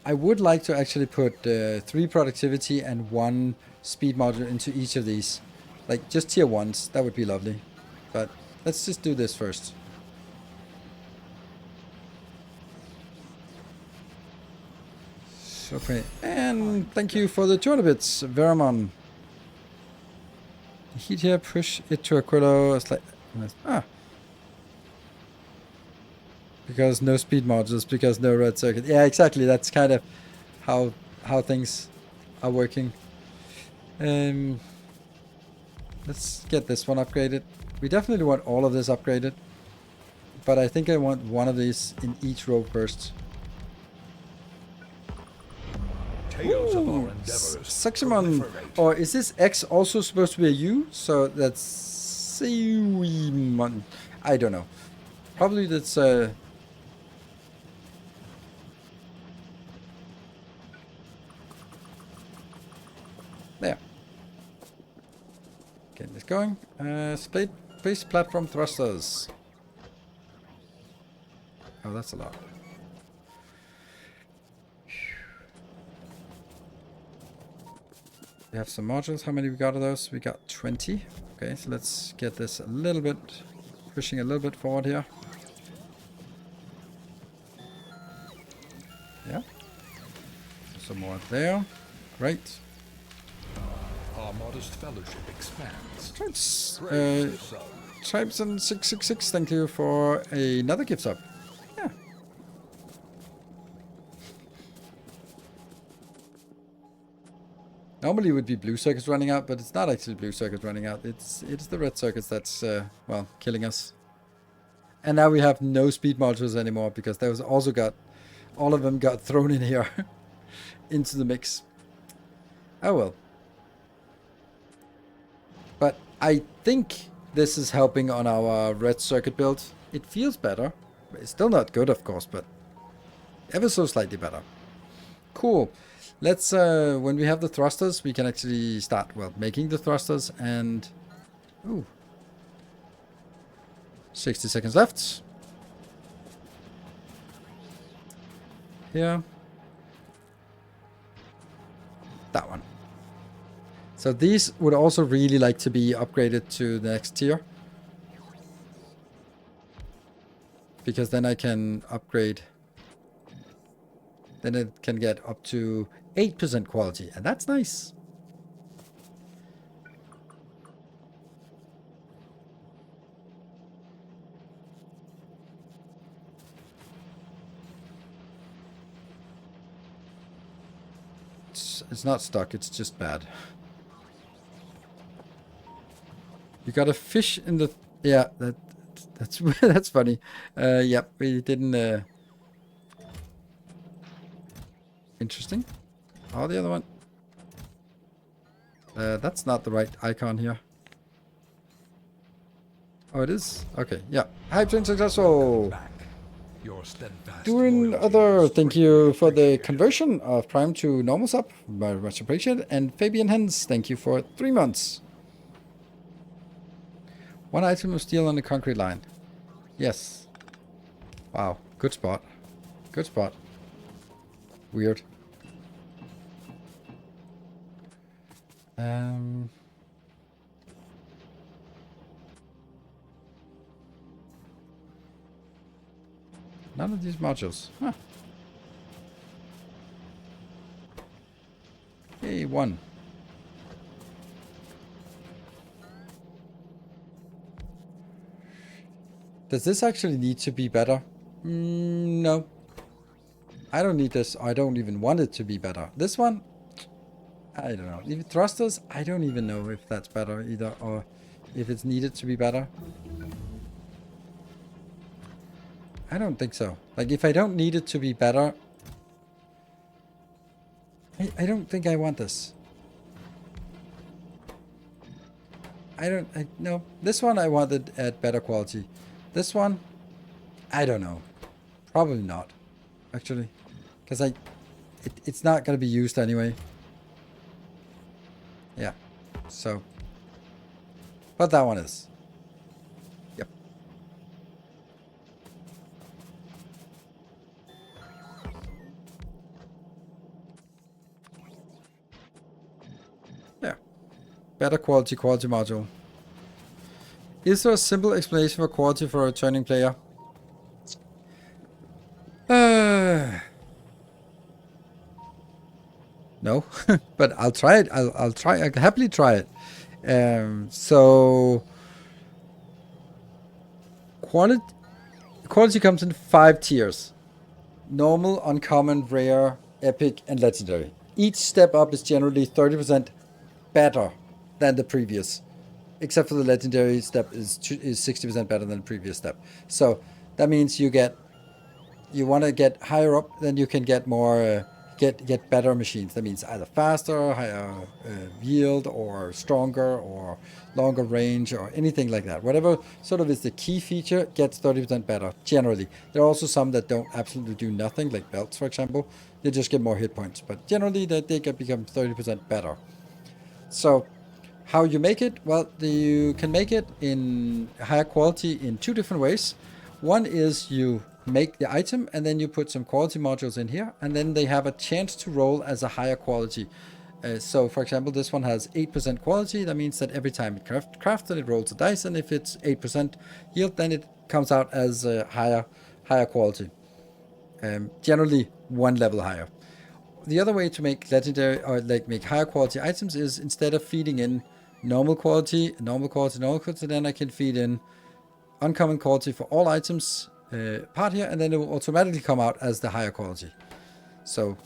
I would like to actually put 3 productivity and 1 speed module into each of these. Like just tier 1s. That would be lovely. But let's just do this first. Okay, and thank you for the 200 bits, Veramon. Heat here, push it to Aquilo. Because no speed modules, because no red circuit. Yeah, exactly. That's kind of how things are working. Let's get this one upgraded. We definitely want all of this upgraded, but I think I want one of these in each row first. Tales of our endeavors. Sexamon, proliferate. or is this X also supposed to be a U? So that's Seumon. I don't know. Probably that's there. Get this going. Split base platform thrusters. Oh, that's a lot. We have some modules. How many we got of those? We got 20. Okay, so let's get this a little bit, pushing a little bit forward here. Yeah. Some more there. Great. Our modest fellowship expands. Tribes, Praise the sun. Tribes and 666, thank you for another gift sub. Yeah. Normally it would be blue circuits running out, but it's not actually blue circuits running out. It's the red circuits that's, well, killing us. And now we have no speed modules anymore because those also got, all of them got thrown in here into the mix. Oh well. But I think this is helping on our red circuit build. It feels better. It's still not good, of course, but ever so slightly better. Cool. Let's, when we have the thrusters, we can actually start, well, making the thrusters and... Ooh. 60 seconds left. Here. That one. So these would also really like to be upgraded to the next tier. Because then I can upgrade. Then it can get up to 8% quality, and that's nice. It's not stuck, it's just bad. You got a fish in the... Yeah, that's that's funny. Yep, we didn't... Interesting. Oh, the other one. That's not the right icon here. Oh, it is? Okay, yeah. Hype train successful! Back. Your steadfast Doing loyalty other, is thank greatly you for the appreciated. conversion of Prime to normal sub. Very much appreciated. And Fabian Hens, thank you for 3 months. 1 item of steel on the concrete line. Yes. Wow, good spot. Good spot. Weird. None of these modules. Huh. Hey, 1. Does this actually need to be better? No. I don't need this. I don't even want it to be better. This one? I don't know. Even thrusters? I don't even know if that's better either, or if it's needed to be better. I don't think so. Like, if I don't need it to be better, I don't think I want this. No. This one I wanted at better quality. This one, I don't know. Probably not, actually. Because it's not going to be used anyway. Yeah. So. But that one is. Yep. Yeah. Better quality module. Is there a simple explanation for quality for a returning player? No, but I'll try it. I'll try. I'll happily try it. So quality comes in 5 tiers: normal, uncommon, rare, epic, and legendary. Each step up is generally 30% better than the previous, except for the legendary step is 60% better than the previous step. So that means you want to get higher up, then you can get more, get better machines. That means either faster, higher yield, or stronger, or longer range, or anything like that. Whatever sort of is the key feature gets 30% better, generally. There are also some that don't absolutely do nothing, like belts, for example. They just get more hit points, but generally they can become 30% better. So how you make it? Well, you can make it in higher quality in 2 different ways. One is you make the item and then you put some quality modules in here, and then they have a chance to roll as a higher quality. So for example, this one has 8% quality. That means that every time it crafted, it rolls a dice, and if it's 8% yield, then it comes out as a higher quality. Generally 1 level higher. The other way to make legendary, or like make higher quality items, is instead of feeding in normal quality, then I can feed in uncommon quality for all items part here, and then it will automatically come out as the higher quality. So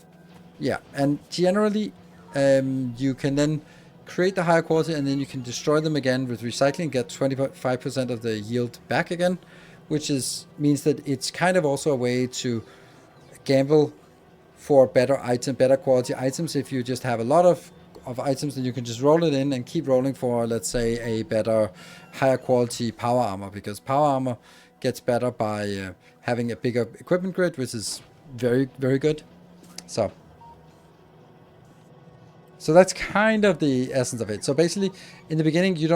yeah, and generally you can then create the higher quality, and then you can destroy them again with recycling, get 25% of the yield back again, which means that it's kind of also a way to gamble for better quality items. If you just have a lot of items, then you can just roll it in and keep rolling for, let's say, a better, higher quality power armor, because power armor gets better by having a bigger equipment grid, which is very, very good. So that's kind of the essence of it. So basically, in the beginning, you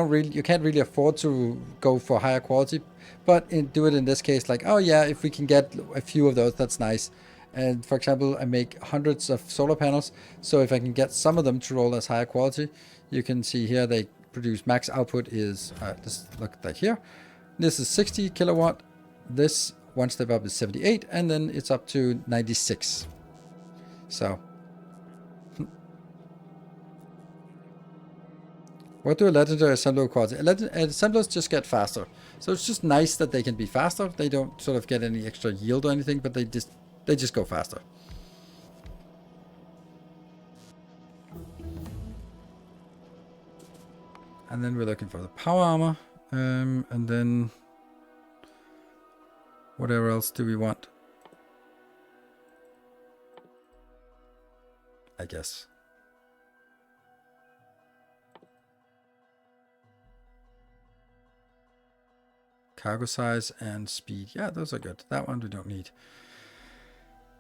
can't really afford to go for higher quality, but do it in this case, like, oh yeah, if we can get a few of those, that's nice. And for example, I make hundreds of solar panels, so if I can get some of them to roll as higher quality, you can see here they produce max output is, let's look at that here. This is 60 kilowatt. This one step up is 78, and then it's up to 96. So what do a legendary assembler quality? Assemblers just get faster. So it's just nice that they can be faster. They don't sort of get any extra yield or anything, but they just go faster. And then we're looking for the power armor. And then whatever else do we want? I guess. Cargo size and speed. Yeah, those are good. That one we don't need.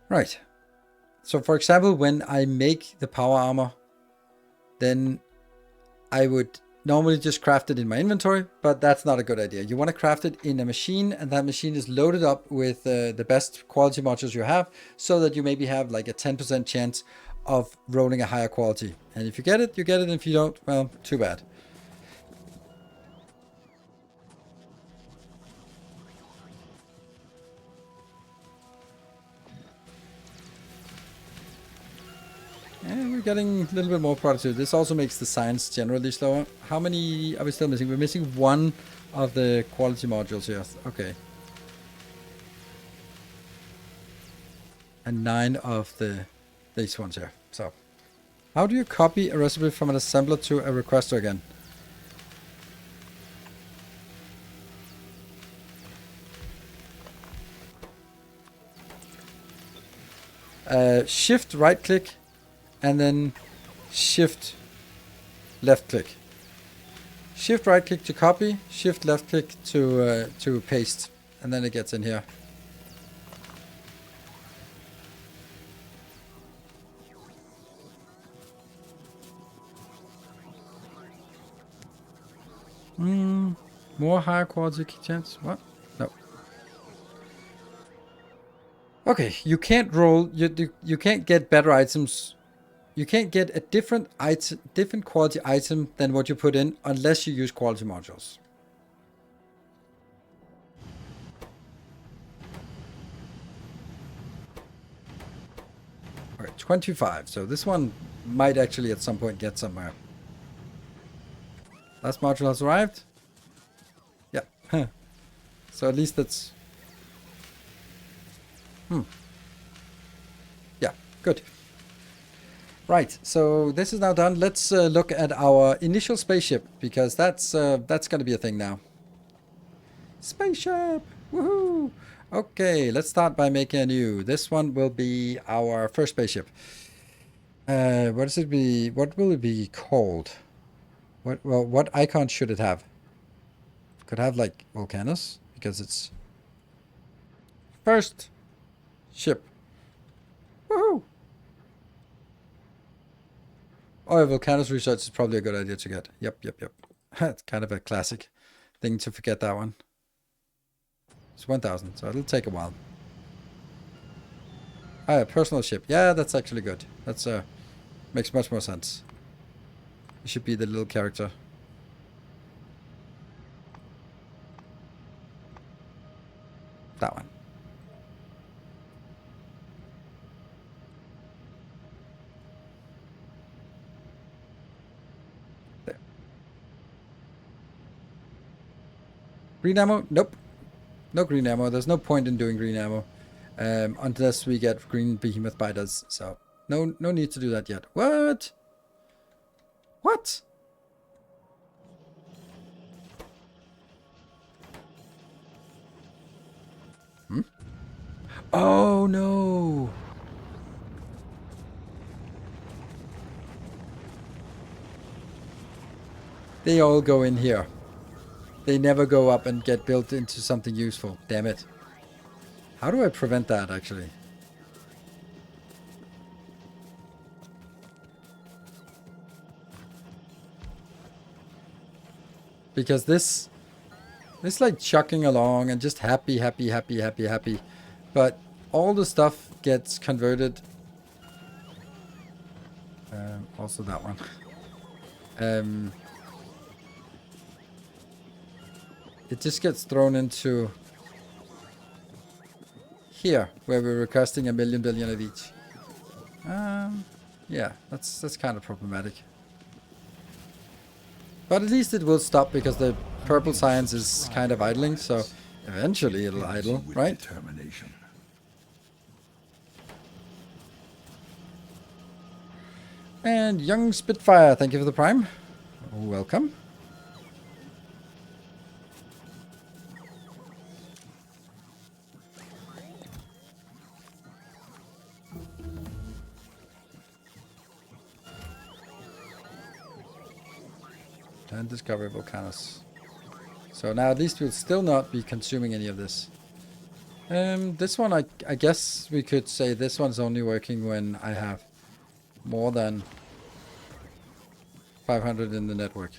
Right. So for example, when I make the power armor, then I would normally just craft it in my inventory, but that's not a good idea. You want to craft it in a machine, and that machine is loaded up with the best quality modules you have, so that you maybe have like a 10% chance of rolling a higher quality. And if you get it, you get it. And if you don't, well, too bad. And we're getting a little bit more productive. This also makes the science generally slower. How many are we still missing? We're missing one of the quality modules here. Okay. And 9 of these ones here. So, how do you copy a recipe from an assembler to a requester again? Shift right click and then shift left click. Shift right click to copy, shift left click to paste, and then it gets in here. More higher quality chance. What? No. Okay, you can't roll. You can't get better items. You can't get a different quality item than what you put in unless you use quality modules. Okay, 25. So this one might actually at some point get somewhere. Last module has arrived. Yeah. So at least that's... Yeah, good. Right, so this is now done. Let's look at our initial spaceship, because that's going to be a thing now. Spaceship! Woohoo! Okay, let's start by making a new. This one will be our first spaceship. What will it be called? What icon should it have? Could have like Volcanus, because it's first ship. Woohoo! Oh, yeah, Volcanus research is probably a good idea to get. Yep. It's kind of a classic thing to forget that one. It's 1,000, so it'll take a while. Ah, yeah, personal ship. Yeah, that's actually good. That's makes much more sense. It should be the little character. That one. There. Green ammo? Nope. No green ammo. There's no point in doing green ammo. Unless we get green behemoth biters. So, no need to do that yet. What? What? Oh, no. They all go in here. They never go up and get built into something useful. Damn it. How do I prevent that, actually? Because this like chucking along and just happy. But all the stuff gets converted. Also that one. It just gets thrown into here, where we're requesting 1 billion of each. Yeah, that's kind of problematic. But at least it will stop, because the purple science is kind of idling, so eventually it'll idle, right? Determination. And young Spitfire, thank you for the prime. Welcome. And discover volcanoes. So now at least we'll still not be consuming any of this. This one, I guess we could say this one's only working when I have more than 500 in the network.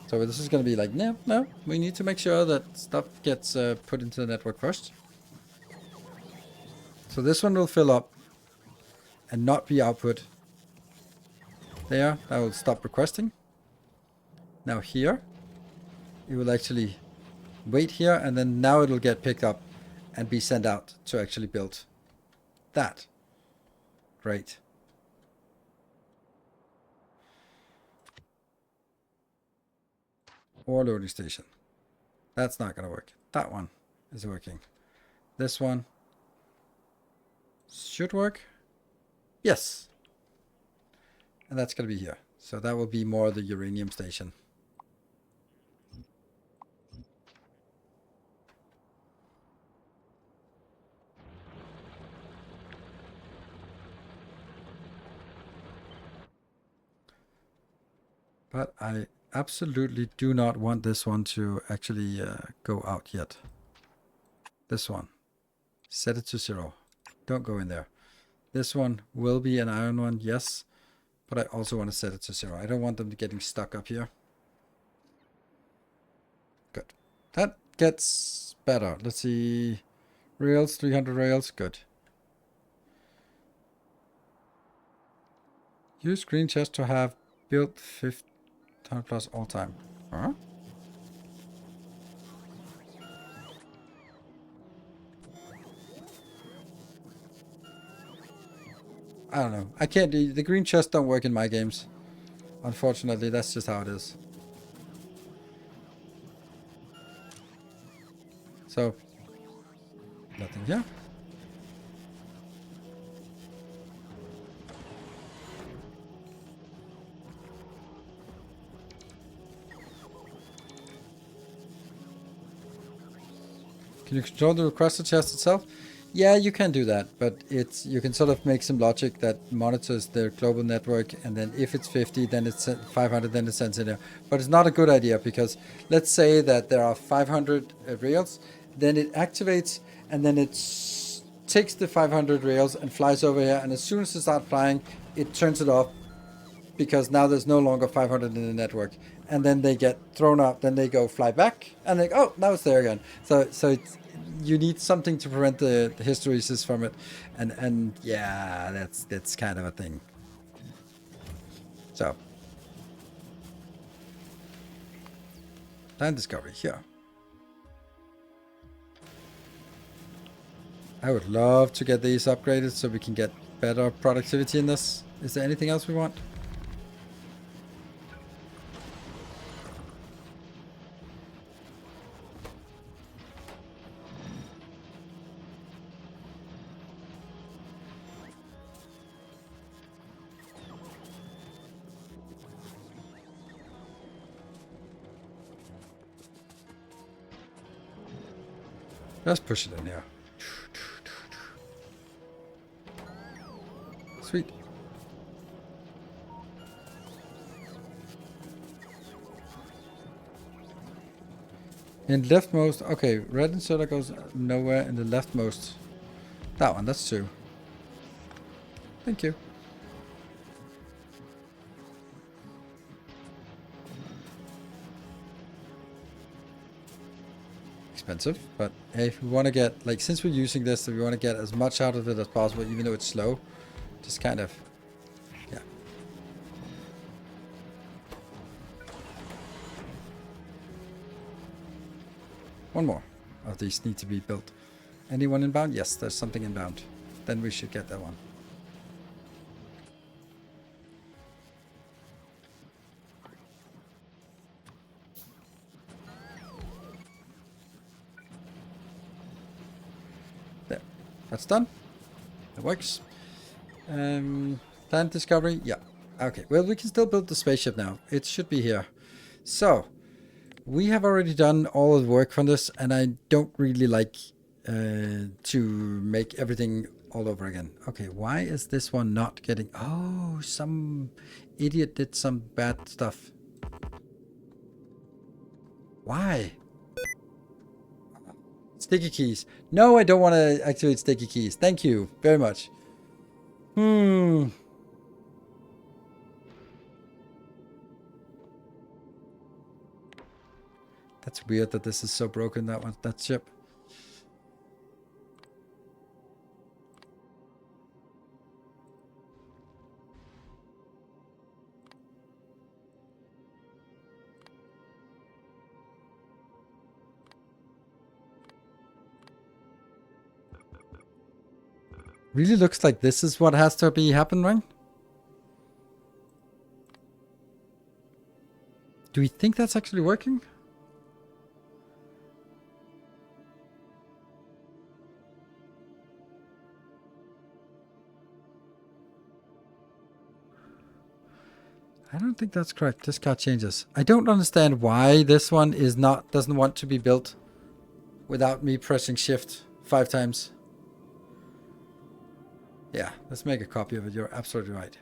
So this is going to be like, no, we need to make sure that stuff gets put into the network first. So this one will fill up and not be output. There, I will stop requesting. Now here, it will actually wait here, and then now it will get picked up and be sent out to actually build that. Great. Or loading station. That's not going to work. That one is working. This one should work. Yes. And that's going to be here. So that will be more the uranium station. But I absolutely do not want this one to actually go out yet. This one. Set it to 0. Don't go in there. This one will be an iron one, yes. But I also want to set it to 0. I don't want them getting stuck up here. Good. That gets better. Let's see. Rails, 300 rails. Good. Use green chest to have built 500 plus all time. Huh? I don't know. I can't do the green chests don't work in my games. Unfortunately, that's just how it is. So nothing here. Can you control the requested chest itself? Yeah, you can do that, but it's you can sort of make some logic that monitors the global network, and then if it's 50, then it's 500, then it sends in there. But it's not a good idea, because let's say that there are 500 rails, then it activates, and then it takes the 500 rails and flies over here, and as soon as it starts flying, it turns it off, because now there's no longer 500 in the network, and then they get thrown out, then they go fly back, and they oh, now it's there again. So it's, you need something to prevent the hysteresis from it, and yeah, that's kind of a thing. So land discovery here. I would love to get these upgraded so we can get better productivity in this. Is there anything else we want? Let's push it in here. Sweet. In leftmost, okay, red inserter goes nowhere in the leftmost. That one, that's 2. Thank you. Expensive, but hey, if we want to get, like, since we're using this, we want to get as much out of it as possible, even though it's slow. Just kind of, yeah. One more of these need to be built. Anyone inbound? Yes, there's something inbound. Then we should get that one. There. That's done. It works. Planet discovery? Yeah. Okay. Well, we can still build the spaceship now. It should be here. So, we have already done all of the work from this, and I don't really like to make everything all over again. Okay, why is this one not getting... Oh, some idiot did some bad stuff. Why? Sticky keys. No, I don't want to activate sticky keys. Thank you very much. That's weird that this is so broken, that one, that ship. Really looks like this is what has to be happening. Do we think that's actually working? I don't think that's correct. This car changes. I don't understand why this one is not doesn't want to be built without me pressing shift 5 times. Yeah, let's make a copy of it. You're absolutely right.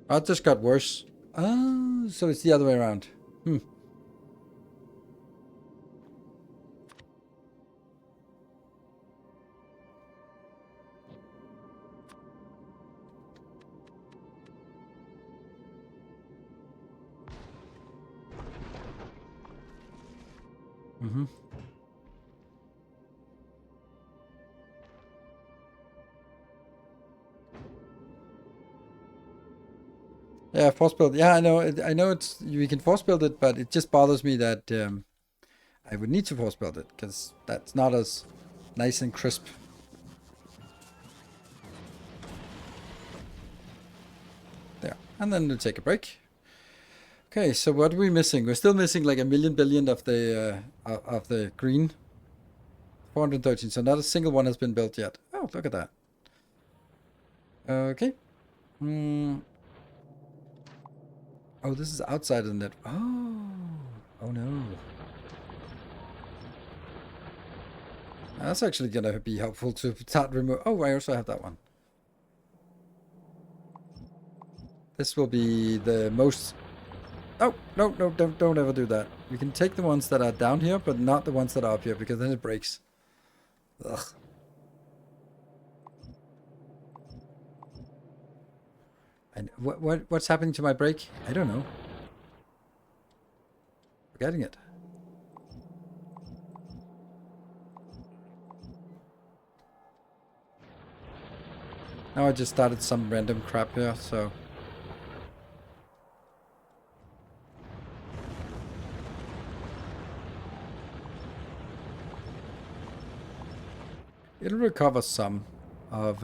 Oh, it just got worse. Oh, so it's the other way around. Yeah, force build. Yeah, I know. I know it's we can force build it, but it just bothers me that I would need to force build it because that's not as nice and crisp. There, and then we'll take a break. Okay, so what are we missing? We're still missing like a million billion of the green. 413. So not a single one has been built yet. Oh, look at that. Okay. Oh, this is outside of the net. Oh no. That's actually gonna be helpful to start remove. Oh, I also have that one. This will be the most. Oh no, don't ever do that. You can take the ones that are down here, but not the ones that are up here because then it breaks. Ugh. And what's happening to my brake? I don't know. Forgetting it. Now I just started some random crap here, so. It'll recover some of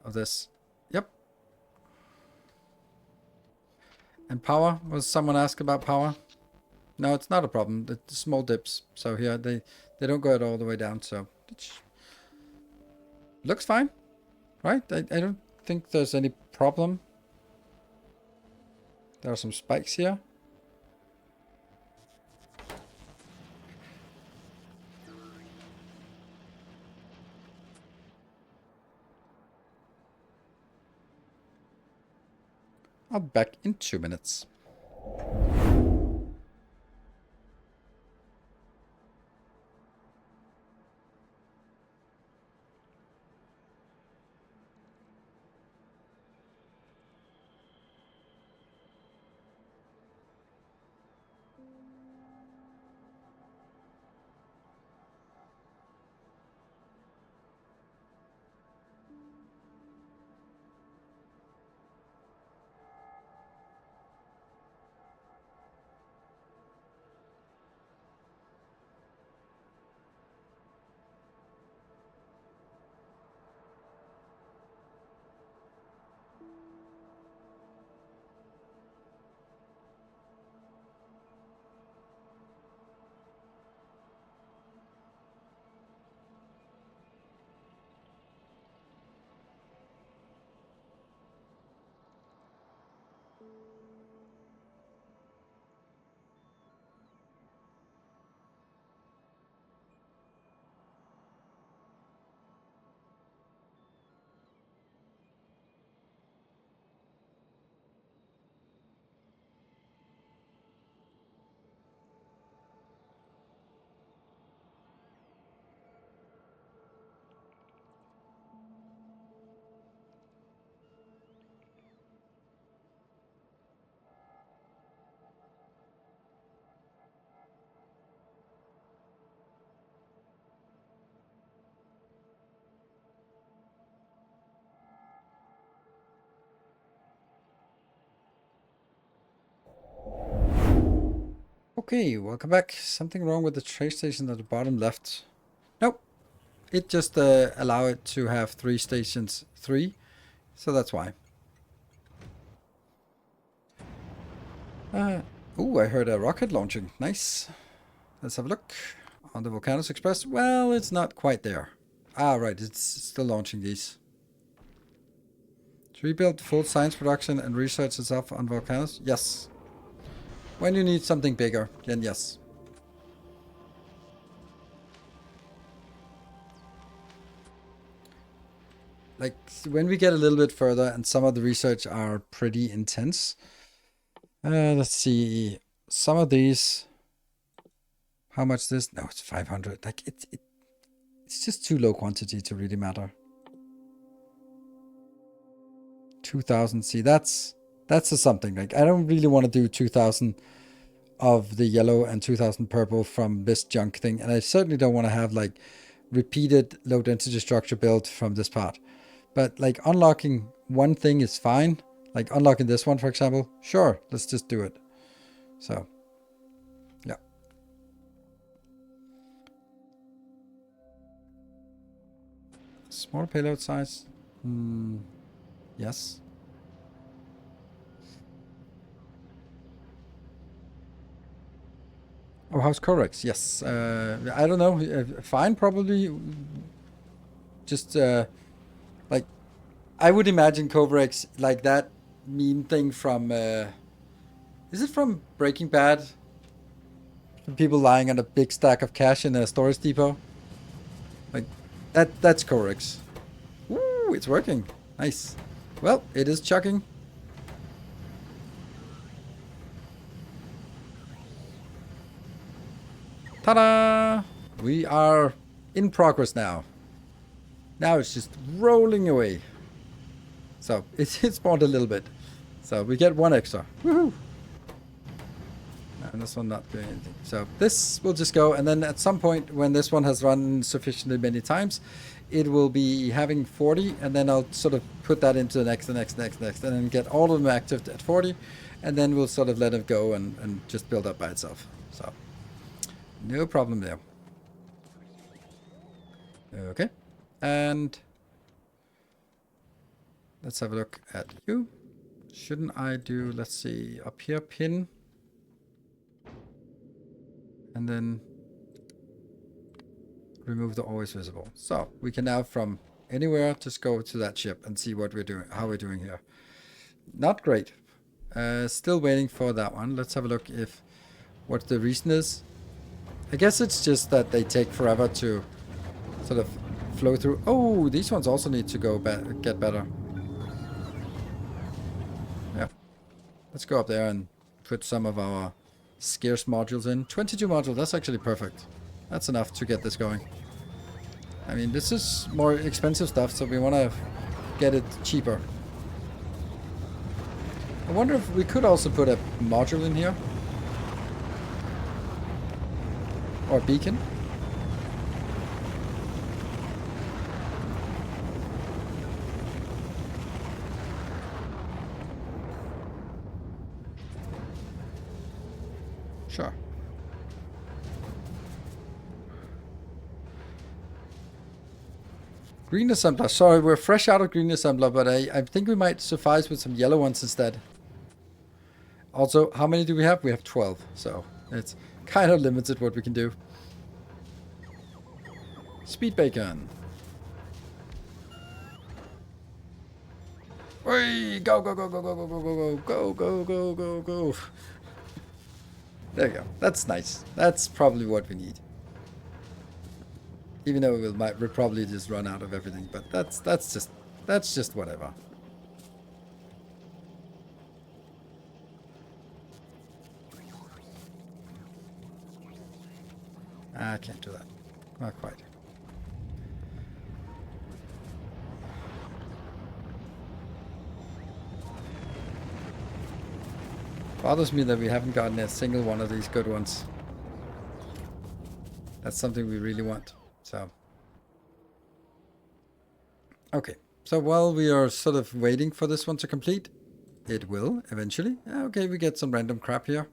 this. Yep. And power? Was someone asked about power? No, it's not a problem. It's small dips. So here they don't go all the way down. So it looks fine, right? I don't think there's any problem. There are some spikes here. I'll be back in 2 minutes. Okay, welcome back. Something wrong with the train station at the bottom left. Nope. It just allow it to have 3 stations 3. So that's why. Oh, I heard a rocket launching. Nice. Let's have a look. On the Volcanoes Express. Well, it's not quite there. Ah, right. It's still launching these. To rebuild full science production and research itself on volcanoes? Yes. When you need something bigger, then yes. Like, when we get a little bit further and some of the research are pretty intense. Let's see. Some of these... How much this? No, it's 500. Like, it's just too low quantity to really matter. 2,000. See, that's a something. Like, I don't really want to do 2,000 of the yellow and 2,000 purple from this junk thing. And I certainly don't want to have, like, repeated low density structure built from this part. But, like, unlocking one thing is fine. Like, unlocking this one, for example. Sure, let's just do it. So, yeah. Small payload size. Yes. Oh, how's Corex? Yes. I don't know. Fine, probably. Just, like, I would imagine Corex like that meme thing from, is it from Breaking Bad? People lying on a big stack of cash in a storage depot. Like, that's Corex. Woo, it's working. Nice. Well, it is chucking. Ta-da! We are in progress now. Now it's just rolling away. So it spawned a little bit. So we get 1 extra. Woohoo! And this one not doing anything. So this will just go, and then at some point when this one has run sufficiently many times, it will be having 40, and then I'll sort of put that into the next, and then get all of them active at 40, and then we'll sort of let it go and just build up by itself. So no problem there. Okay, and let's have a look at you. Shouldn't I do, let's see, up here, pin, and then remove the always visible. So we can now from anywhere just go to that ship and see what we're doing, how we're doing here. Not great. Still waiting for that one. Let's have a look if what the reason is. I guess it's just that they take forever to sort of flow through. Oh, these ones also need to go get better. Yeah. Let's go up there and put some of our scarce modules in. 22 modules, that's actually perfect. That's enough to get this going. I mean, this is more expensive stuff, so we want to get it cheaper. I wonder if we could also put a module in here. Or a beacon. Sure. Green assembler. Sorry, we're fresh out of green assembler, but I think we might suffice with some yellow ones instead. Also, how many do we have? We have 12, so it's kind of limited what we can do. Speed bacon. Oi, go, go, go, go, go, go, go, go, go, go, go, go, go. There you go. That's nice. That's probably what we need. Even though we'll probably just run out of everything, but that's just whatever. I can't do that. Not quite. Bothers me that we haven't gotten a single one of these good ones. That's something we really want. So, okay. So while we are sort of waiting for this one to complete, it will eventually. Okay, we get some random crap here.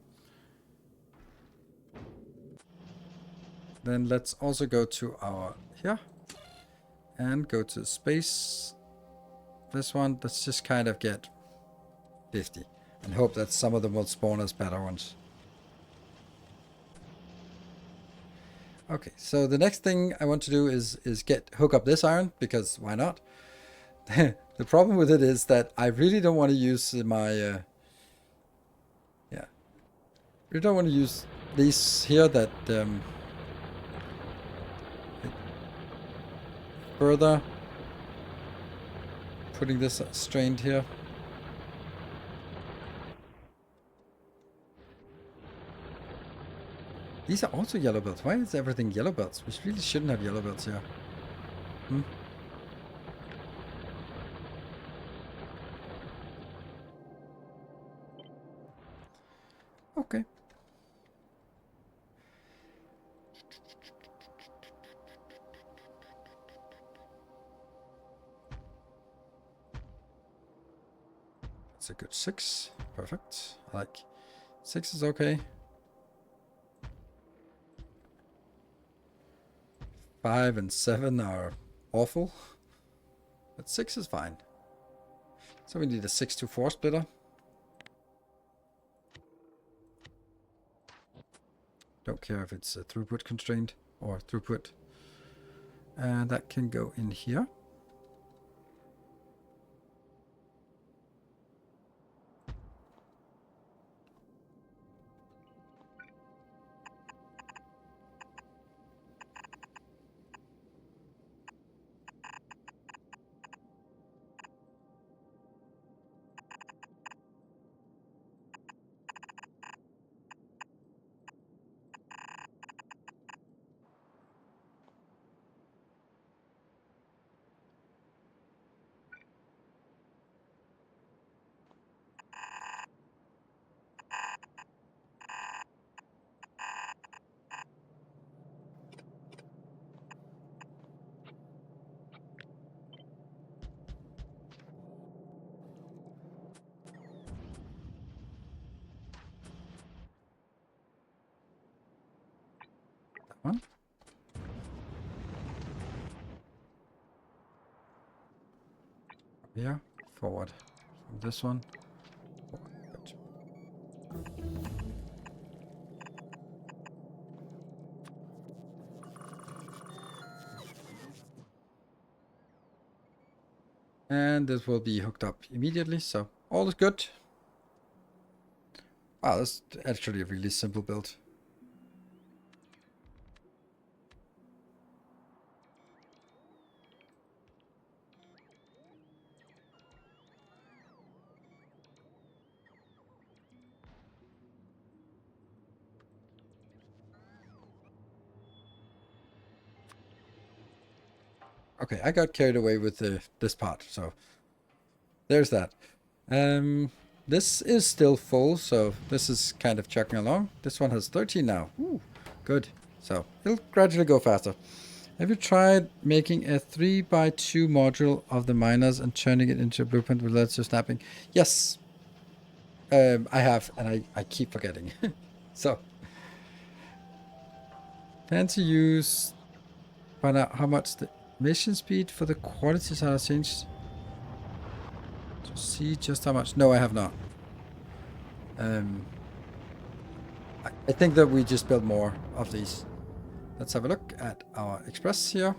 Then let's also go to our here and go to space. This one, let's just kind of get 50 and hope that some of them will spawn as better ones. Okay, so the next thing I want to do is hook up this iron, because why not? The problem with it is that I really don't want to use my we don't want to use these here that further putting this strained here. These are also yellow belts. Why is everything yellow belts? We really shouldn't have yellow belts here. Okay. That's a good 6. Perfect. I like 6 is okay. 5 and 7 are awful, but 6 is fine. So we need a 6-to-4 splitter. Don't care if it's a throughput constrained or throughput. And that can go in here. One. Here, forward. From this one. Forward. And this will be hooked up immediately, so all is good. Wow, that's actually a really simple build. Okay, I got carried away with this part, so there's that. This is still full, so this is kind of chugging along. This one has 13 now. Ooh, good. So it'll gradually go faster. Have you tried making a 3x2 module of the miners and turning it into a blueprint with laser snapping? Yes, I have, and I keep forgetting. So, plan to use, find out how much the mission speed for the quality side has changed. To see just how much. No, I have not. I think that we just build more of these. Let's have a look at our express here.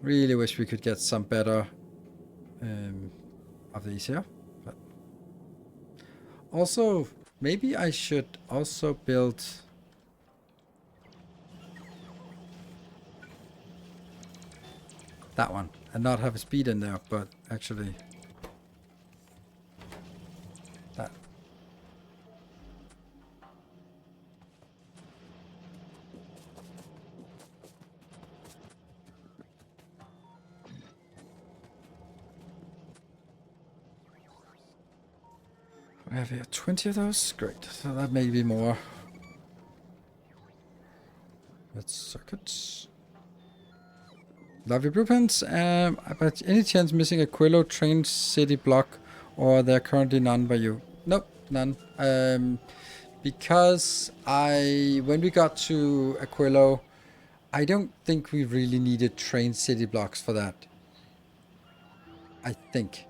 Really wish we could get some better of these here. But also, maybe I should also build that one and not have a speed in there, but actually that. We have here 20 of those. Great. So that may be more. Let's circuits. Love your blueprints. But any chance missing a Quillo train city block, or there currently none by you? Nope, none. Because when we got to Aquilo, I don't think we really needed train city blocks for that. I think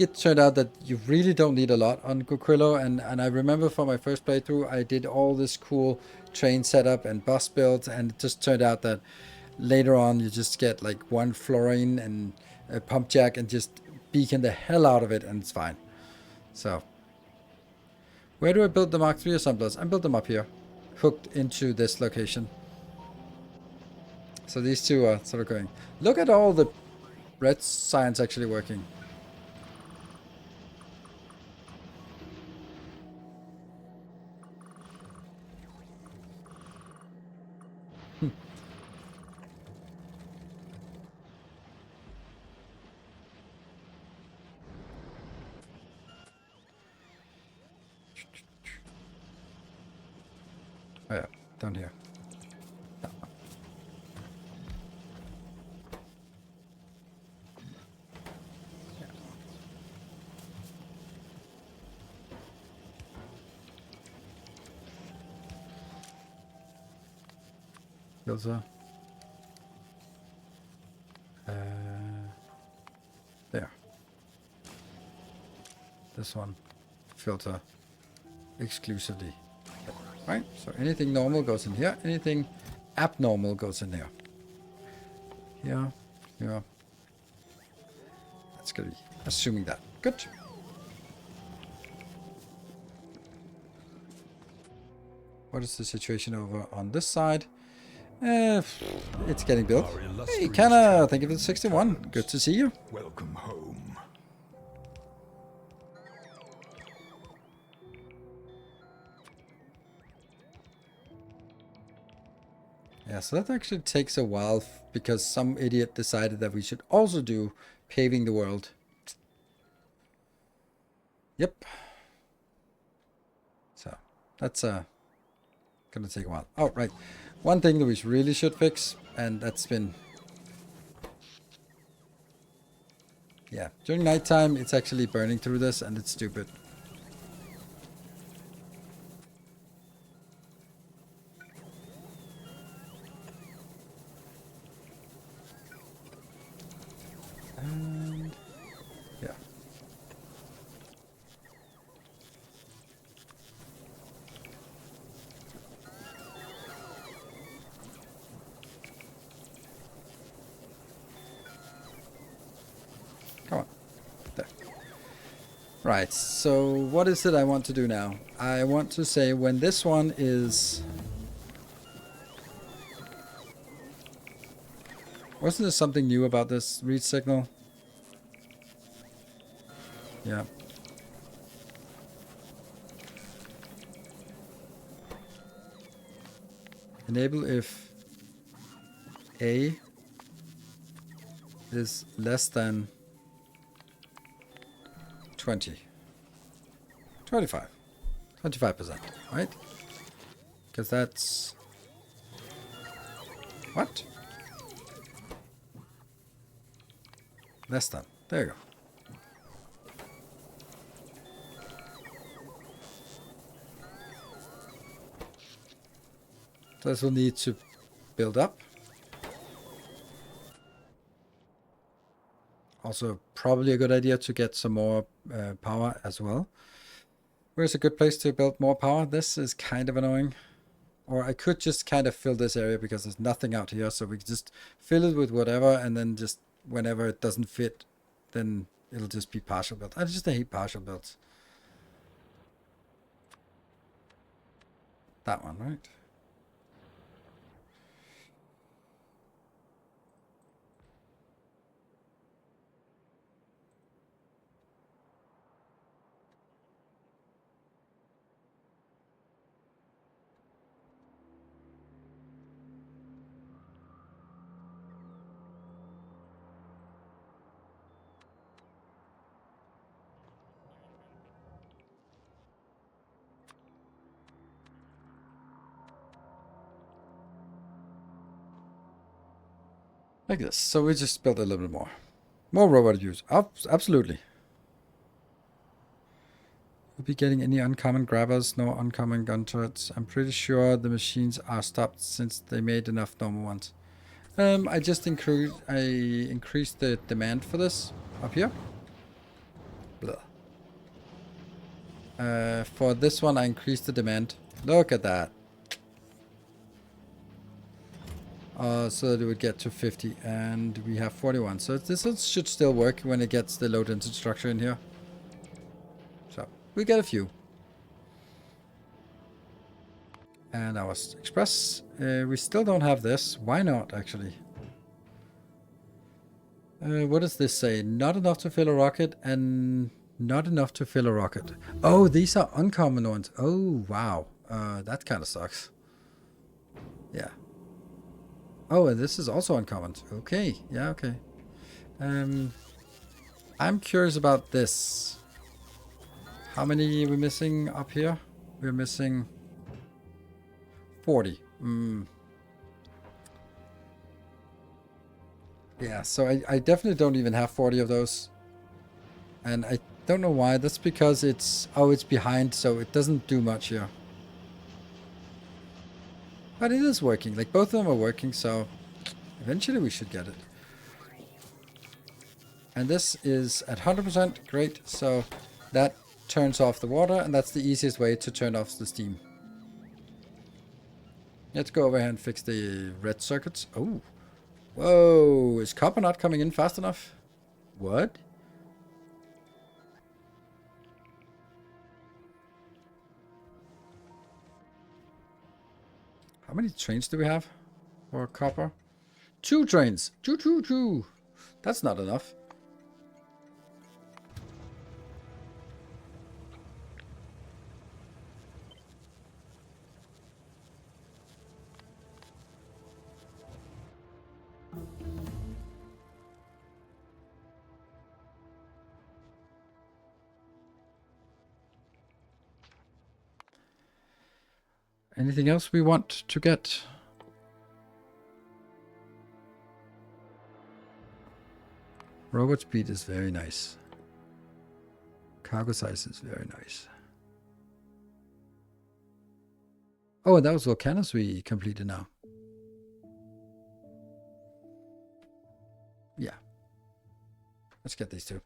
it turned out that you really don't need a lot on Aquilo, and I remember for my first playthrough, I did all this cool train setup and bus builds, and it just turned out that later on you just get like one fluorine and a pump jack and just beacon the hell out of it, and it's fine. So, where do I build the Mark III assemblers? I built them up here, hooked into this location. So these two are sort of going. Look at all the red science actually working. Oh yeah, down here. Filter. There. This one. Filter exclusively. Right? So anything normal goes in here. Anything abnormal goes in here. Here. Here. That's gonna be assuming that. Good. What is the situation over on this side? It's getting built. Hey, Canna, thank you for the 61. Good to see you. Welcome home. Yeah, so that actually takes a while because some idiot decided that we should also do paving the world. Yep. So that's gonna take a while. Oh, right. One thing that we really should fix, and that's been... Yeah, during nighttime, it's actually burning through this, and it's stupid. And... yeah. Come on. There. Right, so what is it I want to do now? I want to say when this one is... Wasn't there something new about this read signal? Yeah. Enable if A is less than 20. 25. 25%, right? Because that's... What? Less than. There you go. So this will need to build up. Also, probably a good idea to get some more power as well. Where's a good place to build more power? This is kind of annoying. Or I could just kind of fill this area because there's nothing out here. So we can just fill it with whatever, and then just whenever it doesn't fit, then it'll just be partial built. I just hate partial builds. That one, right? Like this. So we just built a little bit more. More robot use. Absolutely. We'll be getting any uncommon grabbers, no uncommon gun turrets. I'm pretty sure the machines are stopped since they made enough normal ones. I just increased the demand for this up here. Blah. For this one, I increased the demand. Look at that. So that it would get to 50, and we have 41. So this should still work when it gets the low density structure in here. So we get a few. And our express. We still don't have this. Why not, actually? What does this say? Not enough to fill a rocket and not enough to fill a rocket. Oh, these are uncommon ones. Oh, wow. That kind of sucks. Yeah. Oh, and this is also uncommon. Okay. Yeah, okay. I'm curious about this. How many are we missing up here? We're missing 40. Yeah, so I definitely don't even have 40 of those. And I don't know why. That's because it's behind, so it doesn't do much here. But it is working. Like, both of them are working, so eventually we should get it. And this is at 100%. Great. So that turns off the water, and that's the easiest way to turn off the steam. Let's go over here and fix the red circuits. Oh. Whoa. Is copper not coming in fast enough? What? How many trains do we have for copper? 2 trains. Two. That's not enough. Anything else we want to get? Robot speed is very nice. Cargo size is very nice. Oh, and that was volcanoes we completed now. Yeah. Let's get these two.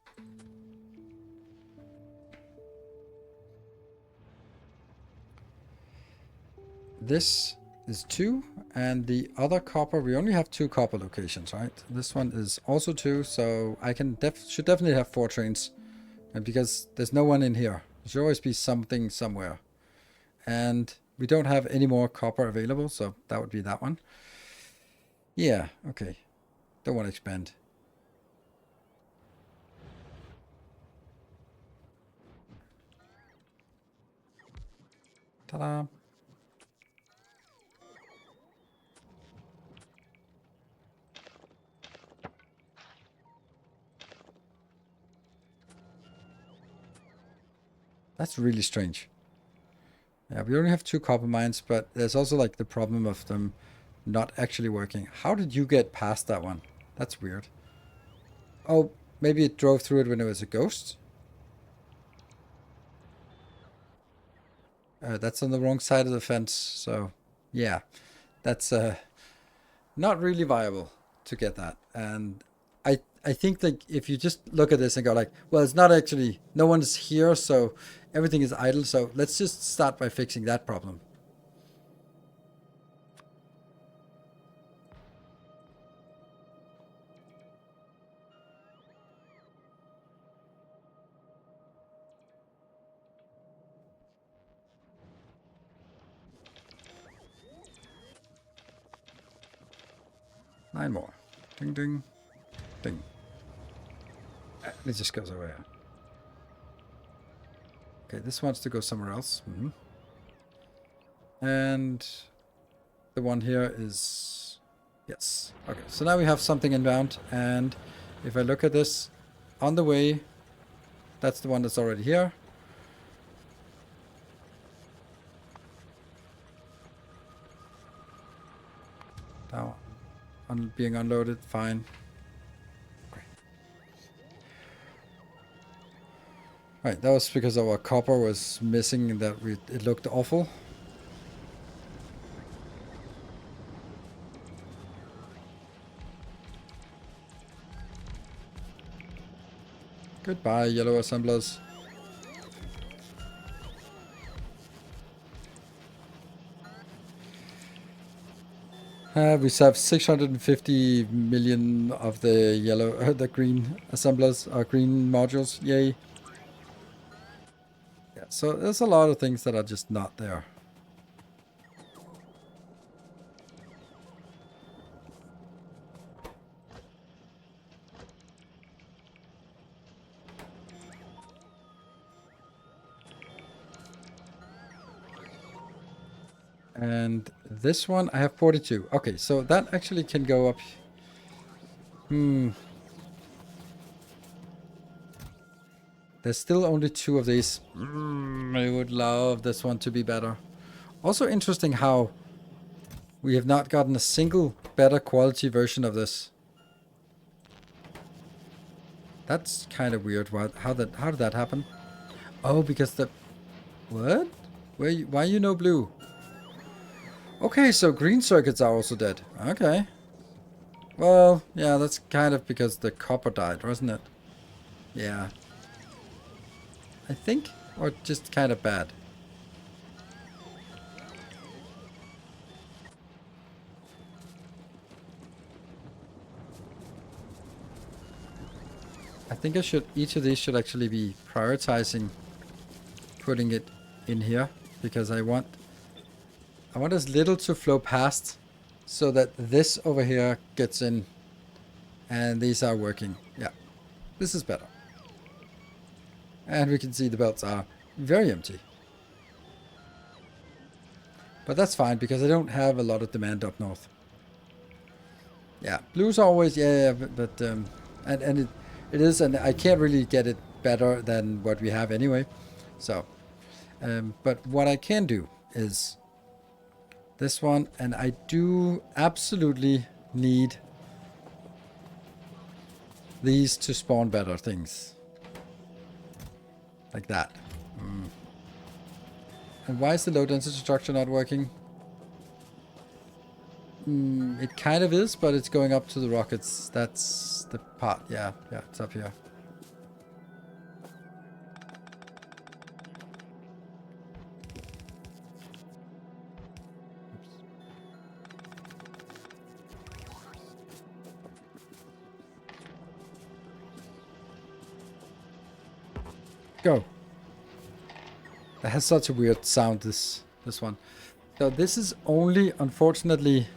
This is 2, and the other copper, we only have 2 copper locations, right? This one is also 2, so I can should definitely have 4 trains. And because there's no one in here. There should always be something somewhere. And we don't have any more copper available, so that would be that one. Yeah, okay. Don't want to expand. Ta-da! That's really strange. Yeah, we only have 2 copper mines, but there's also like the problem of them not actually working. How did you get past that one? That's weird. Oh, maybe it drove through it when it was a ghost? That's on the wrong side of the fence, so yeah. That's not really viable to get that. And I think that if you just look at this and go like, well, it's not actually, no one's here, so everything is idle, so let's just start by fixing that problem. Nine more. Ding, ding, ding. It just goes over here. Okay, this wants to go somewhere else. And the one here is... Yes. Okay, so now we have something inbound. And if I look at this, on the way, that's the one that's already here. Now, being unloaded, fine. Right, that was because our copper was missing and that it looked awful. Goodbye, yellow assemblers. We have 650 million of the yellow, the green assemblers, green modules. Yay! Yeah, so there's a lot of things that are just not there. And this one, I have 42. Okay, so that actually can go up. There's still only 2 of these. I would love this one to be better. Also interesting how we have not gotten a single better quality version of this. That's kind of weird. How did that happen? Oh, because the... What? Why you no blue? Okay, so green circuits are also dead. Okay. Well, yeah, that's kind of because the copper died, wasn't it? Yeah. I think, or just kind of bad. I think each of these should actually be prioritizing putting it in here because I want as little to flow past so that this over here gets in and these are working. Yeah, this is better. And we can see the belts are very empty. But that's fine because I don't have a lot of demand up north. Yeah, blues are always, yeah, but and it is, and I can't really get it better than what we have anyway. So, but what I can do is this one, and I do absolutely need these to spawn better things. Like that. And why is the low density structure not working? It kind of is, but it's going up to the rockets. That's the part. Yeah, it's up here. Go. That has such a weird sound, this one. So this is only, unfortunately,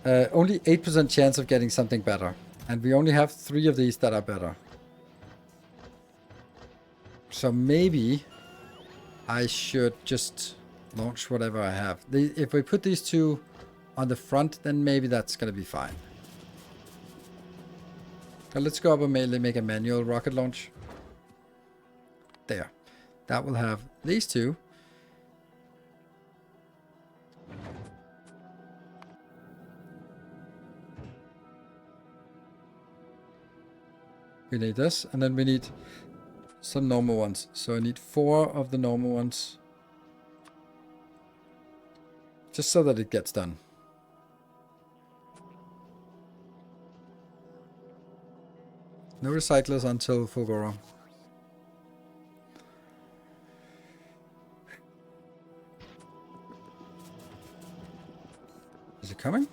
only 8% chance of getting something better. And we only have 3 of these that are better. So maybe I should just launch whatever I have. If we put these 2 on the front, then maybe that's going to be fine. So let's go up and make a manual rocket launch. There. That will have these 2. We need this, and then we need some normal ones. So I need 4 of the normal ones. Just so that it gets done. No recyclers until Fulgora. Is it coming?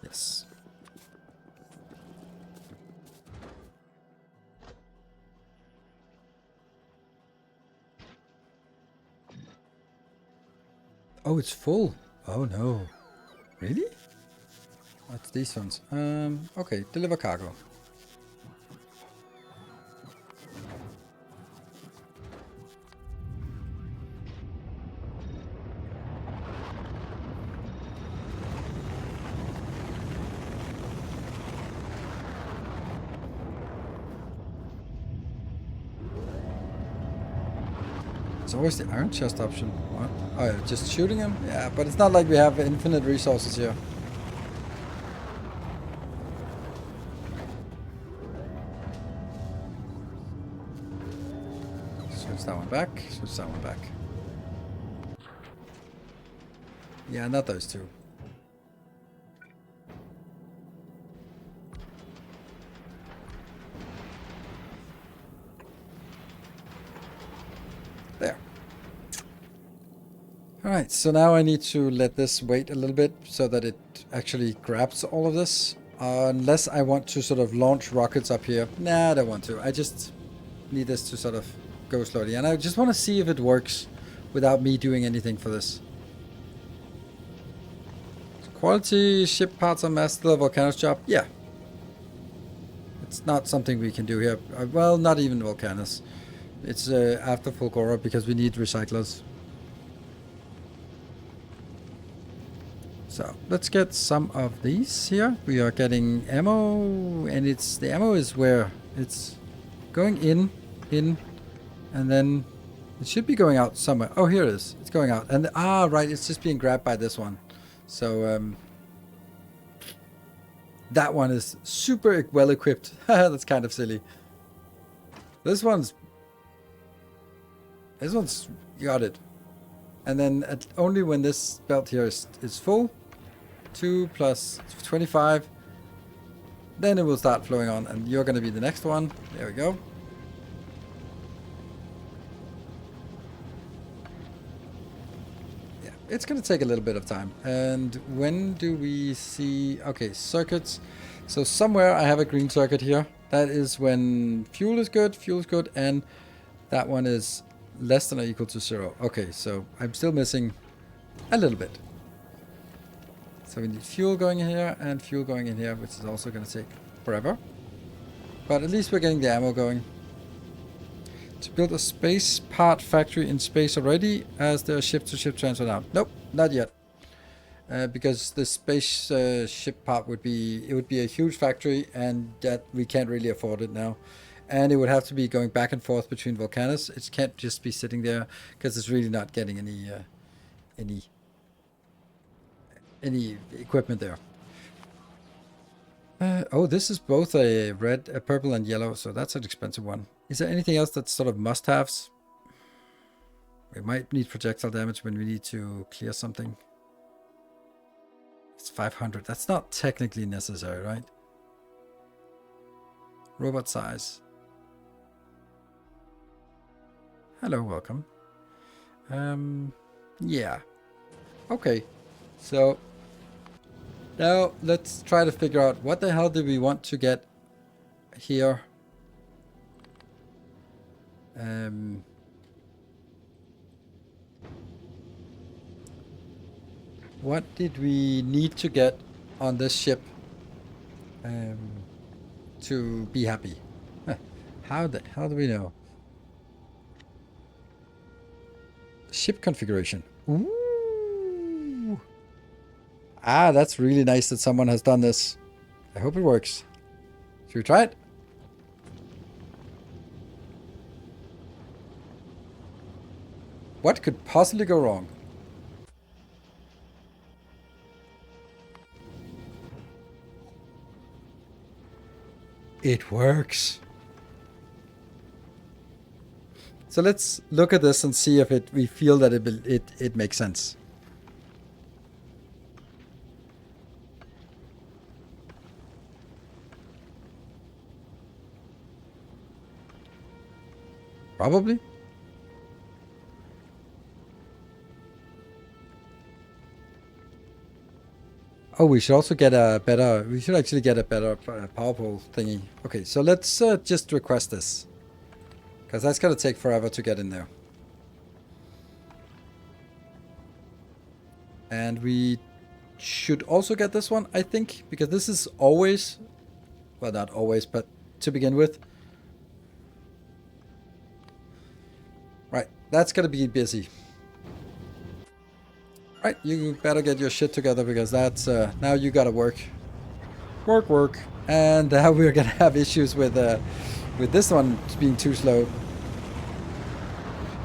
Yes. Oh, it's full. Oh no. Really? What's these ones? Okay, deliver cargo. It's always the iron chest option. What? Oh yeah, just shooting him? Yeah, but it's not like we have infinite resources here. Switch that one back, switch that one back. Yeah, not those two. There. Alright, so now I need to let this wait a little bit so that it actually grabs all of this. Unless I want to sort of launch rockets up here. Nah, I don't want to. I just need this to sort of go slowly. And I just want to see if it works without me doing anything for this. Quality ship parts on master level volcano's job? Yeah. It's not something we can do here. Well, not even volcanoes. It's after Fulgora because we need recyclers. So let's get some of these here. We are getting ammo, and the ammo is where it's going in, and then it should be going out somewhere. Oh, here it is. It's going out, and right, it's just being grabbed by this one. So that one is super well equipped. That's kind of silly. This one's got it. And then only when this belt here is full, 2 plus 25, then it will start flowing on, and you're going to be the next one. There we go. Yeah, it's going to take a little bit of time. And when do we see... Okay, circuits. So somewhere I have a green circuit here. That is when fuel is good, and that one is less than or equal to 0. Okay, so I'm still missing a little bit. So we need fuel going in here and fuel going in here, which is also going to take forever. But at least we're getting the ammo going. To build a space part factory in space already, as the ship-to-ship transfer now. Nope, not yet. Because the space ship part would be a huge factory, and that we can't really afford it now. And it would have to be going back and forth between volcanoes. It can't just be sitting there because it's really not getting any equipment there. Oh, this is both a red, a purple, and yellow, so that's an expensive one. Is there anything else that's sort of must-haves? We might need projectile damage when we need to clear something. It's 500. That's not technically necessary, right? Robot size. Hello, welcome. Yeah. Okay. So now let's try to figure out what the hell do we want to get here. What did we need to get on this ship to be happy? How the hell do we know? Ship configuration. Ooh. Ah, that's really nice that someone has done this. I hope it works. Should we try it? What could possibly go wrong? It works. So let's look at this and see if we feel that it makes sense. Probably. Oh, we should also get a better... We should actually get a better power pole thingy. Okay, so let's just request this. Because that's going to take forever to get in there. And we should also get this one, I think. Because this is always... Well, not always, but to begin with. Right, that's going to be busy. Right, you better get your shit together because that's... now you gotta work. Work. And now we're gonna have issues with this one being too slow.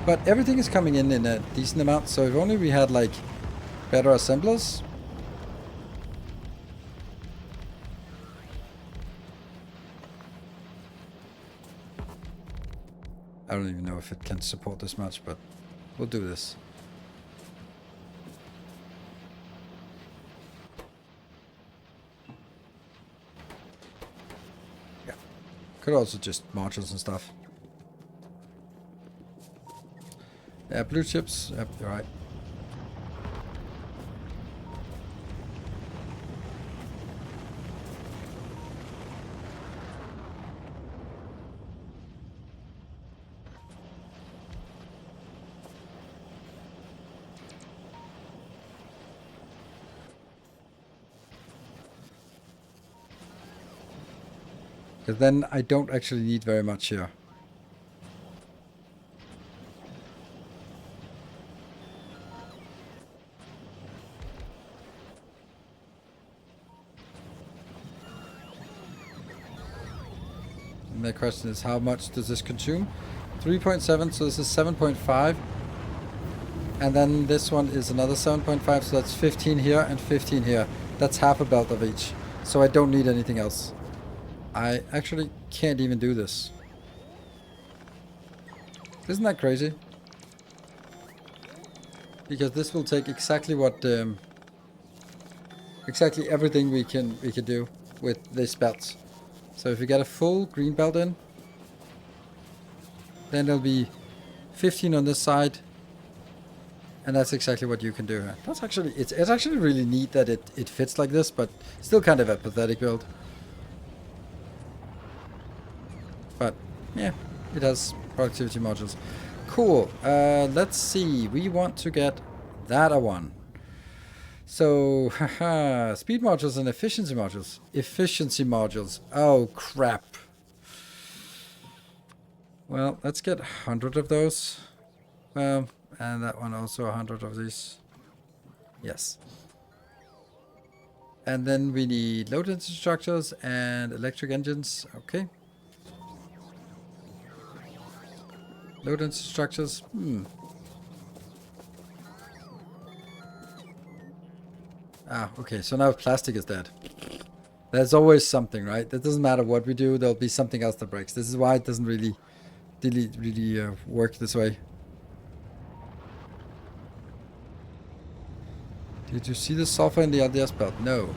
But everything is coming in a decent amount, so if only we had like better assemblers. I don't even know if it can support this much, but we'll do this. Yeah. Could also just modules and stuff. Yeah, blue chips. Yep, you're right. Because then I don't actually need very much here. And the question is, how much does this consume? 3.7, so this is 7.5. And then this one is another 7.5, so that's 15 here and 15 here. That's half a belt of each. So I don't need anything else. I actually can't even do this. Isn't that crazy? Because this will take exactly what exactly everything we can do with this belt. So if we get a full green belt in, then there'll be 15 on this side, and that's exactly what you can do. That's actually it's actually really neat that it fits like this, but still kind of a pathetic build. But yeah, it has productivity modules. Cool. Let's see. We want to get that a one. So, haha, speed modules and efficiency modules. Efficiency modules. Oh, crap. Well, let's get 100 of those. And that one also 100 of these. Yes. And then we need load density structures and electric engines. Okay. Load density structures. Ah, okay. So now plastic is dead. There's always something, right? It doesn't matter what we do. There'll be something else that breaks. This is why it doesn't really work this way. Did you see the sulfur in the LDS belt? No.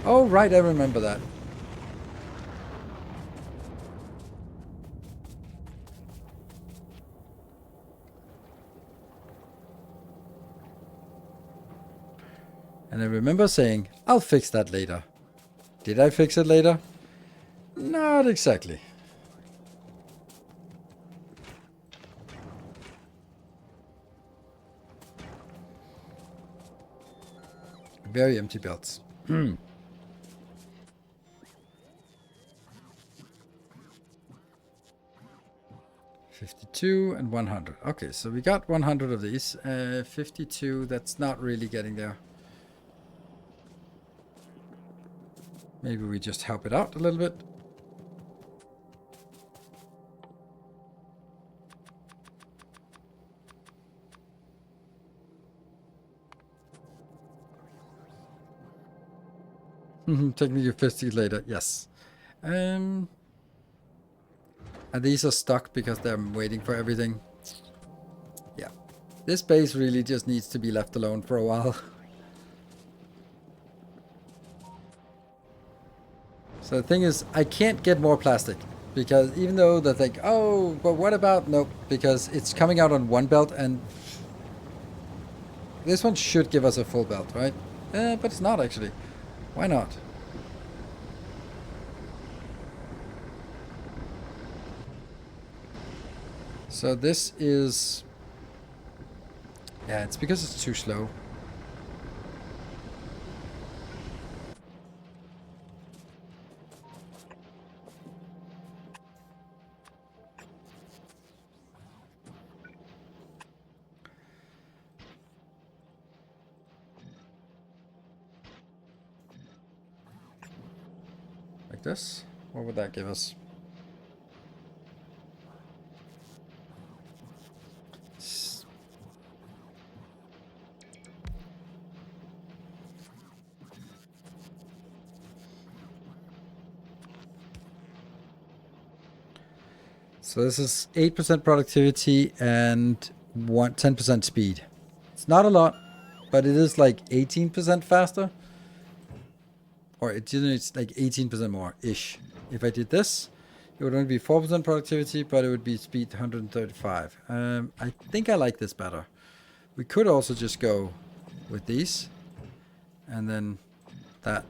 Oh, right. I remember that. And I remember saying, I'll fix that later. Did I fix it later? Not exactly. Very empty belts. 52 and 100. Okay, so we got 100 of these. 52, that's not really getting there. Maybe we just help it out a little bit. Technically 50 later, yes. And these are stuck because they're waiting for everything. Yeah. This base really just needs to be left alone for a while. So the thing is, I can't get more plastic. Because even though they think, oh, but what about... Nope, because it's coming out on one belt and... This one should give us a full belt, right? But it's not actually. Why not? So this is... Yeah, it's because it's too slow. Like this. What would that give us? So this is 8% productivity and 10% speed. It's not a lot, but it is like 18% faster. Or it generates like 18% more-ish. If I did this, it would only be 4% productivity, but it would be speed 135. I think I like this better. We could also just go with these. And then that.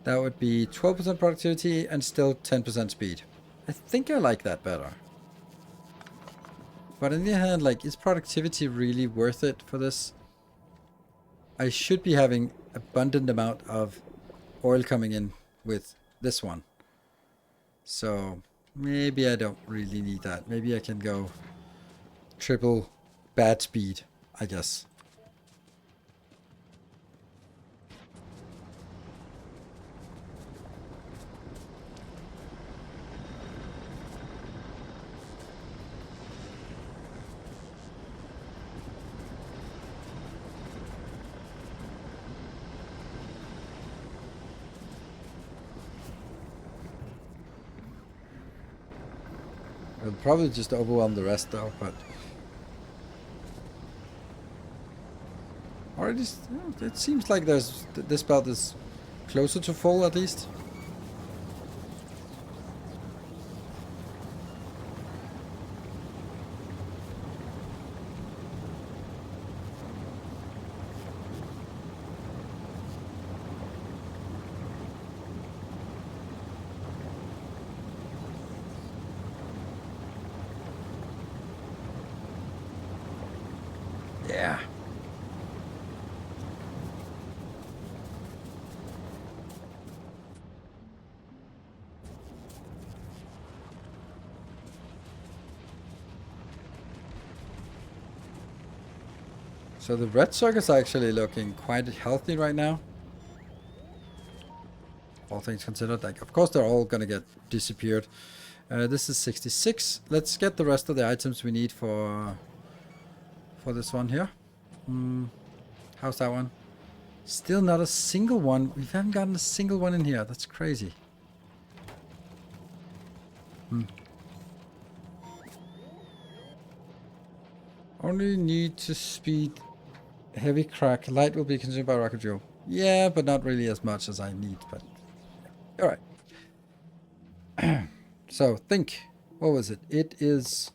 That would be 12% productivity and still 10% speed. I think I like that better. But on the other hand, like, is productivity really worth it for this? I should be having abundant amount of oil coming in with this one. So maybe I don't really need that. Maybe I can go triple bad speed, I guess. It'll probably just overwhelm the rest though, but already it seems like this belt is closer to full at least. Yeah. So the red circuits are actually looking quite healthy right now. All things considered, like, of course they're all gonna get disappeared. This is 66. Let's get the rest of the items we need for this one here. How's that one? Still not a single one. We haven't gotten a single one in here. That's crazy. Only need to speed heavy crack. Light will be consumed by rocket fuel. Yeah, but not really as much as I need. But all right. So think. What was it? It is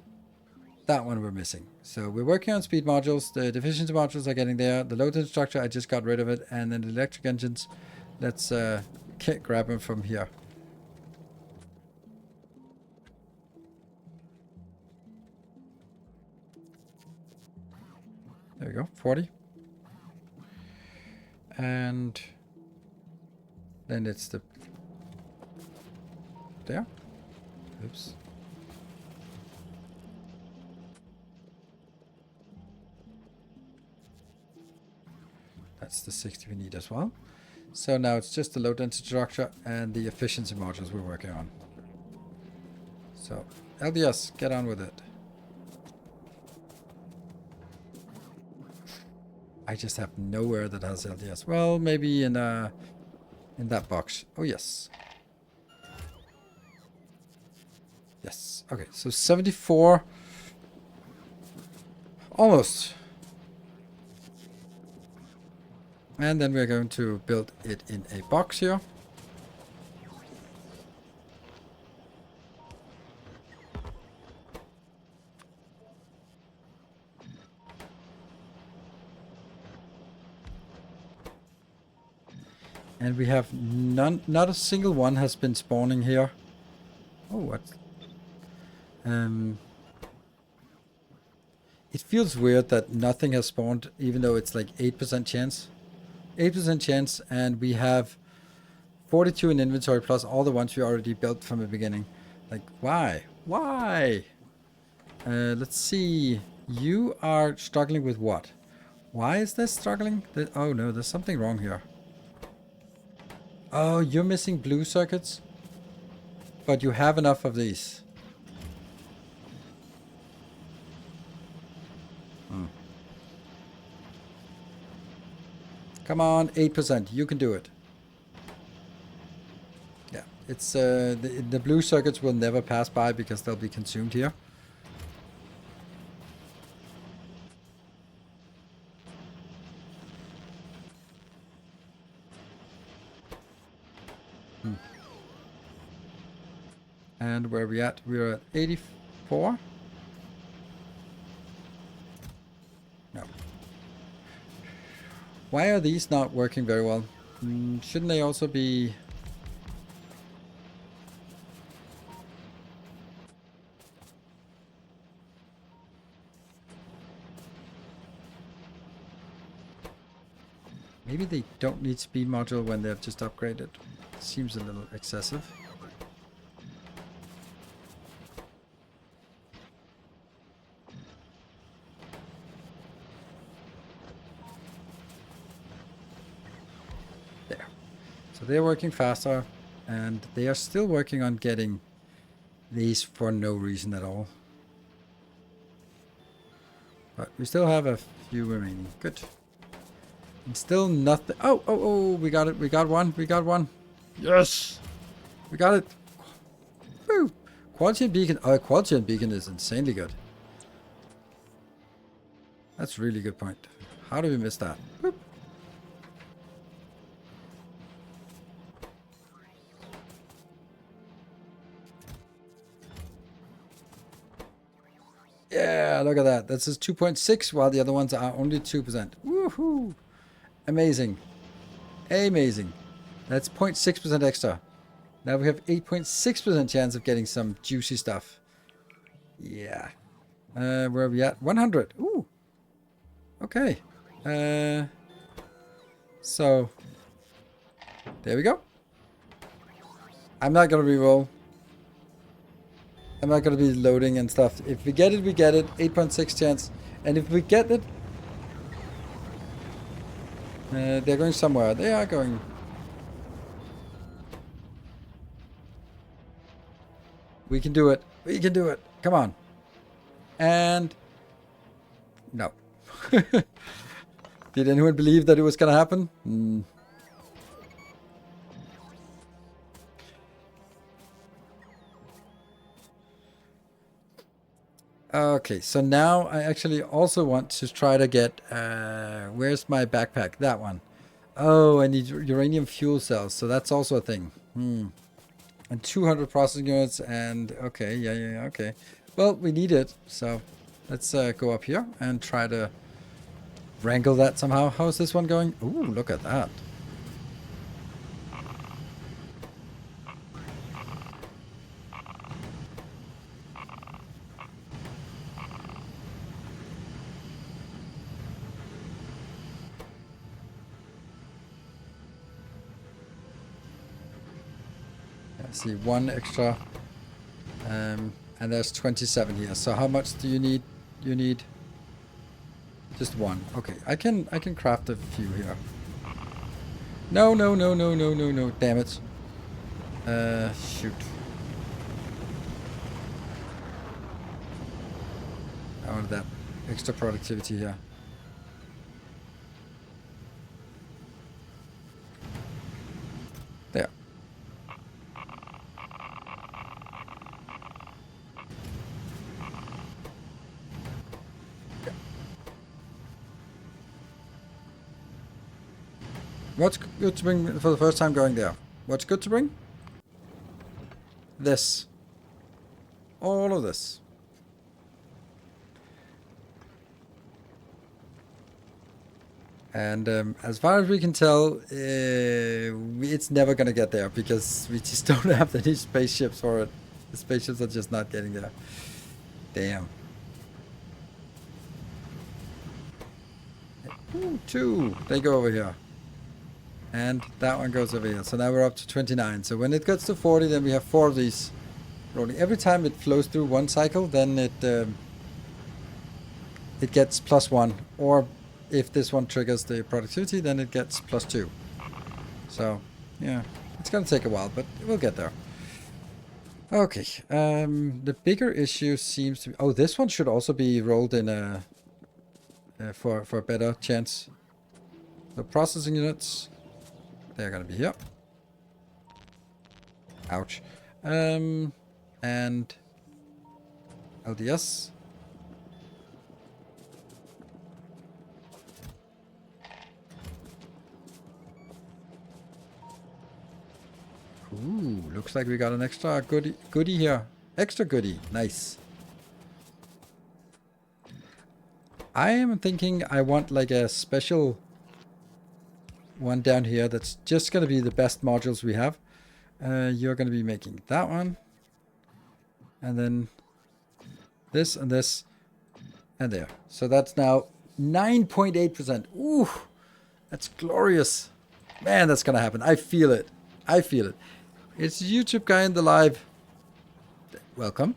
that one we're missing. So we're working on speed modules. The deficiency modules are getting there. The low tension structure, I just got rid of it. And then the electric engines, let's grab them from here. There we go, 40. And then it's the... There. Oops. That's the 60 we need as well. So now it's just the low density structure and the efficiency modules we're working on. So LDS, get on with it. I just have nowhere that has LDS. Well, maybe in that box. Oh yes. Yes. Okay, so 74. Almost. And then we're going to build it in a box here. And we have not a single one has been spawning here. Oh, what? It feels weird that nothing has spawned, even though it's like 8% chance. 8% chance, and we have 42 in inventory plus all the ones we already built from the beginning. Like, why? Why? Let's see. You are struggling with what? Why is this struggling? Oh no, there's something wrong here. Oh, you're missing blue circuits? But you have enough of these. Come on, 8%. You can do it. Yeah, It's the blue circuits will never pass by because they'll be consumed here. And where are we at? We're at 84. No. Why are these not working very well? Shouldn't they also be... Maybe they don't need speed module when they're just upgraded. Seems a little excessive. There. So they're working faster, and they are still working on getting these for no reason at all. But we still have a few remaining. Good. And still nothing. Oh, we got it. We got one. We got one. Yes! We got it. Woo! Quality and beacon. Oh, quality and beacon is insanely good. That's a really good point. How did we miss that? Boop. Yeah, look at that. That's just 2.6 while the other ones are only 2%. Woohoo! Amazing. Amazing. That's 0.6% extra. Now we have 8.6% chance of getting some juicy stuff. Yeah. Where are we at? 100. Ooh. Okay. So. There we go. I'm not going to reroll. I'm not going to be loading and stuff. If we get it, we get it. 8.6 chance. And if we get it... they're going somewhere. They are going... We can do it. We can do it. Come on. And... No. Did anyone believe that it was going to happen? Okay, so now I actually also want to try to get... where's my backpack? That one. Oh, I need uranium fuel cells, so that's also a thing. And 200 processing units, and... Okay, yeah, okay. Well, we need it, so let's go up here and try to wrangle that somehow. How's this one going? Ooh, look at that. See, one extra, and there's 27 here. So how much do you need? You need just one. Okay, I can craft a few here. No. Damn it. Shoot. I want that extra productivity here. There. What's good to bring for the first time going there? What's good to bring? This. All of this. And as far as we can tell, it's never going to get there because we just don't have any spaceships for it. The spaceships are just not getting there. Damn. Ooh, 2. They go over here. And that one goes over here. So now we're up to 29. So when it gets to 40, then we have 4 of these rolling. Every time it flows through one cycle, then it gets +1. Or if this one triggers the productivity, then it gets +2. So, yeah. It's going to take a while, but we'll get there. Okay. The bigger issue seems to be... Oh, this one should also be rolled in a... for a better chance. The processing units... They're gonna be here. Ouch. And LDS. Ooh, looks like we got an extra goodie here. Extra goodie. Nice. I am thinking I want like a special one down here that's just going to be the best modules we have. You're going to be making that one. And then this and this. And there. So that's now 9.8%. Ooh, that's glorious. Man, that's going to happen. I feel it. I feel it. It's YouTube guy in the live. Welcome.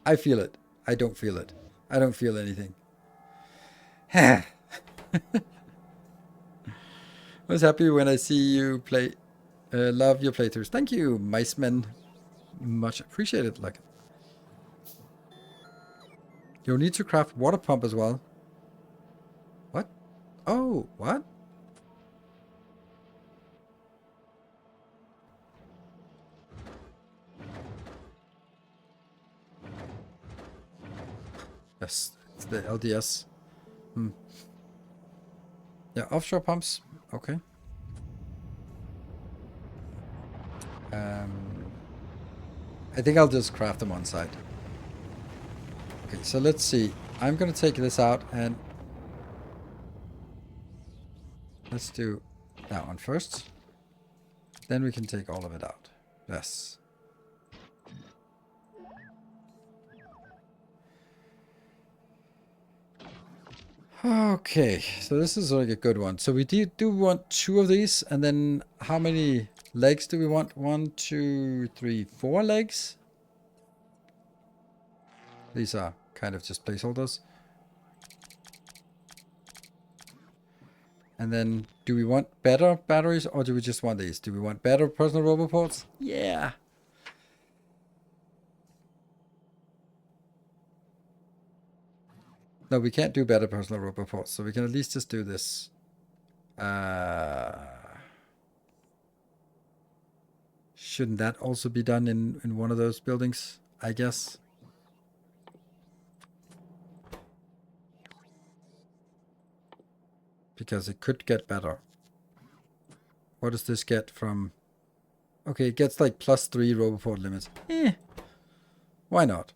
I feel it. I don't feel it. I don't feel anything. I was happy when I see you play. Love your playthroughs. Thank you, Miceman. Much appreciated. Like, you'll need to craft water pump as well. What? Oh, what? Yes, it's the LDS. Yeah, offshore pumps. Okay. I think I'll just craft them on site. Okay, so let's see. I'm gonna take this out and let's do that one first. Then we can take all of it out. Yes. Okay, so this is like a good one. So we do want 2 of these, and then how many legs do we want? 1, 2, 3, 4 legs. These are kind of just placeholders. And then, do we want better batteries, or do we just want these? Do we want better personal roboports? Yeah. No, we can't do better personal roboports, so we can at least just do this. Shouldn't that also be done in one of those buildings, I guess? Because it could get better. What does this get from... Okay, it gets like +3 roboport limits. Why not?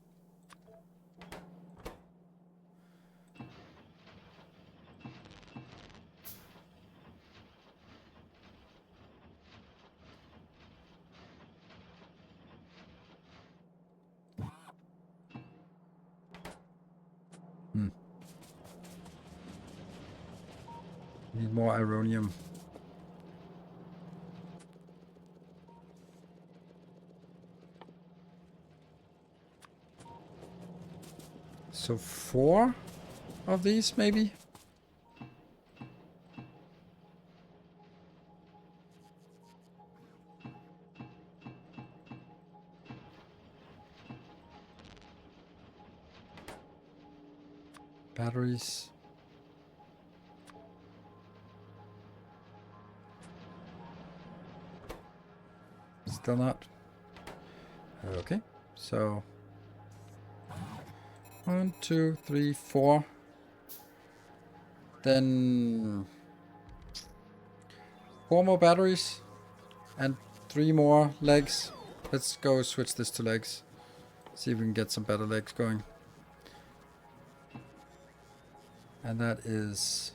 Need more uranium. So 4 of these, maybe? Batteries. Still not. Okay, so 1, 2, 3, 4. Then 4 more batteries and 3 more legs. Let's go switch this to legs. See if we can get some better legs going. And that is...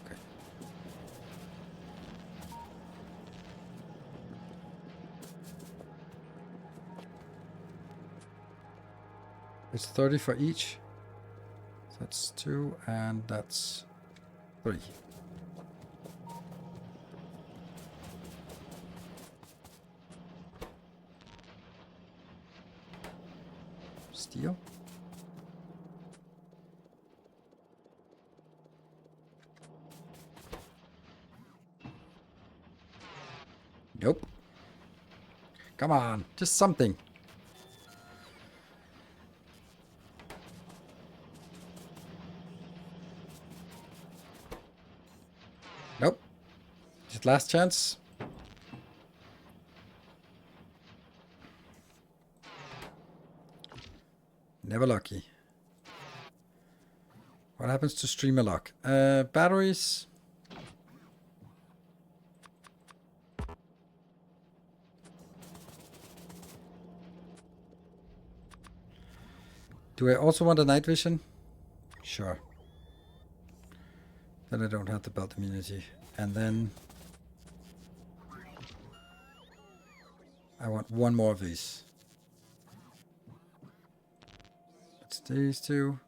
Okay. It's 30 for each. So that's 2 and that's 3. Steel. Nope. Come on, just something. Nope. last chance. Never lucky. What happens to streamer lock? Batteries. Do I also want a night vision? Sure. Then I don't have the belt immunity. And then I want one more of these. It's these two.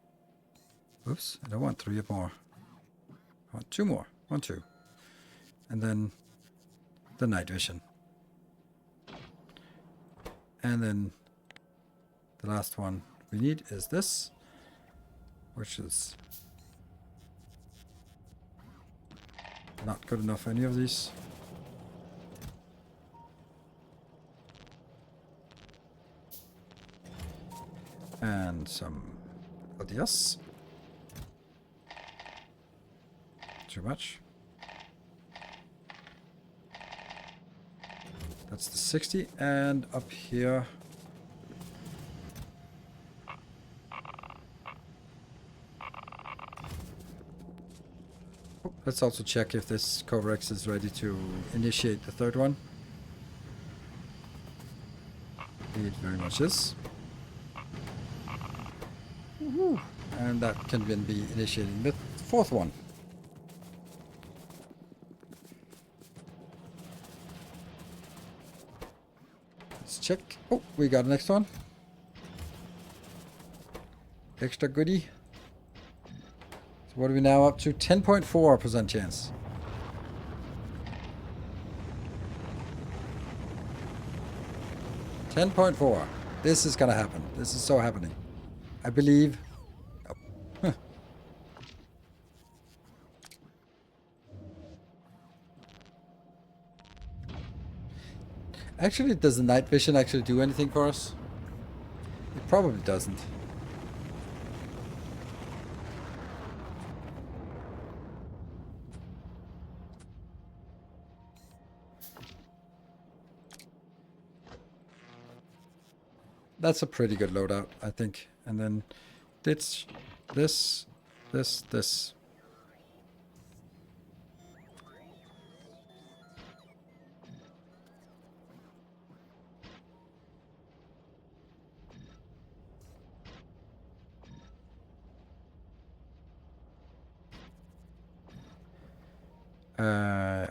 Oops, I don't want 3 more. I want 2 more. 1, 2. And then the night vision. And then the last one we need is this, which is not good enough for any of these. And some LDS. Too much. That's the 60, and up here let's also check if this Corex is ready to initiate the third one. It very much is. And that can then be initiating the fourth one. Let's check. Oh, we got the next one. Extra goodie. So what are we now up to? 10.4% chance. 10.4. This is gonna happen. This is so happening. I believe. Oh. Huh. Actually, does the night vision actually do anything for us? It probably doesn't. That's a pretty good loadout, I think. And then this, this.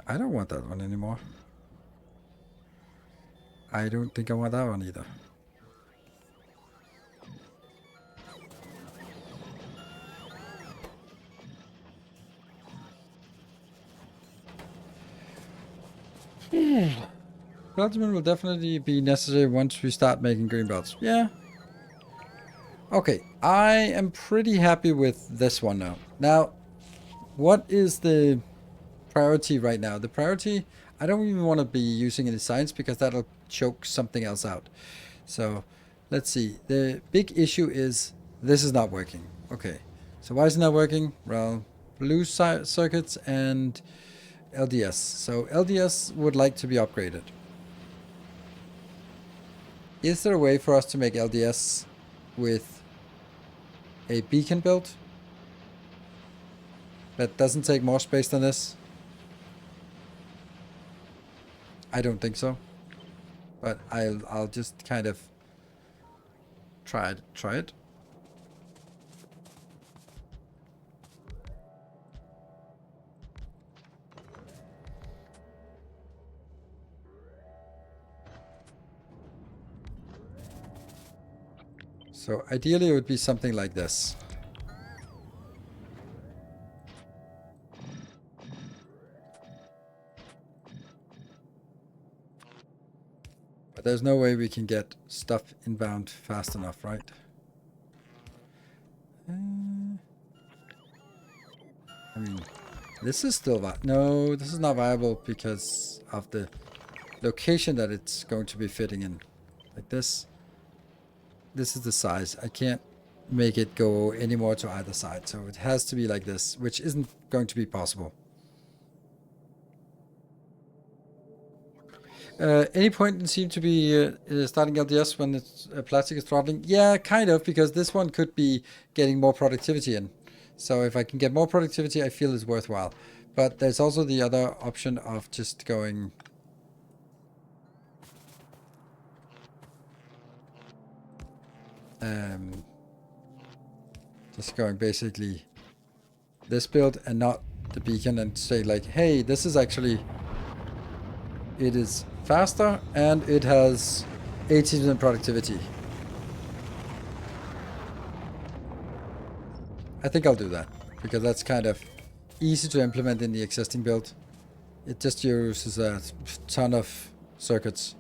I don't want that one anymore. I don't think I want that one either. Beltman will definitely be necessary once we start making green belts. Yeah. Okay, I am pretty happy with this one now. Now, what is the priority right now? The priority, I don't even want to be using any science because that'll choke something else out. So, let's see. The big issue is this is not working. Okay, so why is it not working? Well, blue circuits and LDS. So LDS would like to be upgraded. Is there a way for us to make LDS with a beacon build that doesn't take more space than this? I don't think so, but I'll just kind of try it. So ideally it would be something like this. But there's no way we can get stuff inbound fast enough, right? I mean, this is still no, this is not viable because of the location that it's going to be fitting in. Like this. This is the size. I can't make it go any more to either side. So it has to be like this, which isn't going to be possible. Any point in seem to be starting LDS when it's plastic is throttling? Yeah, kind of, because this one could be getting more productivity in. So if I can get more productivity, I feel it's worthwhile. But there's also the other option of just going... just going basically this build and not the beacon, and say like, hey, this is actually... It is faster and it has 80% productivity. I think I'll do that, because that's kind of easy to implement in the existing build. It just uses a ton of circuits.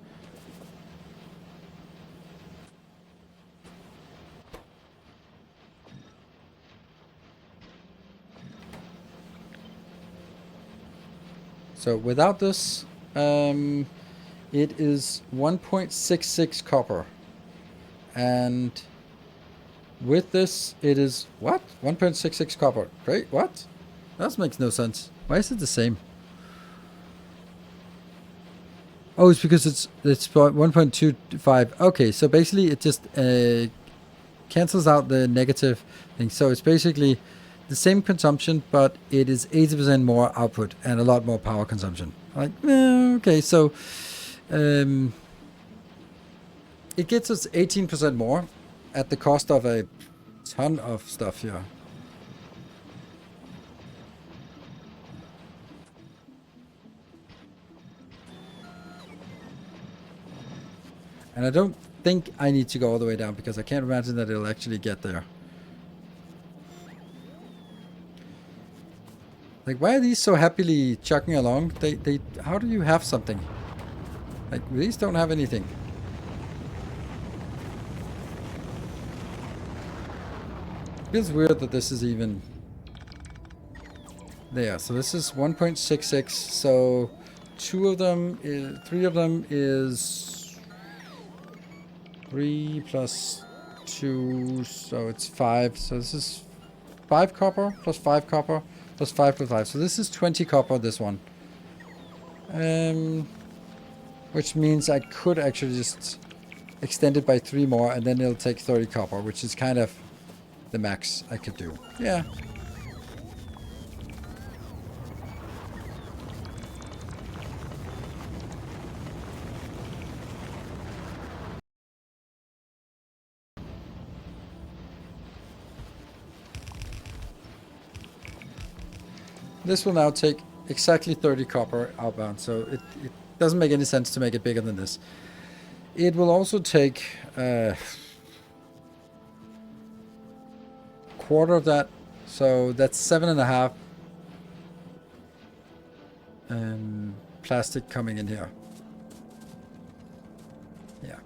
So without this, it is 1.66 copper. And with this, it is what? 1.66 copper. Great, what? That makes no sense. Why is it the same? Oh, it's because it's 1.25. Okay, so basically it just cancels out the negative thing. So it's basically the same consumption, but it is 80% more output and a lot more power consumption. Like, okay, so it gets us 18% more at the cost of a ton of stuff here. And I don't think I need to go all the way down, because I can't imagine that it'll actually get there. Like, why are these so happily chugging along? They how do you have something? Like, these don't have anything. Feels weird that this is even there. So this is 1.66. So three of them is 3 plus 2, so it's 5. So this is 5 copper plus 5 copper plus 5 plus 5. So this is 20 copper, this one. Which means I could actually just extend it by 3 more, and then it'll take 30 copper, which is kind of the max I could do. Yeah. This will now take exactly 30 copper outbound, so it doesn't make any sense to make it bigger than this. It will also take quarter of that, so that's 7.5 plastic coming in here. Yeah.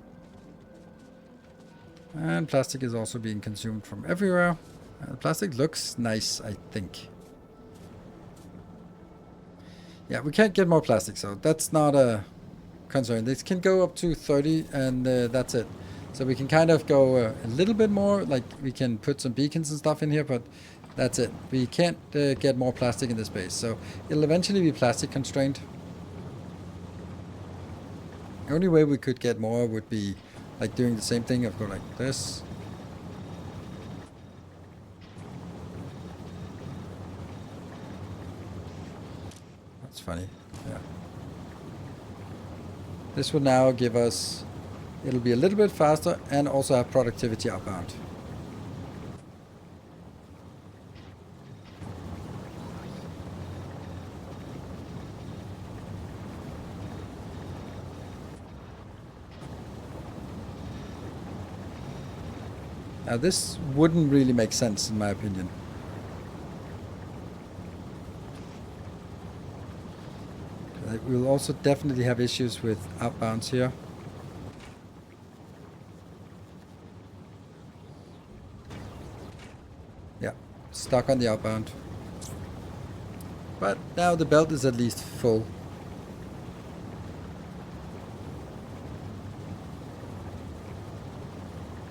And plastic is also being consumed from everywhere. Plastic looks nice, I think. Yeah, we can't get more plastic, so that's not a concern. This can go up to 30, and that's it. So we can kind of go a little bit more, like we can put some beacons and stuff in here, but that's it. We can't get more plastic in this space, so it'll eventually be plastic constrained. The only way we could get more would be like doing the same thing of go like this. That's funny. Yeah. This will now give us, it'll be a little bit faster and also have productivity outbound. Now this wouldn't really make sense in my opinion. We'll also definitely have issues with outbounds here. Yeah, stuck on the outbound. But now the belt is at least full.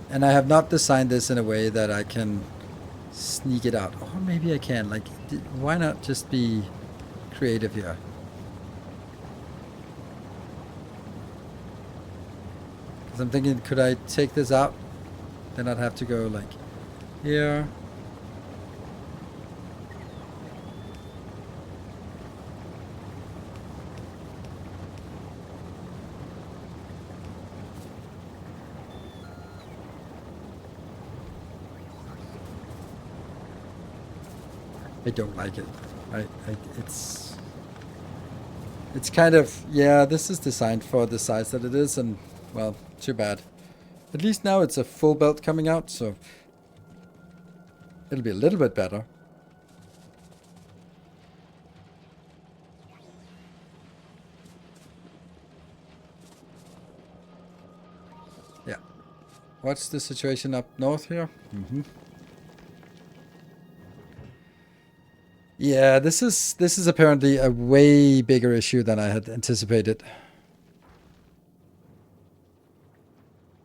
And I have not designed this in a way that I can sneak it out. Or maybe I can. Like, why not just be creative here? Because I'm thinking, could I take this out? Then I'd have to go like here. I don't like it. It's kind of, yeah, this is designed for the size that it is, and well, too bad. At least now it's a full belt coming out, so it'll be a little bit better. Yeah. What's the situation up north here? Yeah, this is apparently a way bigger issue than I had anticipated.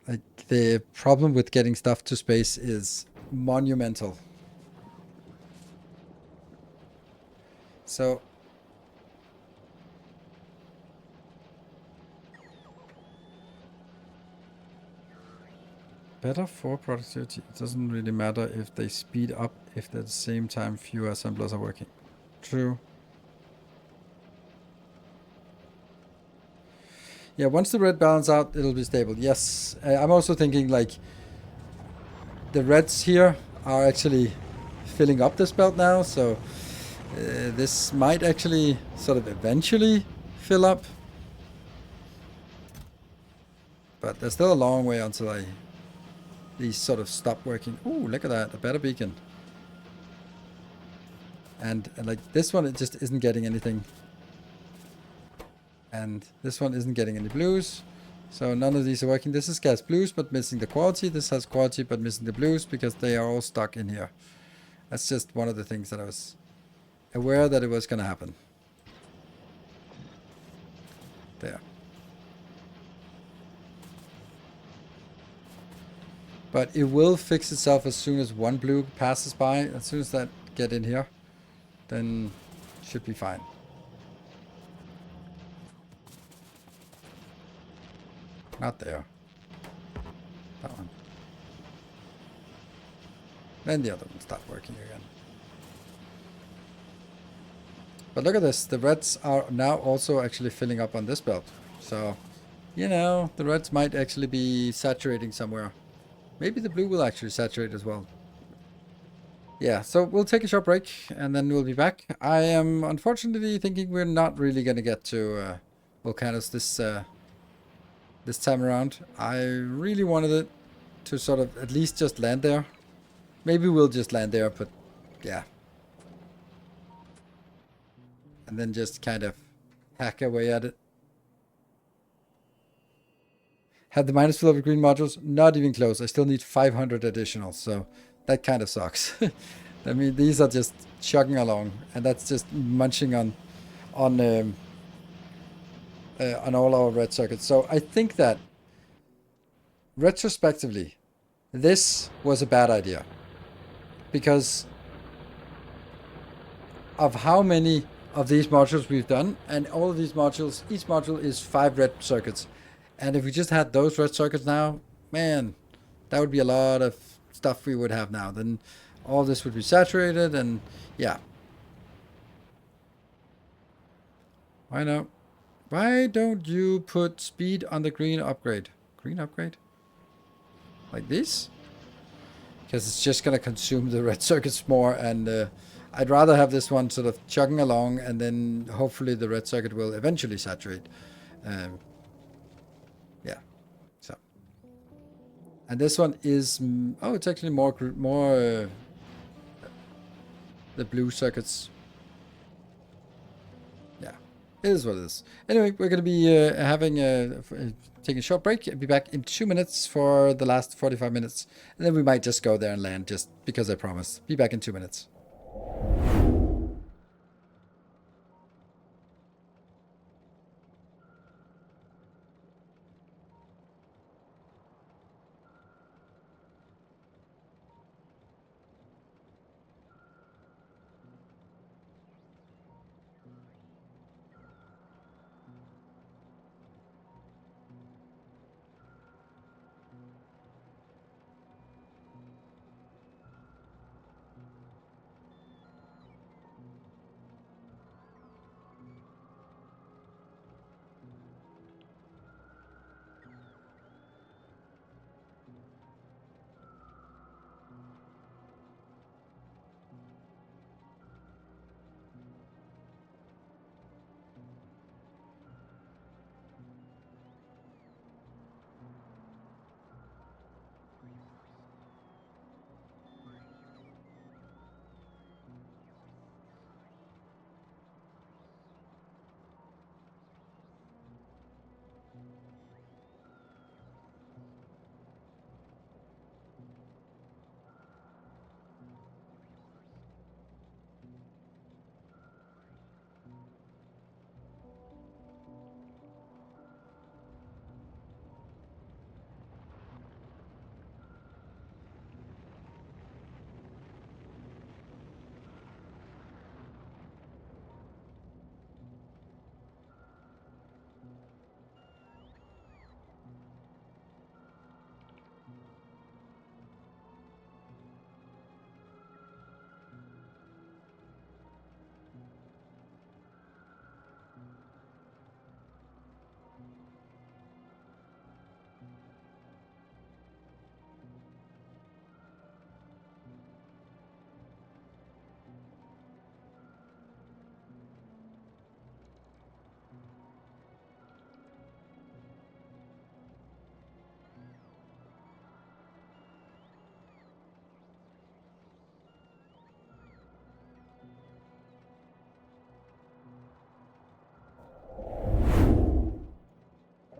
Like, the problem with getting stuff to space is monumental. So better for productivity. It doesn't really matter if they speed up if at the same time fewer assemblers are working. True. Yeah, once the red balance out, it'll be stable. Yes, I'm also thinking like the reds here are actually filling up this belt now, so this might actually sort of eventually fill up. But there's still a long way until these sort of stop working. Ooh, look at that, a better beacon. And like this one, it just isn't getting anything. And this one isn't getting any blues. So none of these are working. This is gas blues, but missing the quality. This has quality, but missing the blues because they are all stuck in here. That's just one of the things that I was aware that it was going to happen. There. But it will fix itself as soon as one blue passes by. As soon as that get in here, then should be fine. Not there. That one. Then the other one start working again. But look at this. The reds are now also actually filling up on this belt. So, you know, the reds might actually be saturating somewhere. Maybe the blue will actually saturate as well. Yeah, so we'll take a short break and then we'll be back. I am unfortunately thinking we're not really going to get to Volcanos this time around. I really wanted it to sort of at least just land there. Maybe we'll just land there, but yeah. And then just kind of hack away at it. Had the minus fill of green modules? Not even close. I still need 500 additional, so that kind of sucks. I mean, these are just chugging along, and that's just munching on all our red circuits. So I think that retrospectively, this was a bad idea because of how many of these modules we've done, and all of these modules, each module is 5 red circuits. And if we just had those red circuits now, man, that would be a lot of stuff we would have now. Then all this would be saturated, and yeah. Why not? Why don't you put speed on the green upgrade? Green upgrade? Like this? Because it's just going to consume the red circuits more, and I'd rather have this one sort of chugging along, and then hopefully the red circuit will eventually saturate. Yeah. So. And this one is, oh, it's actually more the blue circuits. Yeah, it is what it is. Anyway, we're going to be taking a short break. I'll be back in 2 minutes for the last 45 minutes. And then we might just go there and land just because I promised. Be back in 2 minutes.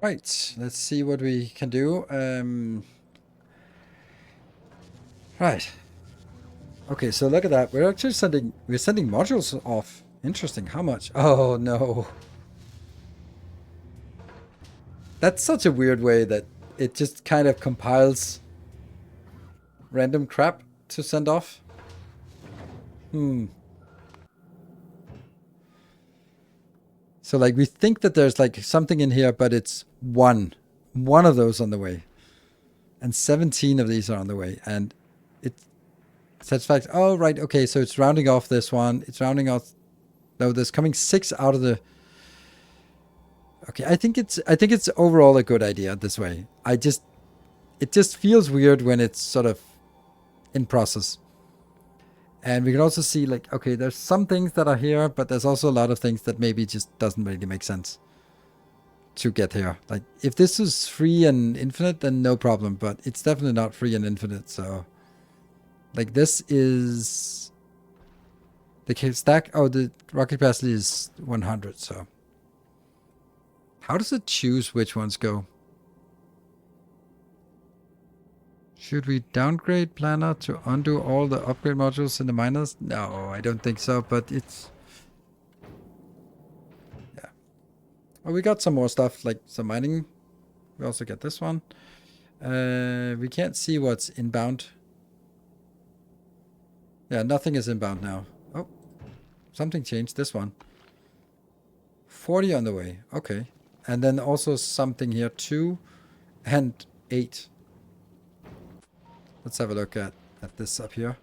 Right, let's see what we can do. Right. Okay, so look at that. We're actually sending modules off. Interesting. How much? Oh no. That's such a weird way that it just kind of compiles random crap to send off. So like we think that there's like something in here, but it's one of those on the way. And 17 of these are on the way. And it satisfies, oh right, okay, so it's rounding off this one. It's rounding off, no, there's coming 6 out of the, okay, I think it's overall a good idea this way. It just feels weird when it's sort of in process. And we can also see like, okay, there's some things that are here, but there's also a lot of things that maybe just doesn't really make sense to get here. Like if this is free and infinite, then no problem, but it's definitely not free and infinite. So like this is the stack. Oh, the rocket capacity is 100. So how does it choose which ones go? Should we downgrade planner to undo all the upgrade modules in the miners? No, I don't think so, but it's... Yeah. Well, we got some more stuff, like some mining. We also get this one. We can't see what's inbound. Yeah, nothing is inbound now. Oh, something changed. This one. 40 on the way. Okay. And then also something here, 2 and 8. Let's have a look at this up here.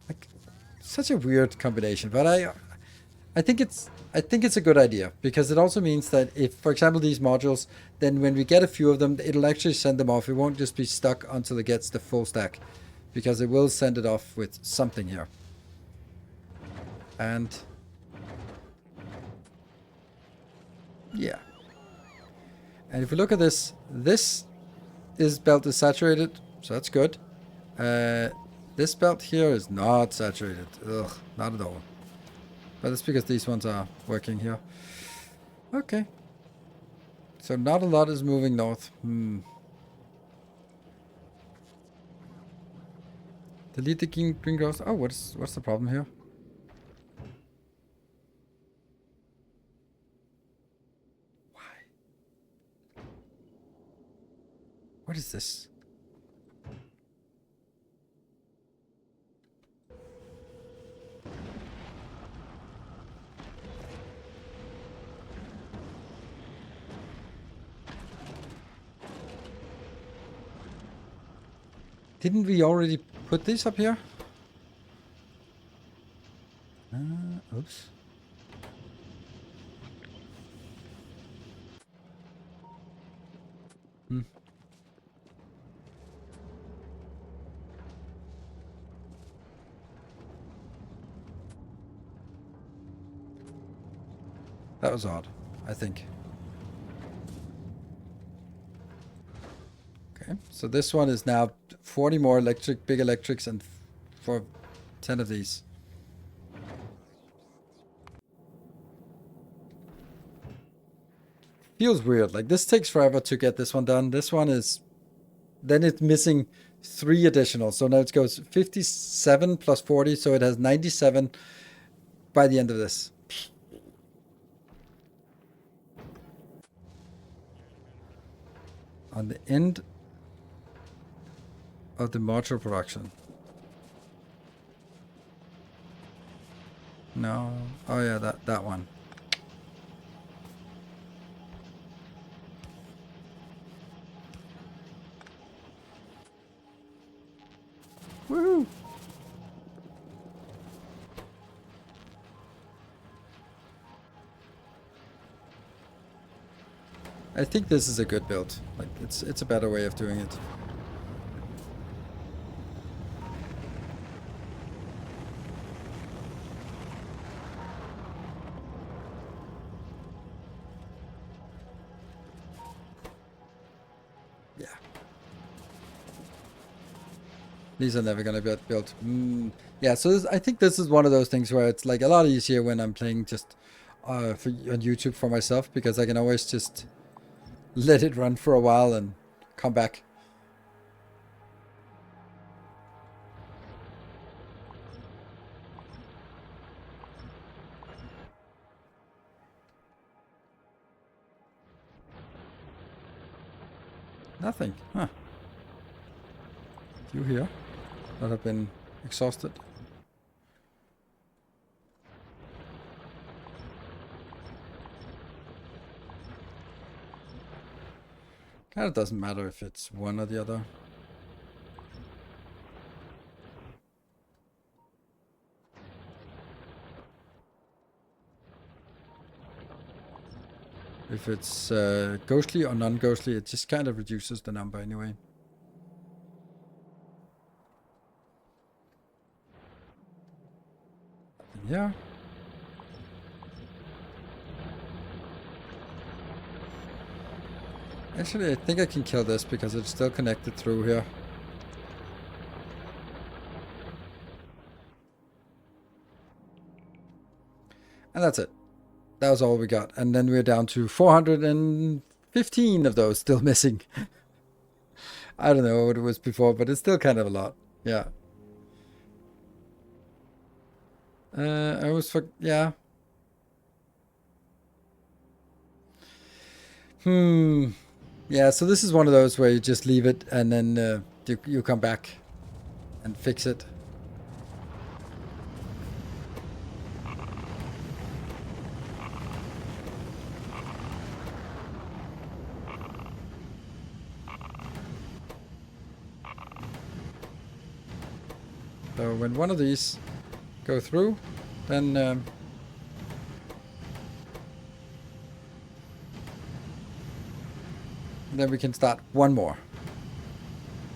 Like, such a weird combination, but I think it's a good idea because it also means that if, for example, these modules, then when we get a few of them, it'll actually send them off. It won't just be stuck until it gets the full stack, because it will send it off with something here. And yeah. And if we look at this, this belt is saturated, so that's good. This belt here is not saturated. Ugh, not at all. But it's because these ones are working here. Okay. So not a lot is moving north. Delete the green ghost. Oh, what's the problem here? Why? What is this? Didn't we already put this up here? Oops. That was odd, I think. Okay, so this one is now 40 more big electrics, and for 10 of these. Feels weird. Like this takes forever to get this one done. This one is, then it's missing 3 additional. So now it goes 57 plus 40, so it has 97 by the end of this. On the end of the module production. No. Oh yeah, that one. Woohoo! I think this is a good build. Like it's a better way of doing it. Yeah. These are never gonna get built. Yeah, so I think this is one of those things where it's like a lot easier when I'm playing just on YouTube for myself, because I can always just let it run for a while and come back. Nothing, huh? You here that have been exhausted? Kind of doesn't matter if it's one or the other. If it's ghostly or non-ghostly, it just kind of reduces the number anyway. Yeah. Actually, I think I can kill this because it's still connected through here. And that's it. That was all we got. And then we're down to 415 of those still missing. I don't know what it was before, but it's still kind of a lot. Yeah. I was yeah. Yeah, so this is one of those where you just leave it and then you come back and fix it. So when one of these go through, then we can start one more.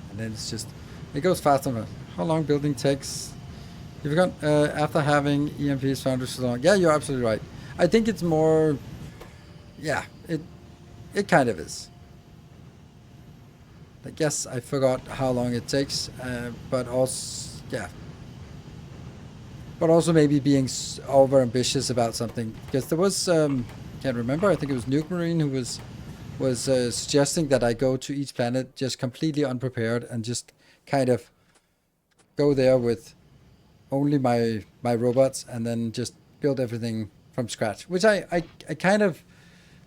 And then it's just, it goes faster. How long building takes? You've got, after having EMPs found so long. Yeah, you're absolutely right. I think it's more, yeah, it kind of is. I guess I forgot how long it takes, but also, yeah. But also maybe being over ambitious about something. Because there was, can't remember, I think it was Nuke Marine who was suggesting that I go to each planet just completely unprepared and just kind of go there with only my robots and then just build everything from scratch, which I kind of,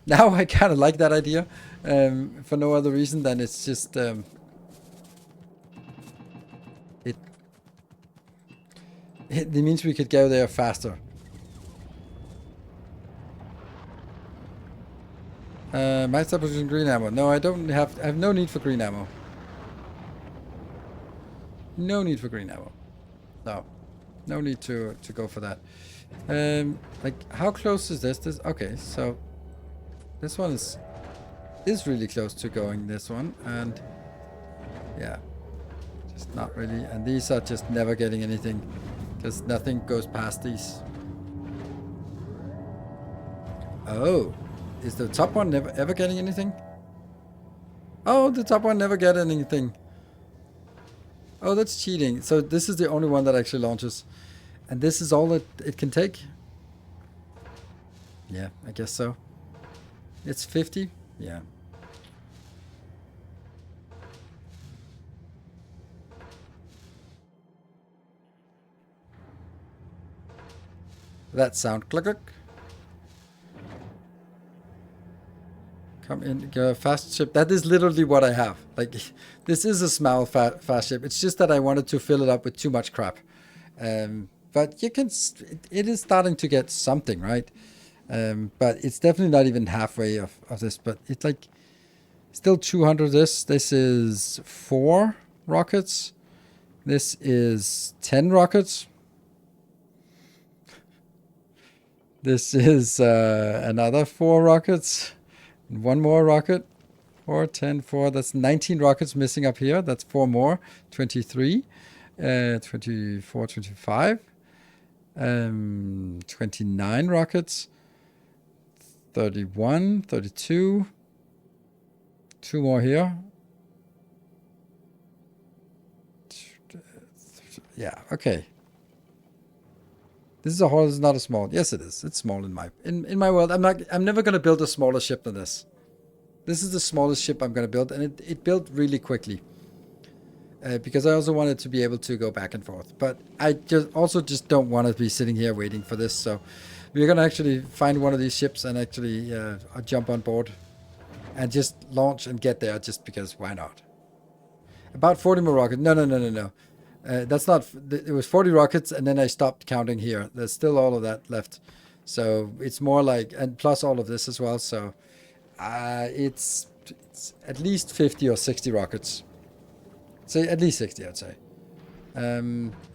now I kind of like that idea, for no other reason than it's just it means we could go there faster. Might stop producing green ammo. No, I have no need for green ammo. No need for green ammo. No need to go for that. Like, how close is this? Okay, so this one is really close to going this one, and yeah, just not really. And these are just never getting anything because nothing goes past these. Oh, is the top one never ever getting anything? Oh, the top one never get anything. Oh, that's cheating. So this is the only one that actually launches. And this is all that it can take? Yeah, I guess so. It's 50? Yeah. That sound. Click, click. Come in, fast ship. That is literally what I have. Like, this is a small fast ship. It's just that I wanted to fill it up with too much crap. But you can, it is starting to get something, right? But it's definitely not even halfway of this. But it's like, still 200 this. This is 4 rockets. This is 10 rockets. This is another 4 rockets. One more rocket. 4, 10, 4. That's 19 rockets missing up here. That's 4 more. 23. 24, 25. 29 rockets. 31, 32. 2 more here. Yeah, okay. This is a hull. It's not a small. Yes, it is. It's small in my world. I'm never gonna build a smaller ship than this. This is the smallest ship I'm gonna build, and it built really quickly. Because I also wanted to be able to go back and forth. But I just don't want to be sitting here waiting for this. So we're going to actually find one of these ships and actually jump on board and just launch and get there just because why not? About 40 more rockets. No. That's not... It was 40 rockets and then I stopped counting here. There's still all of that left. So it's more like... And plus all of this as well. So it's at least 50 or 60 rockets. Say at least 60, I'd say.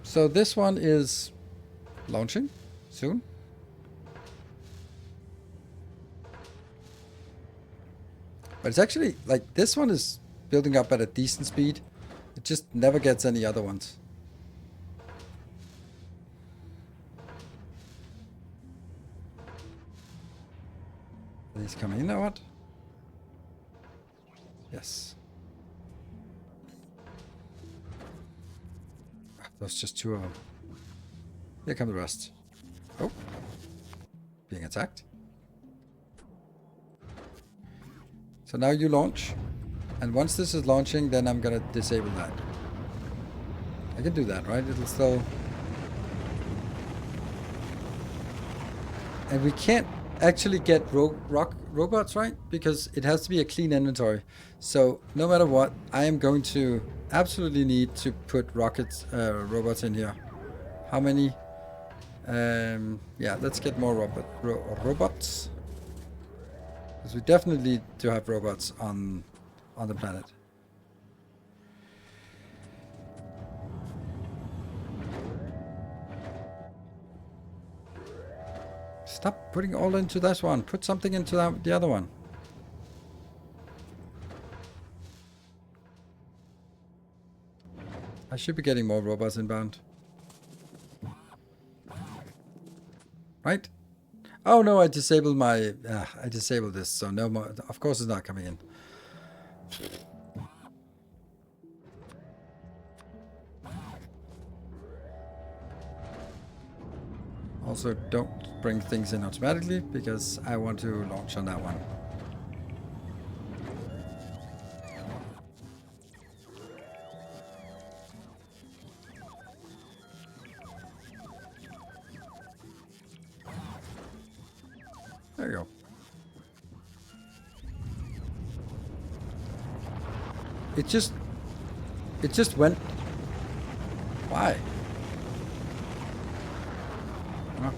So this one is launching soon. But it's actually, like, this one is building up at a decent speed. It just never gets any other ones. Are these coming in or what? Yes. There's just 2 of them. Here come the rest. Oh. Being attacked. So now you launch. And once this is launching, then I'm gonna disable that. I can do that, right? It'll still... And we can't actually get robots, right? Because it has to be a clean inventory. So no matter what, I am going to absolutely need to put robots in here. How many? Yeah, let's get more robots. Because we definitely need to have robots on the planet. Stop putting all into this one. Put something into the other one. I should be getting more robots inbound. Right? Oh no, I disabled my... I disabled this, so no more... Of course it's not coming in. Also, don't bring things in automatically, because I want to launch on that one. There you go. It just went... Why? Huh.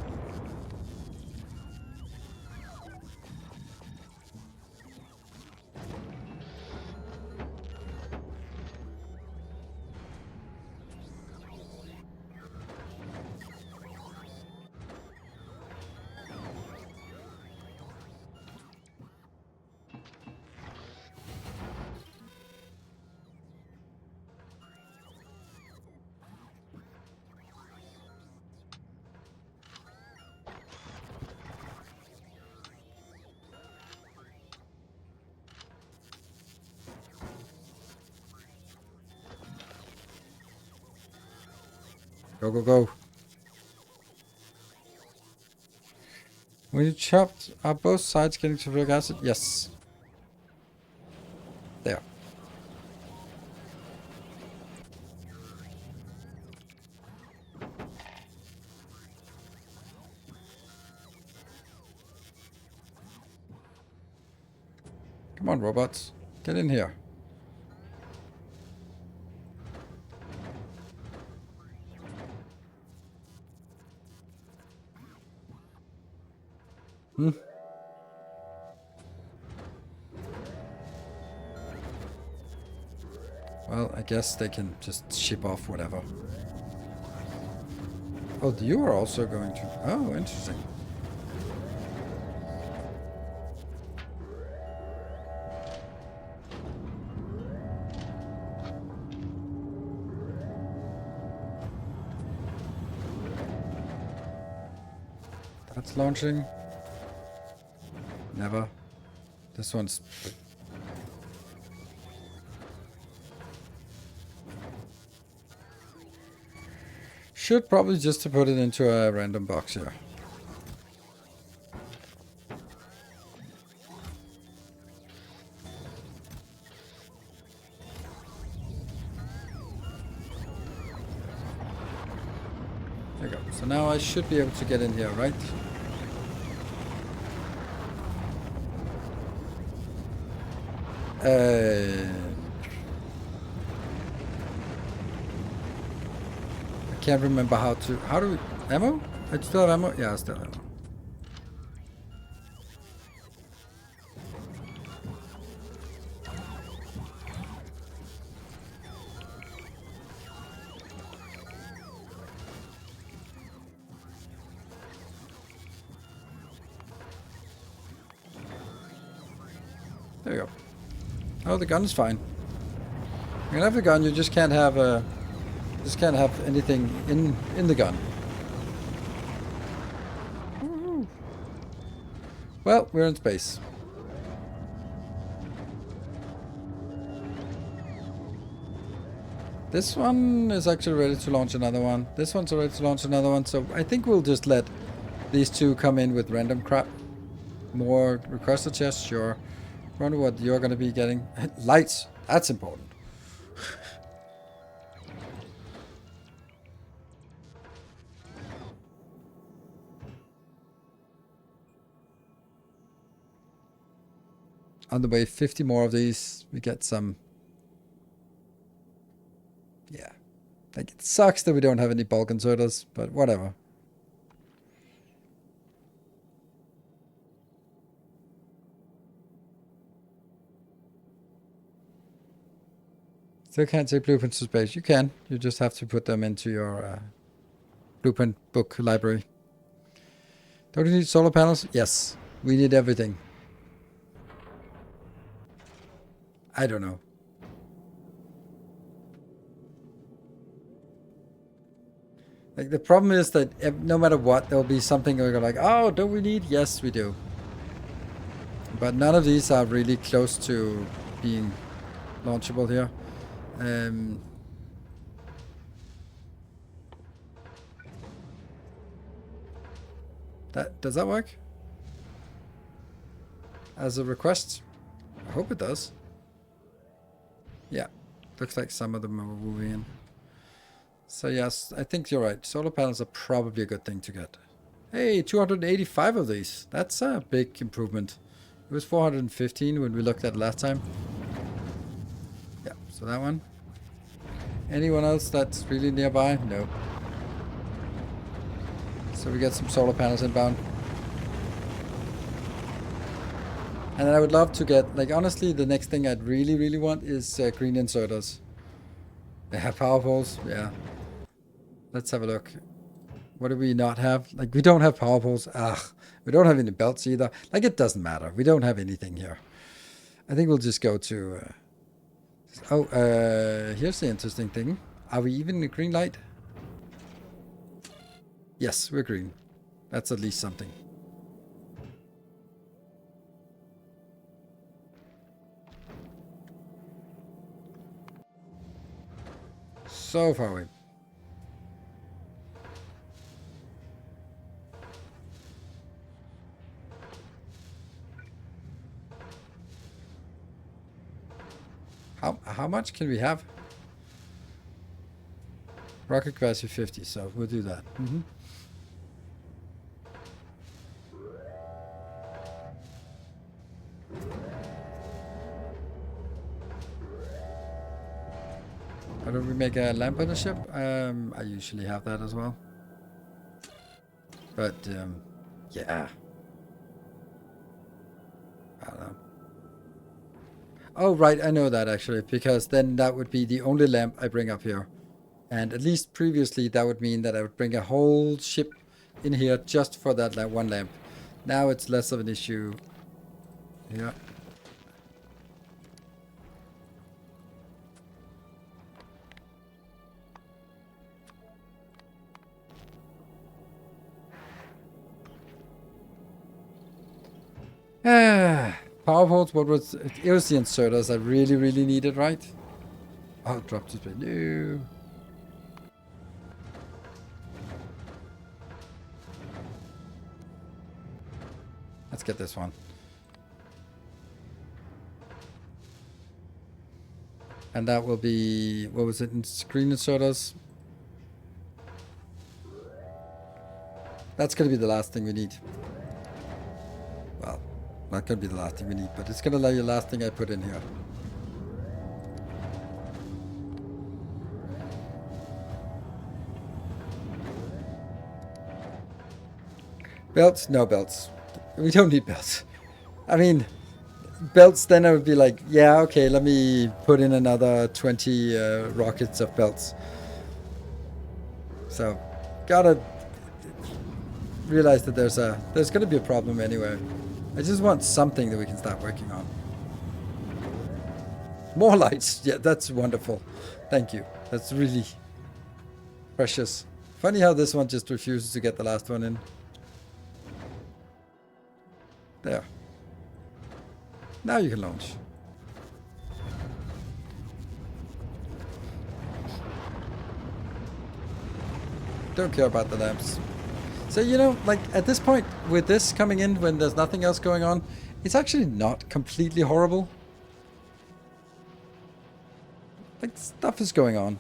Go, go, go. When you chopped, are both sides getting sulfuric acid? Yes. There. Come on, robots. Get in here. Well, I guess they can just ship off whatever. Oh, you are also going to... Oh, interesting. That's launching. Never. This one's... Should probably just to put it into a random box here. There you go. So now I should be able to get in here, right? I can't remember how to... How do we... Ammo? I still have ammo? Yeah, I still have ammo. There you go. Oh, the gun is fine. You can have the gun, you just can't have anything in the gun. Woo-hoo. Well, we're in space. This one is actually ready to launch another one. This one's ready to launch another one. So I think we'll just let these two come in with random crap. More requester chests, sure. Wonder what you're gonna be getting. Lights, that's important. On the way, 50 more of these. We get some. Yeah. Like, it sucks that we don't have any bulk inserters, but whatever. Still can't take blueprints to space. You can. You just have to put them into your blueprint book library. Don't you need solar panels? Yes. We need everything. I don't know. Like, the problem is that no matter what, there'll be something where you're like, oh, don't we need? Yes, we do. But none of these are really close to being launchable here. Does that work? As a request? I hope it does. Yeah, looks like some of them are moving in. So yes, I think you're right. Solar panels are probably a good thing to get. Hey, 285 of these. That's a big improvement. It was 415 when we looked at it last time. Yeah, so that one. Anyone else that's really nearby? No. So we get some solar panels inbound. And I would love to get, like, honestly, the next thing I'd really want is green inserters. They have power poles, yeah. Let's have a look. What do we not have? Like, we don't have power poles. Ugh. We don't have any belts either. Like, it doesn't matter. We don't have anything here. I think we'll just go to... here's the interesting thing. Are we even a green light? Yes, we're green. That's at least something. So far away. How much can we have? Rocket capacity 50, so we'll do that. How do we make a lamp on the ship? I usually have that as well. But, yeah. I don't know. Oh, right, I know that actually, because then that would be the only lamp I bring up here. And at least previously, that would mean that I would bring a whole ship in here just for that one lamp. Now it's less of an issue. Yeah. Power poles, what was it? Was the inserters I really needed, right? Oh, drop to space. No. get this one. And that will be, what was it in screen inserters? That's going to be the last thing we need. Well, not going to be the last thing we need, but it's going to be the last thing I put in here. Belts? No belts. We don't need belts. I mean, belts, then I would be like, yeah, okay, let me put in another 20 rockets of belts. So, gotta realize that there's going to be a problem anyway. I just want something that we can start working on. More lights. Yeah, that's wonderful. Thank you. That's really precious. Funny how this one just refuses to get the last one in. There. Now you can launch. Don't care about the lamps. So, you know, like at this point, with this coming in when there's nothing else going on, it's actually not completely horrible. Like, stuff is going on.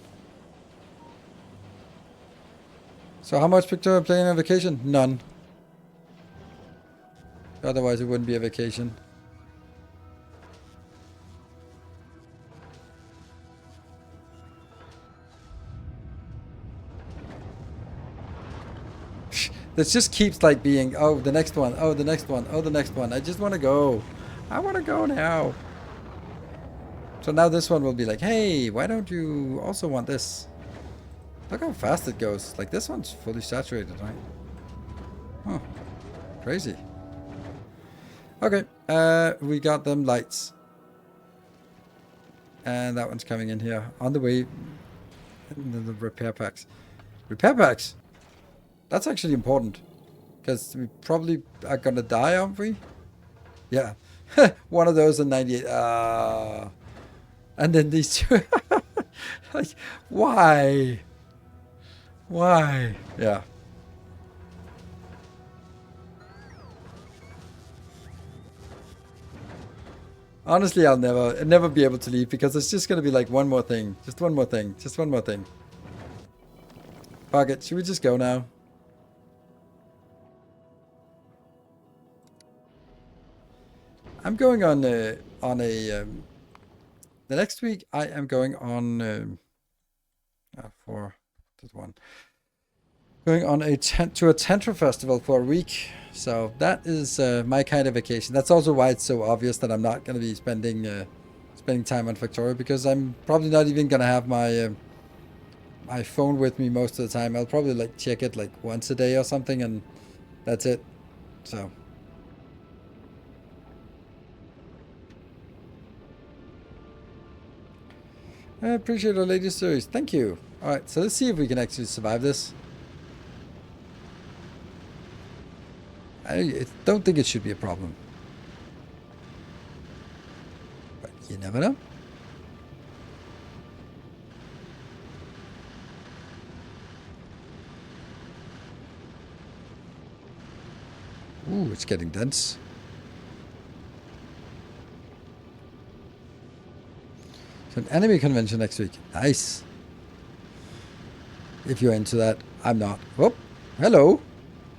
So how much Factorio playing on vacation? None. Otherwise it wouldn't be a vacation. This just keeps like being, oh, the next one, oh, the next one, oh, the next one. I just want to go. I want to go now. So now this one will be like, hey, why don't you also want this? Look how fast it goes. Like this one's fully saturated, right? Huh. Crazy. Okay, we got them lights. And that one's coming in here. On the way, the repair packs. Repair packs? That's actually important. Because we probably are gonna die, aren't we? Yeah. One of those in 98. And then these two. Like, why? Why? Yeah. Honestly, I'll never be able to leave because it's just gonna be like one more thing. Just one more thing. Just one more thing. Fuck it. Should we just go now? I'm going on the next week. I am going on for this one. Going on to a Tantra festival for a week. So that is my kind of vacation. That's also why it's so obvious that I'm not going to be spending time on Factorio, because I'm probably not even going to have my my phone with me most of the time. I'll probably like check it like once a day or something, and that's it. So. I appreciate our latest series. Thank you. Alright, so let's see if we can actually survive this. I don't think it should be a problem. But you never know. Ooh, it's getting dense. So an anime convention next week. Nice. If you're into that. I'm not. Oh, hello.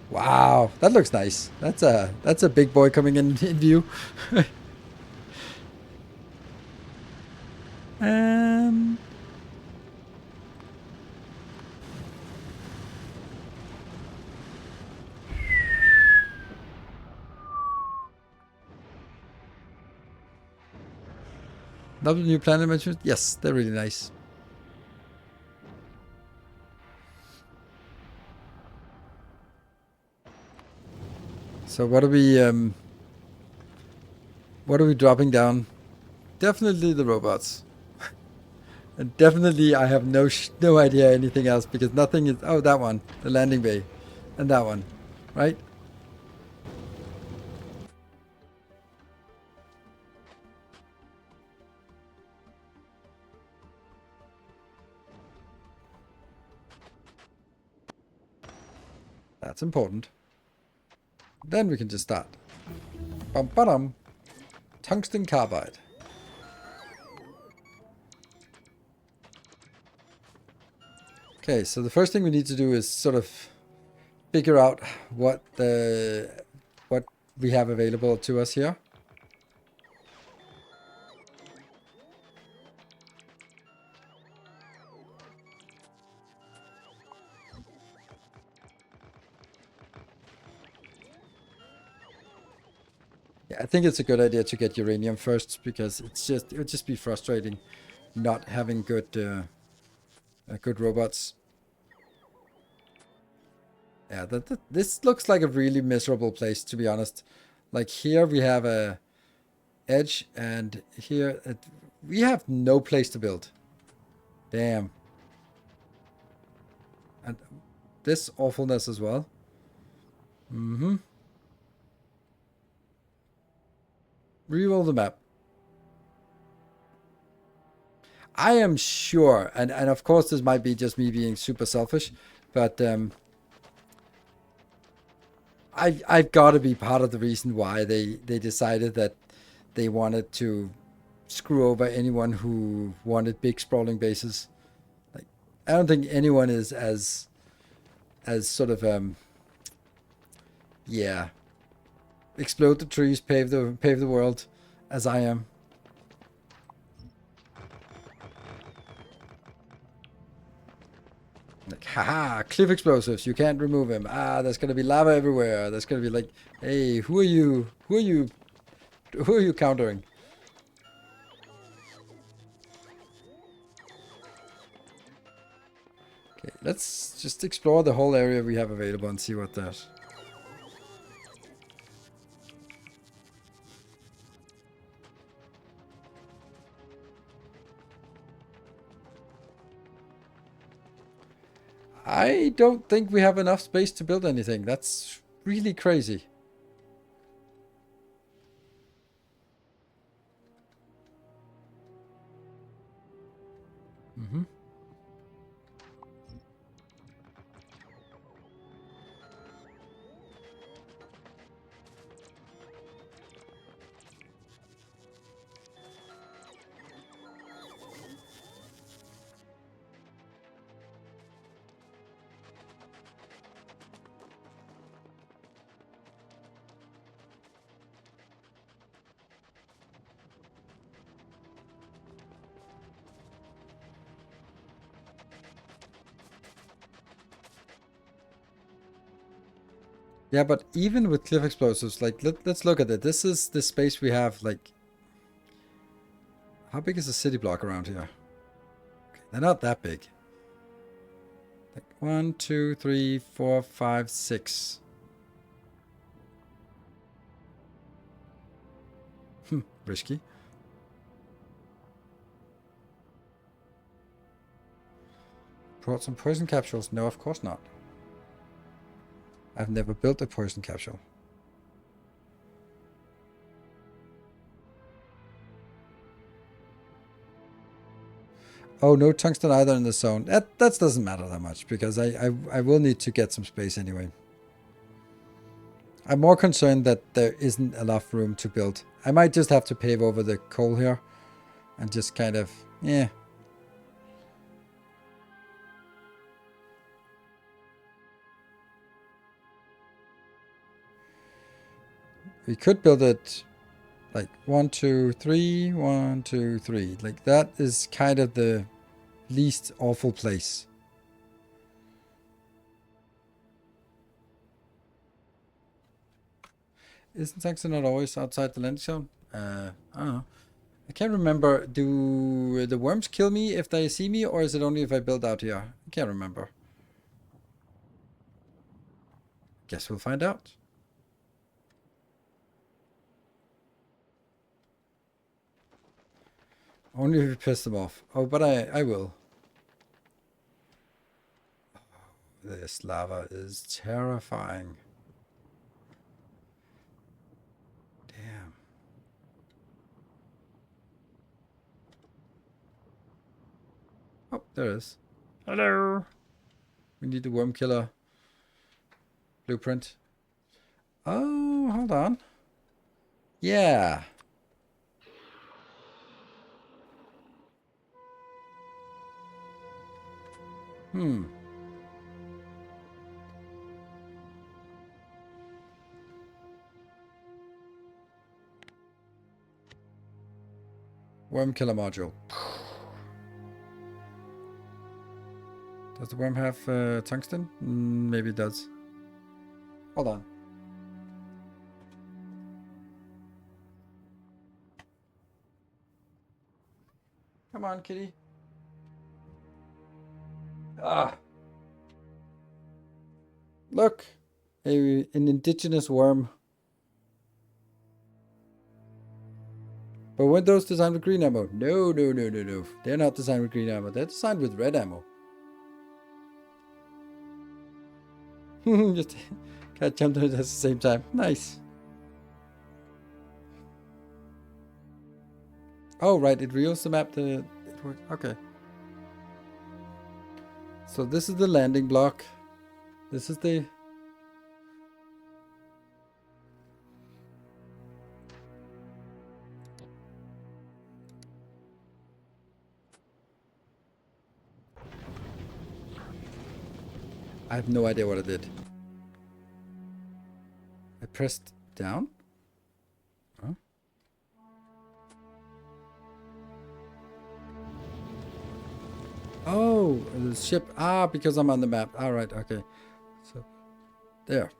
Wow, that looks nice. That's a big boy coming in view. Love the new planet mentioned? Yes, they're really nice. So what are we dropping down? Definitely the robots. And definitely I have no idea anything else, because nothing is, oh, that one, the landing bay, and that one, right? That's important. Then we can just start. Bum ba-dum. Tungsten carbide. Okay, so the first thing we need to do is sort of figure out what we have available to us here. Yeah, I think it's a good idea to get uranium first because it would just be frustrating not having good robots. Yeah, this looks like a really miserable place, to be honest. Like here we have a edge, and here we have no place to build. Damn. And this awfulness as well. Mm-hmm. Reroll the map. I am sure, and of course this might be just me being super selfish, but I've got to be part of the reason why they decided that they wanted to screw over anyone who wanted big sprawling bases. Like, I don't think anyone is as sort of yeah, explode the trees, pave the world as I am. Like, haha, cliff explosives, you can't remove him. Ah, there's gonna be lava everywhere. There's gonna be like, hey, who are you? Who are you countering? Okay, let's just explore the whole area we have available and see what there's. I don't think we have enough space to build anything. That's really crazy. Mm-hmm. Yeah, but even with cliff explosives, like let's look at it. This is the space we have. Like, how big is the city block around here? Okay, they're not that big. Like 1, 2, 3, 4, 5, 6. Risky. Brought some poison capsules? No, of course not. I've never built a poison capsule. Oh, no tungsten either in the zone. That doesn't matter that much because I will need to get some space anyway. I'm more concerned that there isn't enough room to build. I might just have to pave over the coal here and just kind of, yeah. We could build it like 1, 2, 3, 1, 2, 3. Like that is kind of the least awful place. Isn't tungsten not always outside the landing zone? I don't know. I can't remember. Do the worms kill me if they see me, or is it only if I build out here? I can't remember. Guess we'll find out. Only if we piss them off. Oh, but I will. This lava is terrifying. Damn. Oh, there it is. Hello. We need the worm killer blueprint. Oh, hold on. Yeah. Worm killer module. Does the worm have tungsten? Maybe it does. Hold on. Come on, kitty. Ah. Look. An indigenous worm. But weren't those designed with green ammo? No. They're not designed with green ammo. They're designed with red ammo. Just cat jumped on it at the same time. Nice. Oh, right. It reveals the map. It worked. Okay. So this is the landing block. This is the... I have no idea what I did. I pressed down? Huh? Oh, the ship. Ah, because I'm on the map. All right, okay. So, there.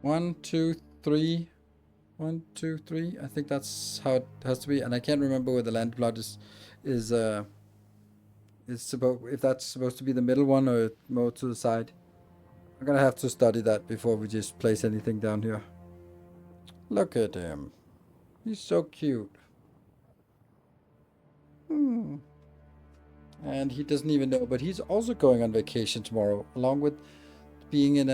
One, two, three. 1, 2, 3. I think that's how it has to be, and I can't remember where the land plot is supposed, if that's supposed to be the middle one or more to the side. I'm gonna have to study that before we just place anything down here. Look at him. He's so cute. And he doesn't even know, but he's also going on vacation tomorrow, along with being in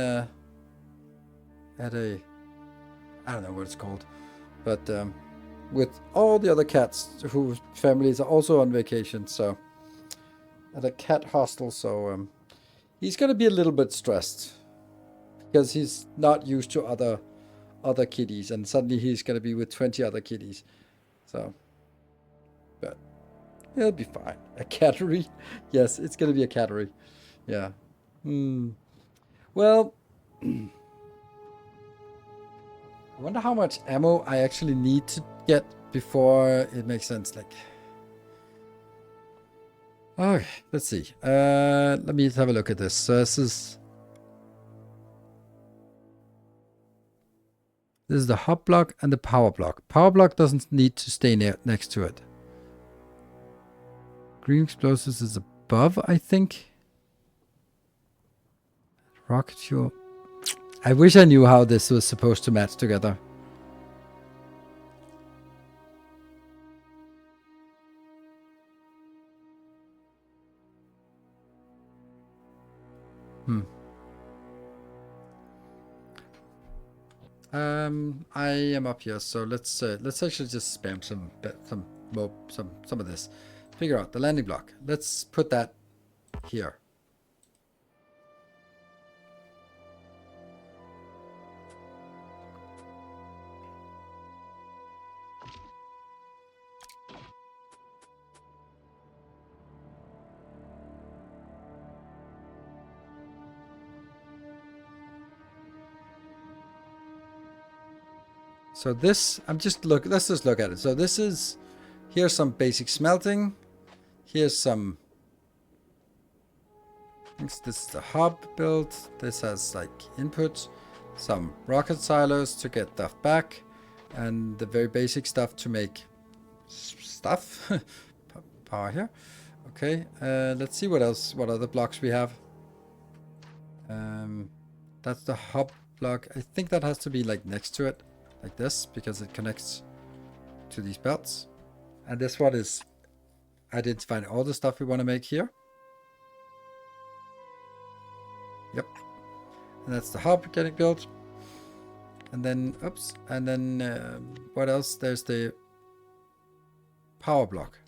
I don't know what it's called, but with all the other cats whose families are also on vacation, so at a cat hostel, so he's gonna be a little bit stressed because he's not used to other kitties, and suddenly he's gonna be with 20 other kitties. So, but he'll be fine. A cattery? Yes, it's gonna be a cattery. Yeah. Well, I wonder how much ammo I actually need to get before it makes sense. Like, okay, let's see. Let me have a look at this. So this is the hub block and the power block. Power block doesn't need to stay next to it. Green explosives is above, I think. Rocket fuel. I wish I knew how this was supposed to match together. I am up here, so let's actually just spam some of this. Figure out the landing block. Let's put that here. So this, let's just look at it. So here's some basic smelting. Here's some, this is the hub build. This has like input, some rocket silos to get stuff back, and the very basic stuff to make stuff. Power here. Okay, let's see what other blocks we have. That's the hub block. I think that has to be like next to it, like this, because it connects to these belts. And this one is identifying all the stuff we want to make here. Yep. And that's the hub getting built. And then, oops, and then what else? There's the power block,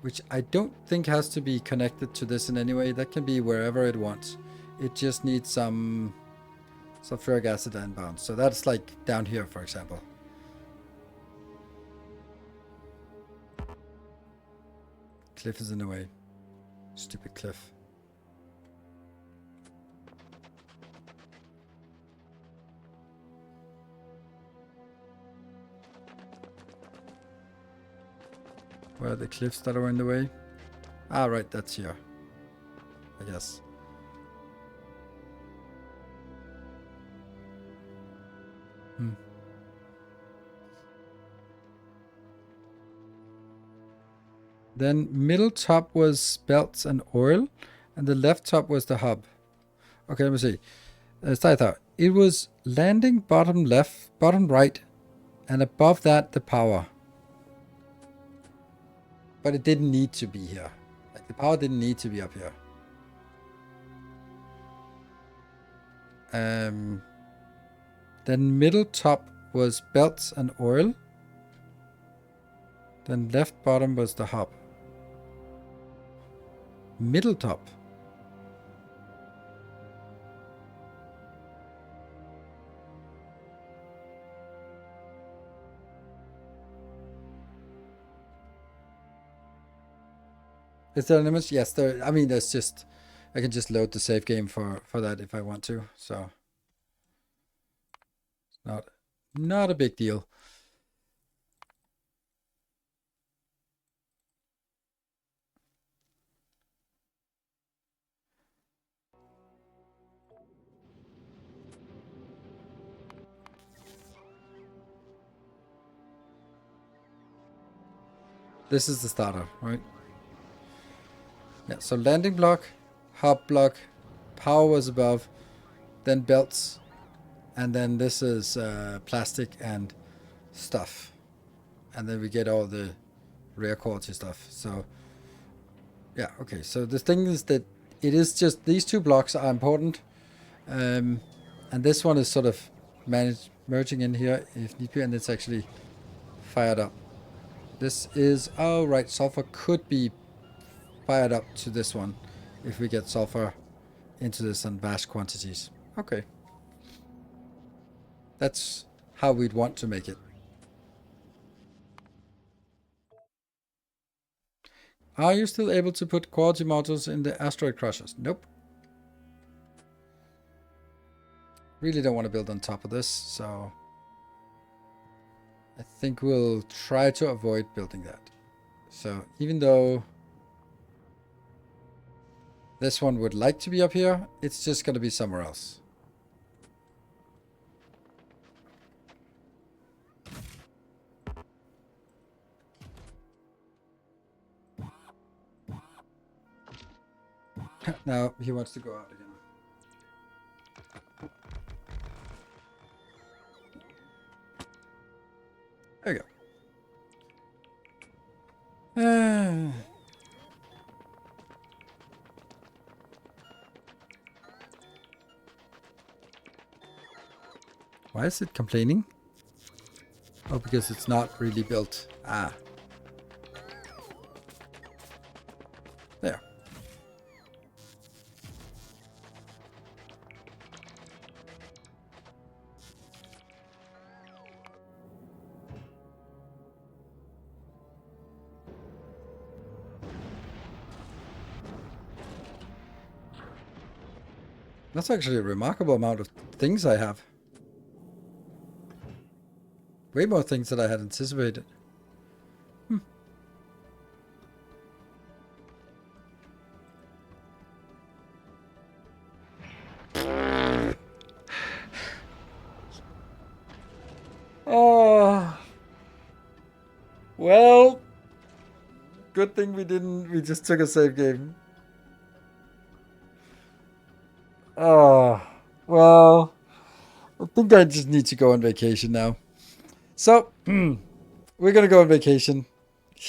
which I don't think has to be connected to this in any way. That can be wherever it wants. It just needs some sulfuric acid inbound. So that's like down here, for example. Cliff is in the way. Stupid cliff. Where are the cliffs that are in the way? Ah, right, that's here. I guess. Then middle top was belts and oil, and the left top was the hub. Okay, let me see. Start out. It was landing bottom left, bottom right, and above that the power. But it didn't need to be here. Like the power didn't need to be up here. Then middle top was belts and oil. Then left bottom was the hub. Middle top. Is there an image? Yes, there. I mean, there's just. I can just load the save game for that if I want to. So it's not a big deal. This is the starter, right? Yeah, so landing block, hub block, power was above, then belts, and then this is plastic and stuff. And then we get all the rare quality stuff. So, yeah, okay. So the thing is that it is just, these two blocks are important. And this one is sort of merging in here if need be, and it's actually fired up. This is, oh right, sulfur could be fired up to this one if we get sulfur into this in vast quantities. Okay. That's how we'd want to make it. Are you still able to put quality modules in the asteroid crushers? Nope. Really don't want to build on top of this, so I think we'll try to avoid building that. So even though this one would like to be up here, it's just going to be somewhere else. Now he wants to go out again. There you go. Why is it complaining? Oh, because it's not really built. Ah. There. That's actually a remarkable amount of things I have. Way more things than I had anticipated. Oh. Well. Good thing we just took a save game. Oh. Well. I think I just need to go on vacation now. So, we're going to go on vacation.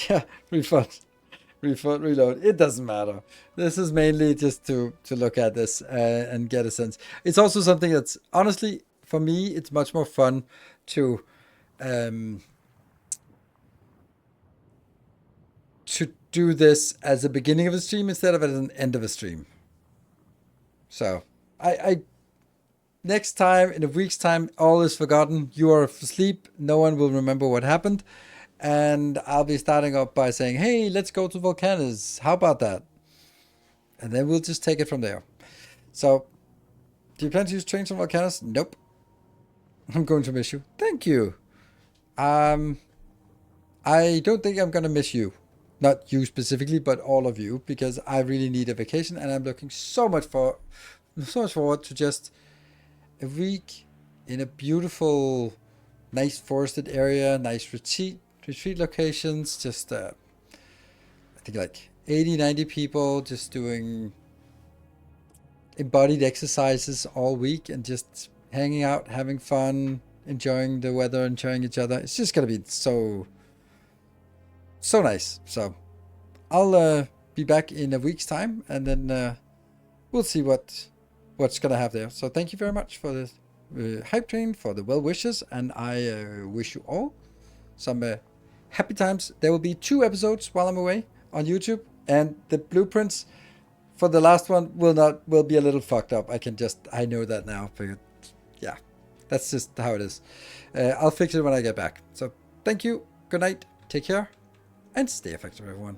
Yeah, refund, reload. It doesn't matter. This is mainly just to look at this and get a sense. It's also something that's, honestly, for me, it's much more fun to do this as the beginning of a stream instead of as an end of a stream. So I next time, in a week's time, all is forgotten. You are asleep. No one will remember what happened. And I'll be starting up by saying, hey, let's go to Volcanoes. How about that? And then we'll just take it from there. So, do you plan to use trains on Volcanoes? Nope. I'm going to miss you. Thank you. I don't think I'm going to miss you. Not you specifically, but all of you, because I really need a vacation, and I'm looking so much forward to just a week in a beautiful, nice forested area, nice retreat locations, just I think like 80, 90 people just doing embodied exercises all week and just hanging out, having fun, enjoying the weather, enjoying each other. It's just gonna be so nice. So I'll be back in a week's time, and then we'll see what's gonna have there. So thank you very much for the hype train, for the well wishes, and I wish you all some happy times. There will be 2 episodes while I'm away on YouTube, and the blueprints for the last one will be a little fucked up. I know that now, but yeah, that's just how it is. I'll fix it when I get back. So thank you, good night, take care, and stay effective, everyone.